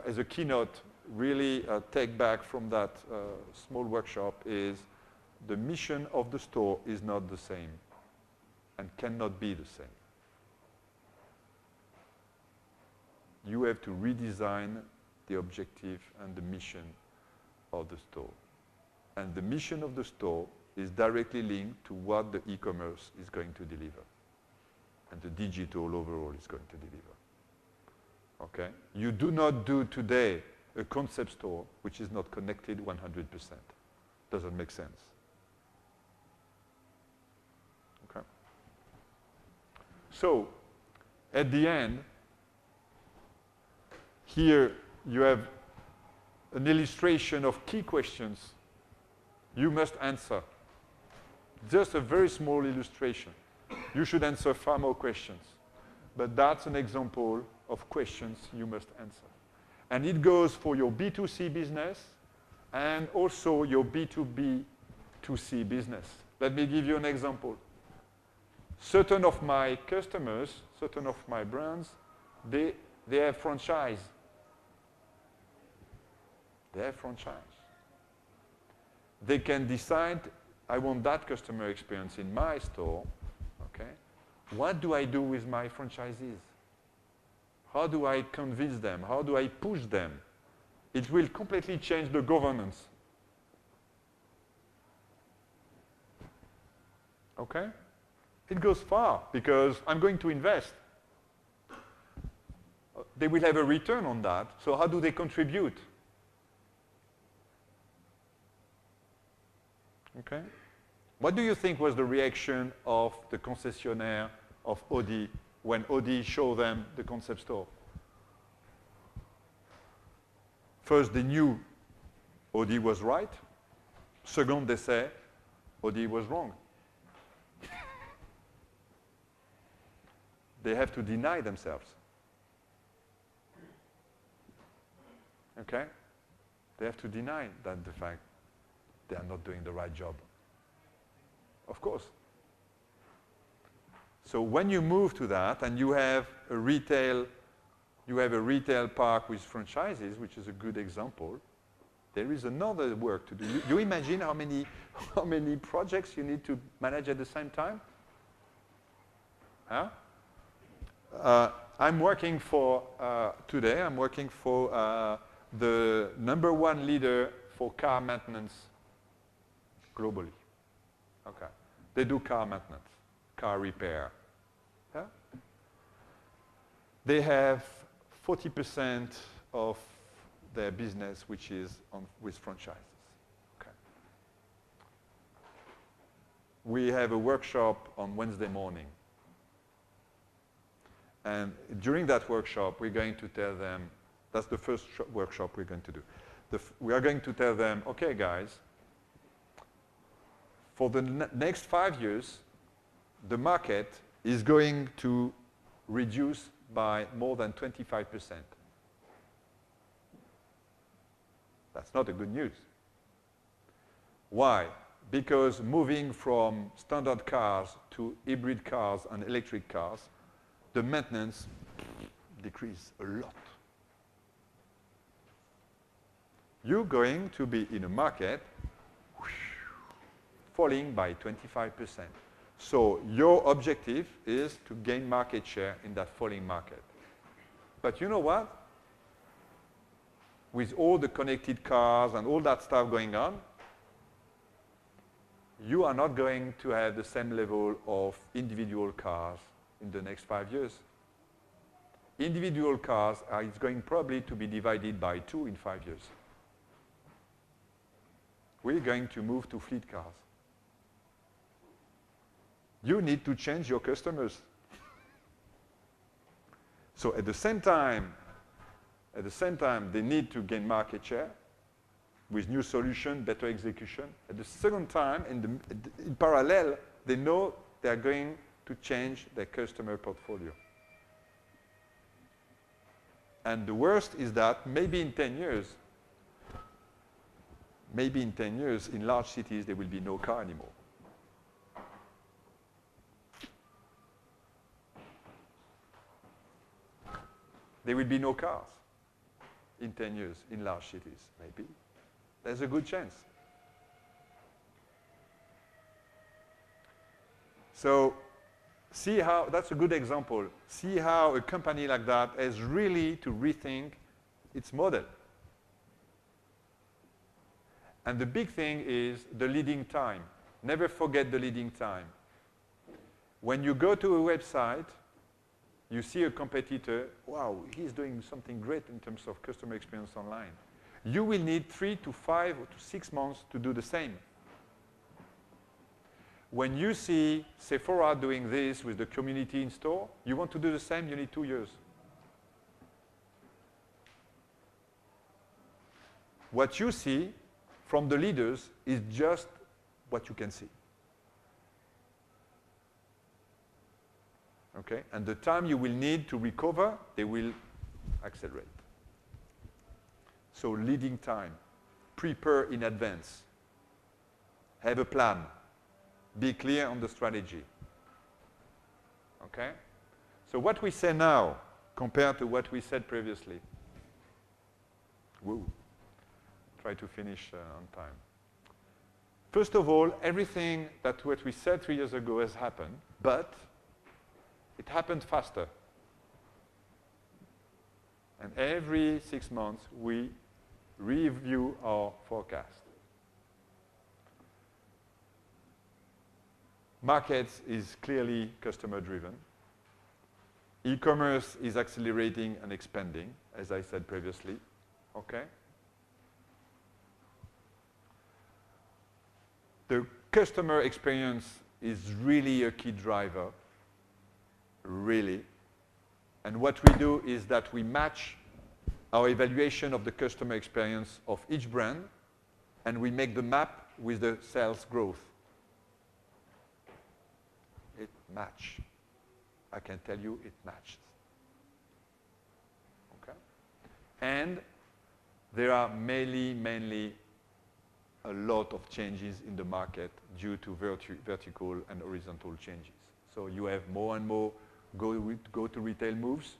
as a keynote, really take back from that small workshop is the mission of the store is not the same and cannot be the same. You have to redesign the objective and the mission of the store. And the mission of the store is directly linked to what the e-commerce is going to deliver and the digital overall is going to deliver. Okay? You do not do today a concept store which is not connected 100%. Doesn't make sense. Okay? So, at the end, here you have an illustration of key questions you must answer. Just a very small illustration. You should answer far more questions. But that's an example of questions you must answer. And it goes for your B2C business and also your B2B2C business. Let me give you an example. Certain of my customers, certain of my brands, they have franchise. They have franchise. They can decide, I want that customer experience in my store. Okay? What do I do with my franchisees? How do I convince them? How do I push them? It will completely change the governance. Okay? It goes far because I'm going to invest. They will have a return on that. So how do they contribute? Okay? What do you think was the reaction of the concessionaire of Audi when Audi showed them the concept store? First, they knew Audi was right. Second, they say Audi was wrong. They have to deny themselves. Okay? They have to deny that the fact they are not doing the right job. Of course. So when you move to that and you have a retail park with franchises, which is a good example, there is another work to do. You imagine how many projects you need to manage at the same time? Huh? I'm working for, today, I'm working for the #1 leader for car maintenance globally. Okay. They do car maintenance, car repair. Yeah? They have 40% of their business which is with franchises. Okay. We have a workshop on Wednesday morning. And during that workshop, we're going to tell them, that's the first workshop we're going to do. We are going to tell them, okay, guys, for the next 5 years, the market is going to reduce by more than 25%. That's not a good news. Why? Because moving from standard cars to hybrid cars and electric cars, the maintenance decreases a lot. You're going to be in a market falling by 25%. So your objective is to gain market share in that falling market. But you know what? With all the connected cars and all that stuff going on, you are not going to have the same level of individual cars in the next 5 years. Individual cars is going probably to be divided by 2 in 5 years. We're going to move to fleet cars. You need to change your customers. So at the same time, they need to gain market share with new solution, better execution. At the second time, in parallel, they know they are going to change their customer portfolio. And the worst is that maybe in 10 years, in large cities, there will be no car anymore. There will be no cars in 10 years in large cities, maybe. There's a good chance. So see how, that's a good example. See how a company like that has really to rethink its model. And the big thing is the leading time. Never forget the leading time. When you go to a website, you see a competitor, wow, he's doing something great in terms of customer experience online. You will need 3 to 5 or to 6 months to do the same. When you see Sephora doing this with the community in store, you want to do the same, you need 2 years. What you see from the leaders is just what you can see. Okay? And the time you will need to recover, they will accelerate. So leading time. Prepare in advance. Have a plan. Be clear on the strategy. Okay? So what we say now compared to what we said previously. Woo. Try to finish on time. First of all, everything that what we said 3 years ago has happened, but it happened faster. And every 6 months, we review our forecast. Markets is clearly customer-driven. E-commerce is accelerating and expanding, as I said previously. Okay? The customer experience is really a key driver, really. And what we do is that we match our evaluation of the customer experience of each brand, and we make the map with the sales growth. It matches. I can tell you it matches. Okay? And there are mainly a lot of changes in the market due to vertical and horizontal changes. So you have more and more go to retail moves.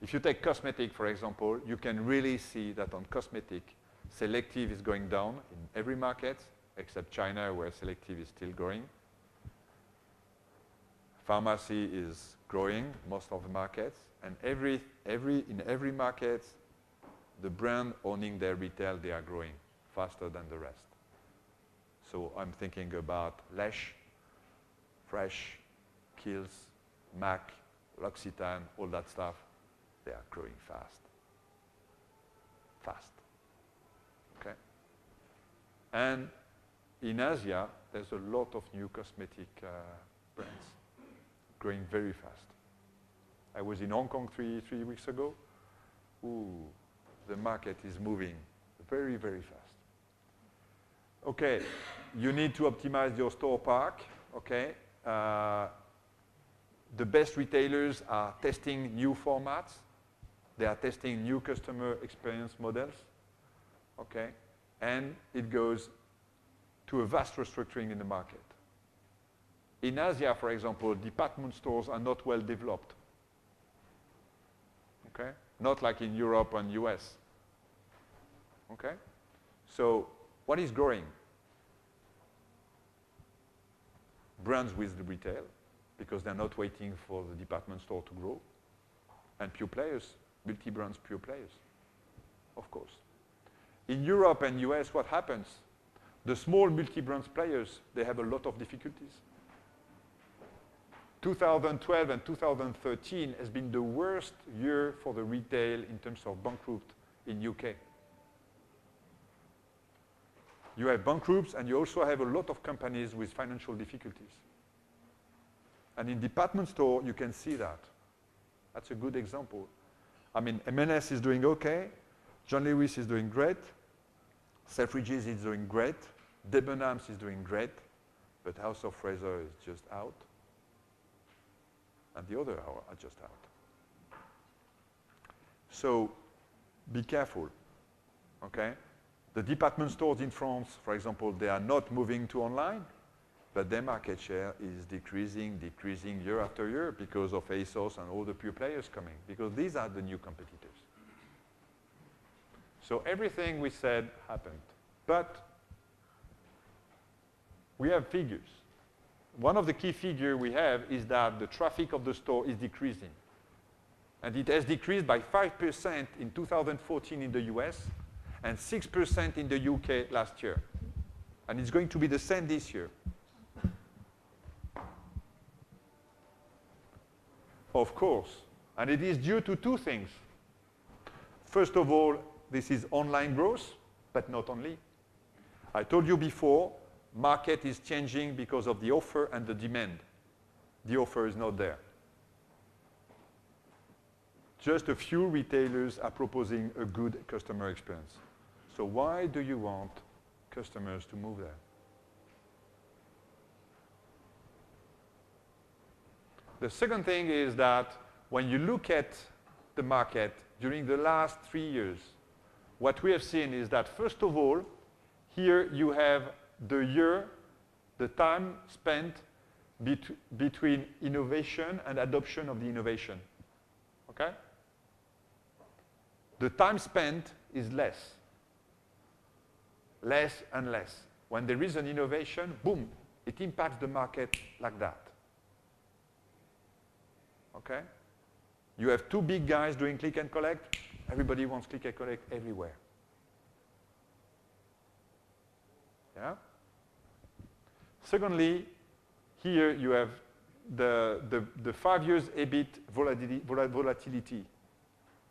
If you take cosmetic, for example, you can really see that on cosmetic, selective is going down in every market, except China, where selective is still growing. Pharmacy is growing, most of the markets, and in every market, the brand owning their retail, they are growing faster than the rest. So I'm thinking about Lesh, Fresh, Kiehl's, MAC, L'Occitane, all that stuff. They are growing fast. Fast. Okay? And in Asia, there's a lot of new cosmetic brands growing very fast. I was in Hong Kong three weeks ago. Ooh, the market is moving very, very fast. Okay, you need to optimize your store park. Okay, the best retailers are testing new formats. They are testing new customer experience models. Okay, and it goes to a vast restructuring in the market. In Asia, for example, department stores are not well developed. Okay, not like in Europe and US. Okay, so what is growing? Brands with the retail, because they're not waiting for the department store to grow, and pure players, multi-brands pure players, of course. In Europe and US, what happens? The small multi-brands players, they have a lot of difficulties. 2012 and 2013 has been the worst year for the retail in terms of bankrupt in UK. You have bankrupts, and you also have a lot of companies with financial difficulties. And in department store, you can see that. That's a good example. I mean, M&S is doing okay. John Lewis is doing great. Selfridges is doing great. Debenhams is doing great. But House of Fraser is just out. And the other are just out. So be careful, okay? The department stores in France, for example, they are not moving to online, but their market share is decreasing year after year because of ASOS and all the pure players coming, because these are the new competitors. So everything we said happened, but we have figures. One of the key figures we have is that the traffic of the store is decreasing. And it has decreased by 5% in 2014 in the US, and 6% in the UK last year. And it's going to be the same this year. Of course. And it is due to two things. First of all, this is online growth, but not only. I told you before, market is changing because of the offer and the demand. The offer is not there. Just a few retailers are proposing a good customer experience. So why do you want customers to move there? The second thing is that when you look at the market during the last 3 years, what we have seen is that, first of all, here you have the time spent between innovation and adoption of the innovation. Okay? The time spent is less and less. When there is an innovation, boom, it impacts the market like that. Okay? You have two big guys doing click and collect. Everybody wants click and collect everywhere. Yeah? Secondly, here you have the 5 years EBIT volatility.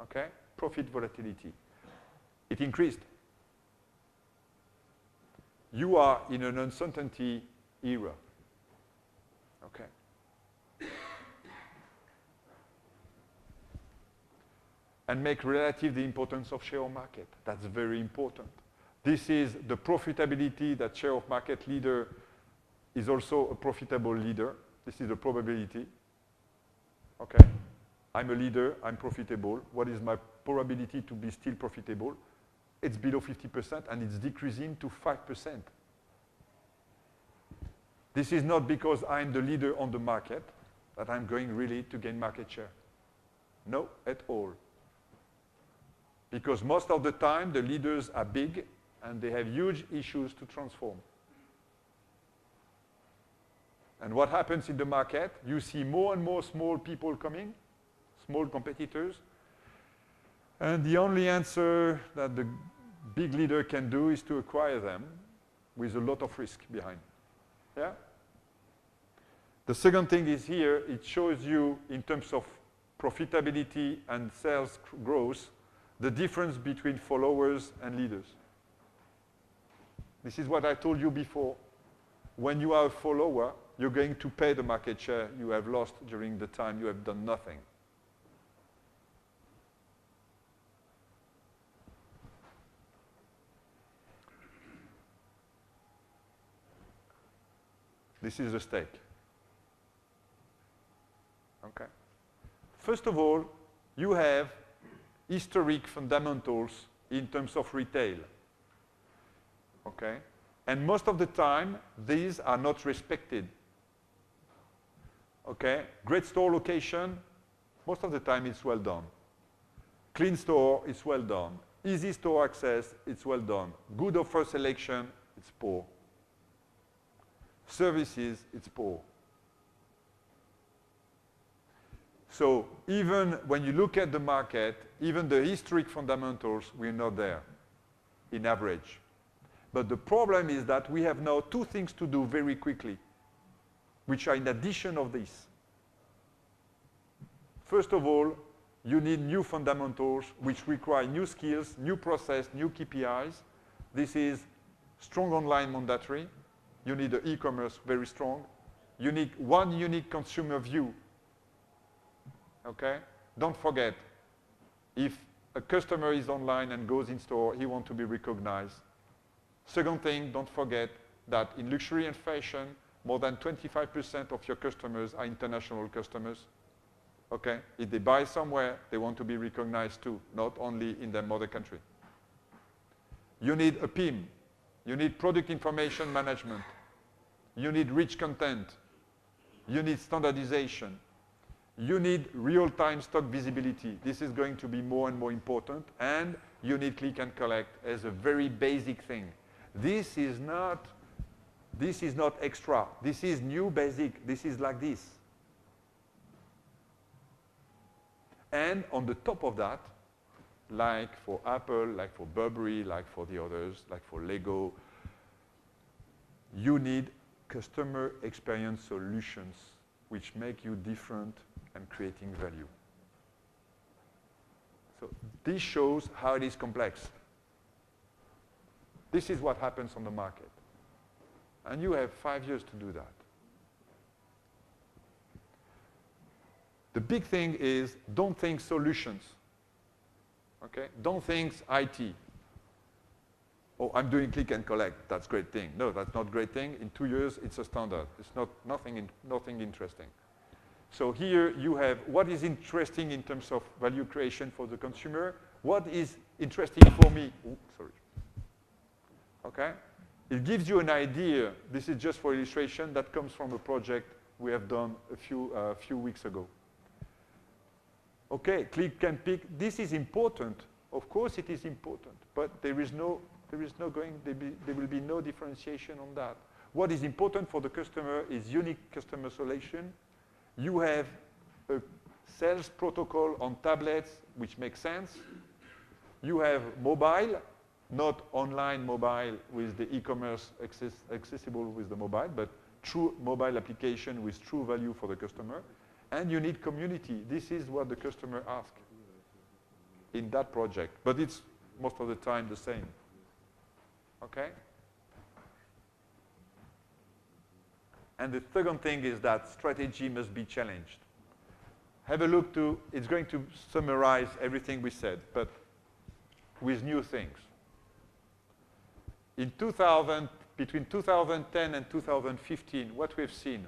Okay? Profit volatility. It increased. You are in an uncertainty era. Okay? And make relative the importance of share of market. That's very important. This is the profitability that share of market leader is also a profitable leader. This is the probability. Okay? I'm a leader, I'm profitable. What is my probability to be still profitable? It's below 50% and it's decreasing to 5%. This is not because I'm the leader on the market that I'm going really to gain market share. No, at all. Because most of the time, the leaders are big and they have huge issues to transform. And what happens in the market, you see more and more small people coming, small competitors, and the only answer that the big leader can do is to acquire them with a lot of risk behind. Yeah? The second thing is here, it shows you in terms of profitability and sales growth, the difference between followers and leaders. This is what I told you before. When you are a follower, you're going to pay the market share you have lost during the time you have done nothing. This is the stake. Okay. First of all, you have historic fundamentals in terms of retail. Okay? And most of the time, these are not respected. Okay? Great store location, most of the time it's well done. Clean store, it's well done. Easy store access, it's well done. Good offer selection, it's poor. Services, it's poor. So even when you look at the market, even the historic fundamentals, we're not there in average. But the problem is that we have now two things to do very quickly, which are in addition of this. First of all, you need new fundamentals, which require new skills, new process, new KPIs. This is strong online mandatory. You need the e-commerce very strong. You need one unique consumer view. Okay? Don't forget, if a customer is online and goes in store, he wants to be recognized. Second thing, don't forget that in luxury and fashion, more than 25% of your customers are international customers. Okay? If they buy somewhere, they want to be recognized too, not only in their mother country. You need a PIM. You need product information management. You need rich content. You need standardization. You need real-time stock visibility. This is going to be more and more important. And you need click and collect as a very basic thing. This is not extra. This is new basic. This is like this. And on the top of that, like for Apple, like for Burberry, like for the others, like for Lego. You need customer experience solutions which make you different and creating value. So this shows how it is complex. This is what happens on the market. And you have 5 years to do that. The big thing is don't think solutions. Okay? Don't think IT. Oh, I'm doing click and collect. That's a great thing. No, that's not a great thing. In 2 years, it's a standard. It's nothing interesting. So here you have what is interesting in terms of value creation for the consumer. What is interesting for me? Ooh, sorry. Okay? It gives you an idea. This is just for illustration. That comes from a project we have done a few weeks ago. Okay, click and pick. This is important. Of course, it is important, but there will be no differentiation on that. What is important for the customer is unique customer solution. You have a sales protocol on tablets, which makes sense. You have mobile, not online mobile with the e-commerce accessible with the mobile, but true mobile application with true value for the customer. And you need community. This is what the customer asks in that project. But it's most of the time the same. Okay? And the second thing is that strategy must be challenged. Have a look to, it's going to summarize everything we said, but with new things. In between 2010 and 2015, what we've seen,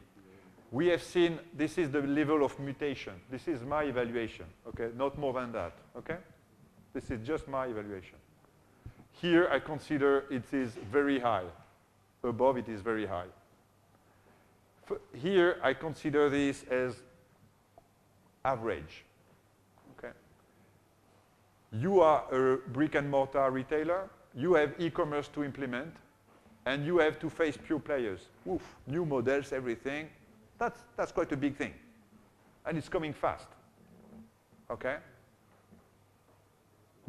we have seen, this is the level of mutation. This is my evaluation, okay? Not more than that, okay? This is just my evaluation. Here, I consider it is very high. Above, it is very high. Here, I consider this as average, okay? You are a brick and mortar retailer. You have e-commerce to implement, and you have to face pure players. Oof, new models, everything. That's quite a big thing. And it's coming fast. Okay?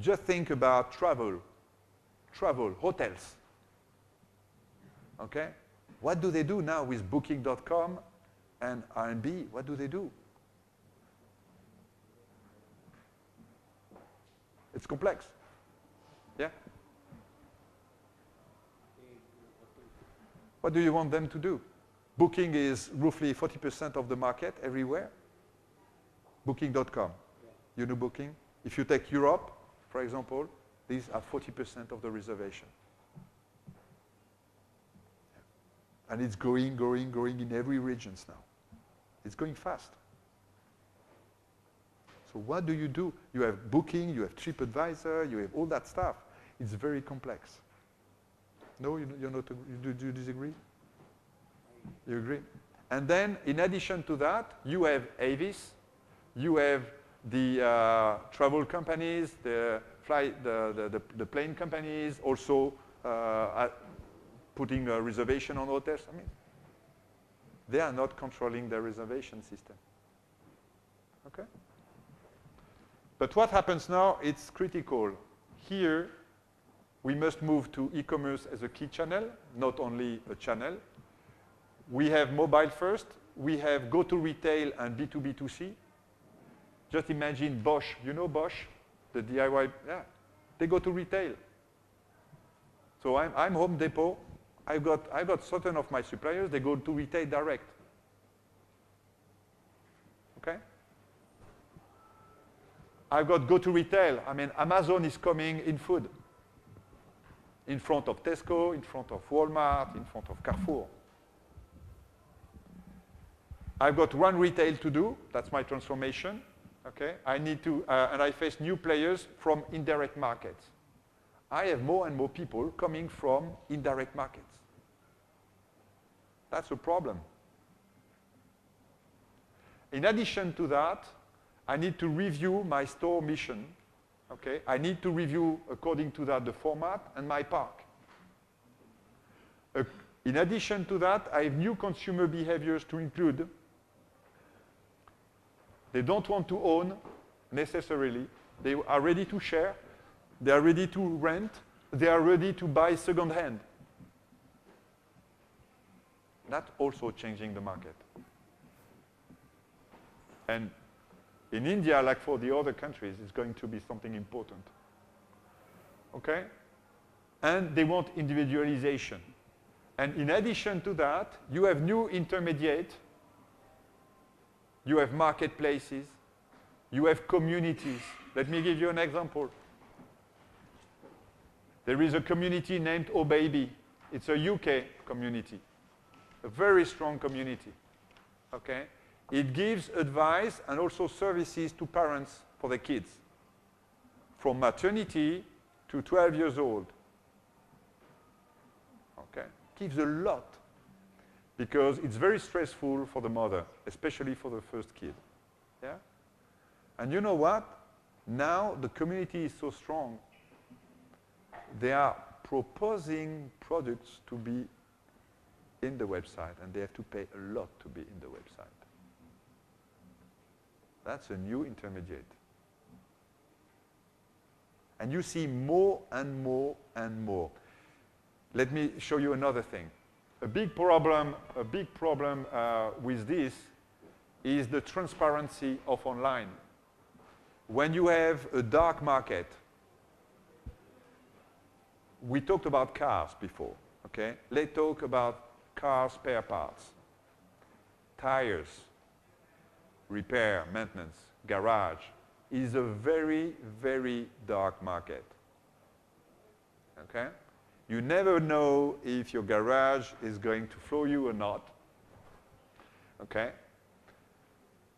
Just think about travel, hotels. Okay? What do they do now with Booking.com and R&B? What do they do? It's complex. Yeah? What do you want them to do? Booking is roughly 40% of the market everywhere. Booking.com. You know Booking? If you take Europe, for example, these are 40% of the reservation. And it's growing in every region now. It's going fast. So what do? You have Booking, you have TripAdvisor, you have all that stuff. It's very complex. No, you're not, do you disagree? You agree? And then, in addition to that, you have Avis, you have the travel companies, the plane companies, also putting a reservation on hotels. I mean, they are not controlling their reservation system. Okay? But what happens now, it's critical. Here, we must move to e-commerce as a key channel, not only a channel. We have mobile first. We have go-to-retail and B2B2C. Just imagine Bosch. You know Bosch? The DIY? Yeah. They go to retail. So I'm Home Depot. I've got certain of my suppliers. They go to retail direct. Okay? I've got go-to-retail. I mean, Amazon is coming in food. In front of Tesco, in front of Walmart, in front of Carrefour. I've got one retail to do. That's my transformation. Okay? I need to, and I face new players from indirect markets. I have more and more people coming from indirect markets. That's a problem. In addition to that, I need to review my store mission. Okay? I need to review, according to that, the format and my park. In addition to that, I have new consumer behaviors to include. They don't want to own necessarily. They are ready to share, They are ready to rent. They are ready to buy second-hand. That's also changing the market. And in India, like for the other countries, it's going to be something important. Okay? And they want individualization. And in addition to that, you have new intermediate, you have marketplaces, you have communities. Let me give you an example. There is a community named Oh Baby. It's a UK community, a very strong community. Okay? It gives advice and also services to parents for their kids, from maternity to 12 years old. Okay? Gives a lot because it's very stressful for the mother, especially for the first kid. Yeah? And you know what? Now the community is so strong. They are proposing products to be in the website, and they have to pay a lot to be in the website. That's a new intermediate. And you see more and more and more. Let me show you another thing. A big problem with this is the transparency of online. When you have a dark market, we talked about cars before, okay? Let's talk about car spare parts, tires, repair, maintenance, garage is a very, very dark market, okay? You never know if your garage is going to flow you or not, okay?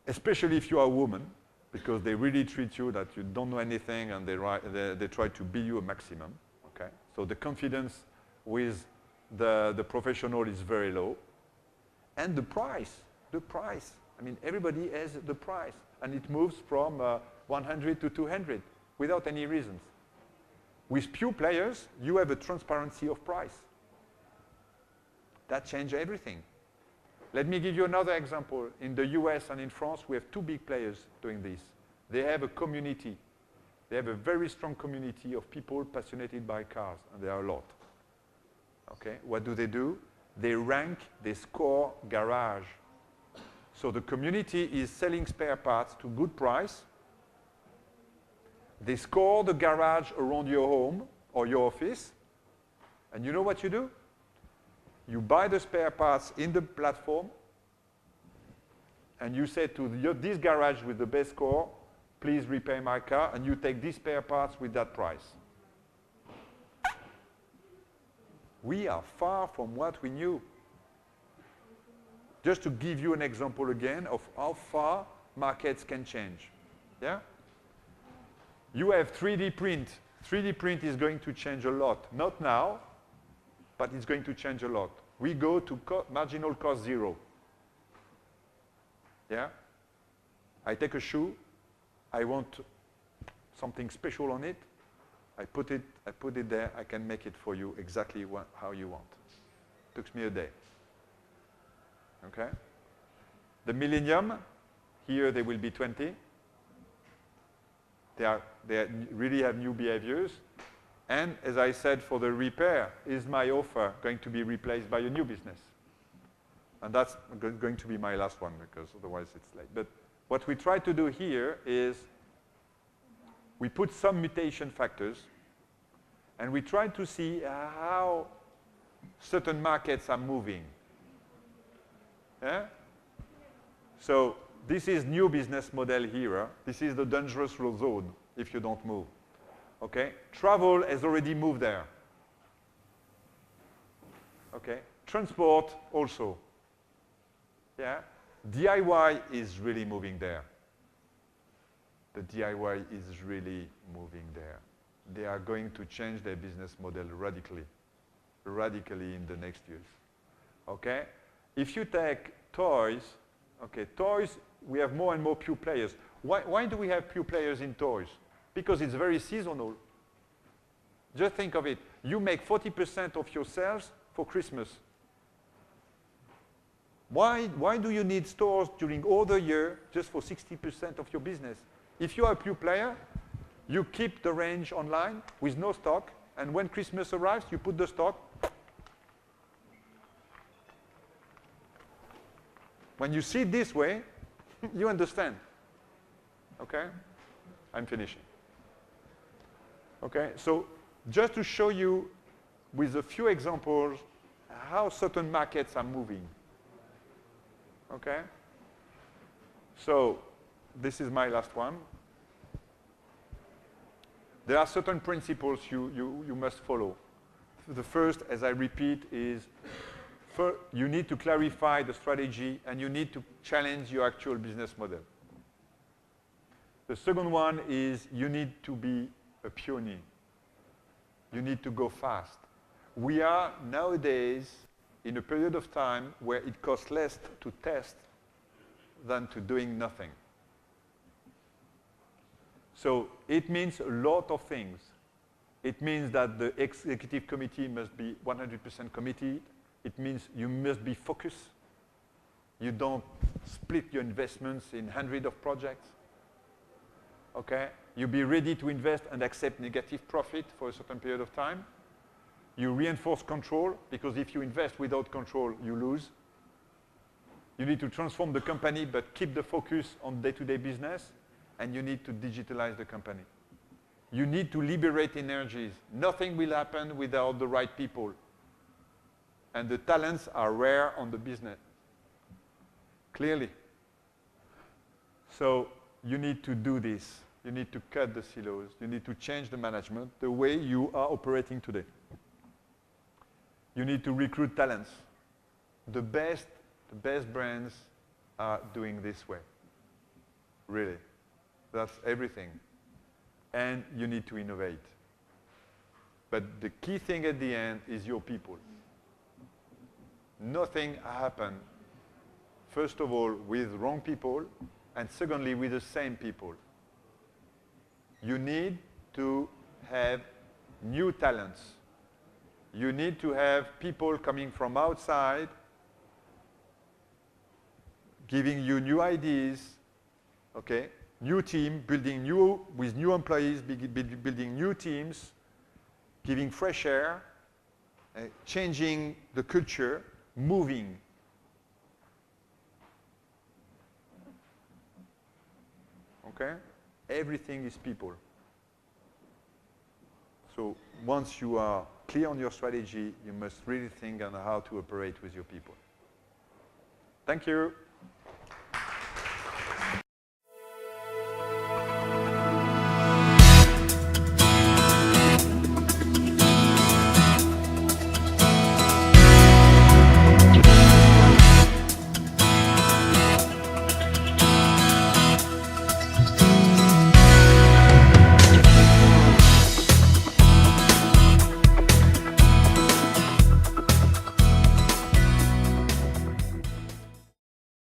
Especially if you are a woman, because they really treat you that you don't know anything and they try to bill you a maximum, okay? So the confidence with the professional is very low. And the price. I mean, everybody has the price. And it moves from 100 to 200 without any reasons. With pure players, you have a transparency of price. That changes everything. Let me give you another example. In the US and in France, we have two big players doing this. They have a community. They have a very strong community of people passionate by cars, and there are a lot. Okay, what do? They rank, they score garage. So the community is selling spare parts to good price. They score the garage around your home or your office. And you know what you do? You buy the spare parts in the platform, and you say to this garage with the best score, please repair my car, and you take these spare parts with that price. We are far from what we knew. Just to give you an example again of how far markets can change. Yeah? You have 3D print. 3D print is going to change a lot. Not now, but it's going to change a lot. We go to marginal cost zero. Yeah? I take a shoe. I want something special on it. I put it there. I can make it for you exactly how you want. Took me a day. Okay? The Millennium, here they will be 20. They really have new behaviors. And as I said, for the repair, is my offer going to be replaced by a new business? And that's going to be my last one, because otherwise it's late. But what we try to do here is we put some mutation factors, and we try to see how certain markets are moving. Yeah? So this is new business model here. This is the dangerous zone if you don't move. Okay? Travel has already moved there. Okay? Transport also. Yeah? DIY is really moving there. The DIY is really moving there. They are going to change their business model radically in the next years. Okay? If you take toys, okay, toys, we have more and more pure players. Why do we have pure players in toys? Because it's very seasonal. Just think of it. You make 40% of your sales for Christmas. Why do you need stores during all the year just for 60% of your business? If you are a pure player, You keep the range online with no stock, and when Christmas arrives, you put the stock. When you see it this way, you understand. Okay? I'm finishing. Okay? So just to show you with a few examples how certain markets are moving. Okay? So this is my last one. There are certain principles you must follow. The first, as I repeat, is you need to clarify the strategy and you need to challenge your actual business model. The second one is you need to be a pioneer. You need to go fast. We are nowadays in a period of time where it costs less to test than to doing nothing. So it means a lot of things. It means that the executive committee must be 100% committed. It means you must be focused. You don't split your investments in hundreds of projects. Okay? You be ready to invest and accept negative profit for a certain period of time. You reinforce control, because if you invest without control, you lose. You need to transform the company, but keep the focus on day-to-day business, and you need to digitalize the company. You need to liberate energies. Nothing will happen without the right people. And the talents are rare on the business, clearly. So you need to do this. You need to cut the silos. You need to change the management the way you are operating today. You need to recruit talents. The best brands are doing this way. Really. That's everything. And you need to innovate. But the key thing at the end is your people. Nothing happens, first of all, with wrong people, and secondly, with the same people. You need to have new talents. You need to have people coming from outside, giving you new ideas, okay? New team, building with new employees, building new teams, giving fresh air, changing the culture, moving. Okay? Everything is people. So once you are clear on your strategy, you must really think on how to operate with your people. Thank you.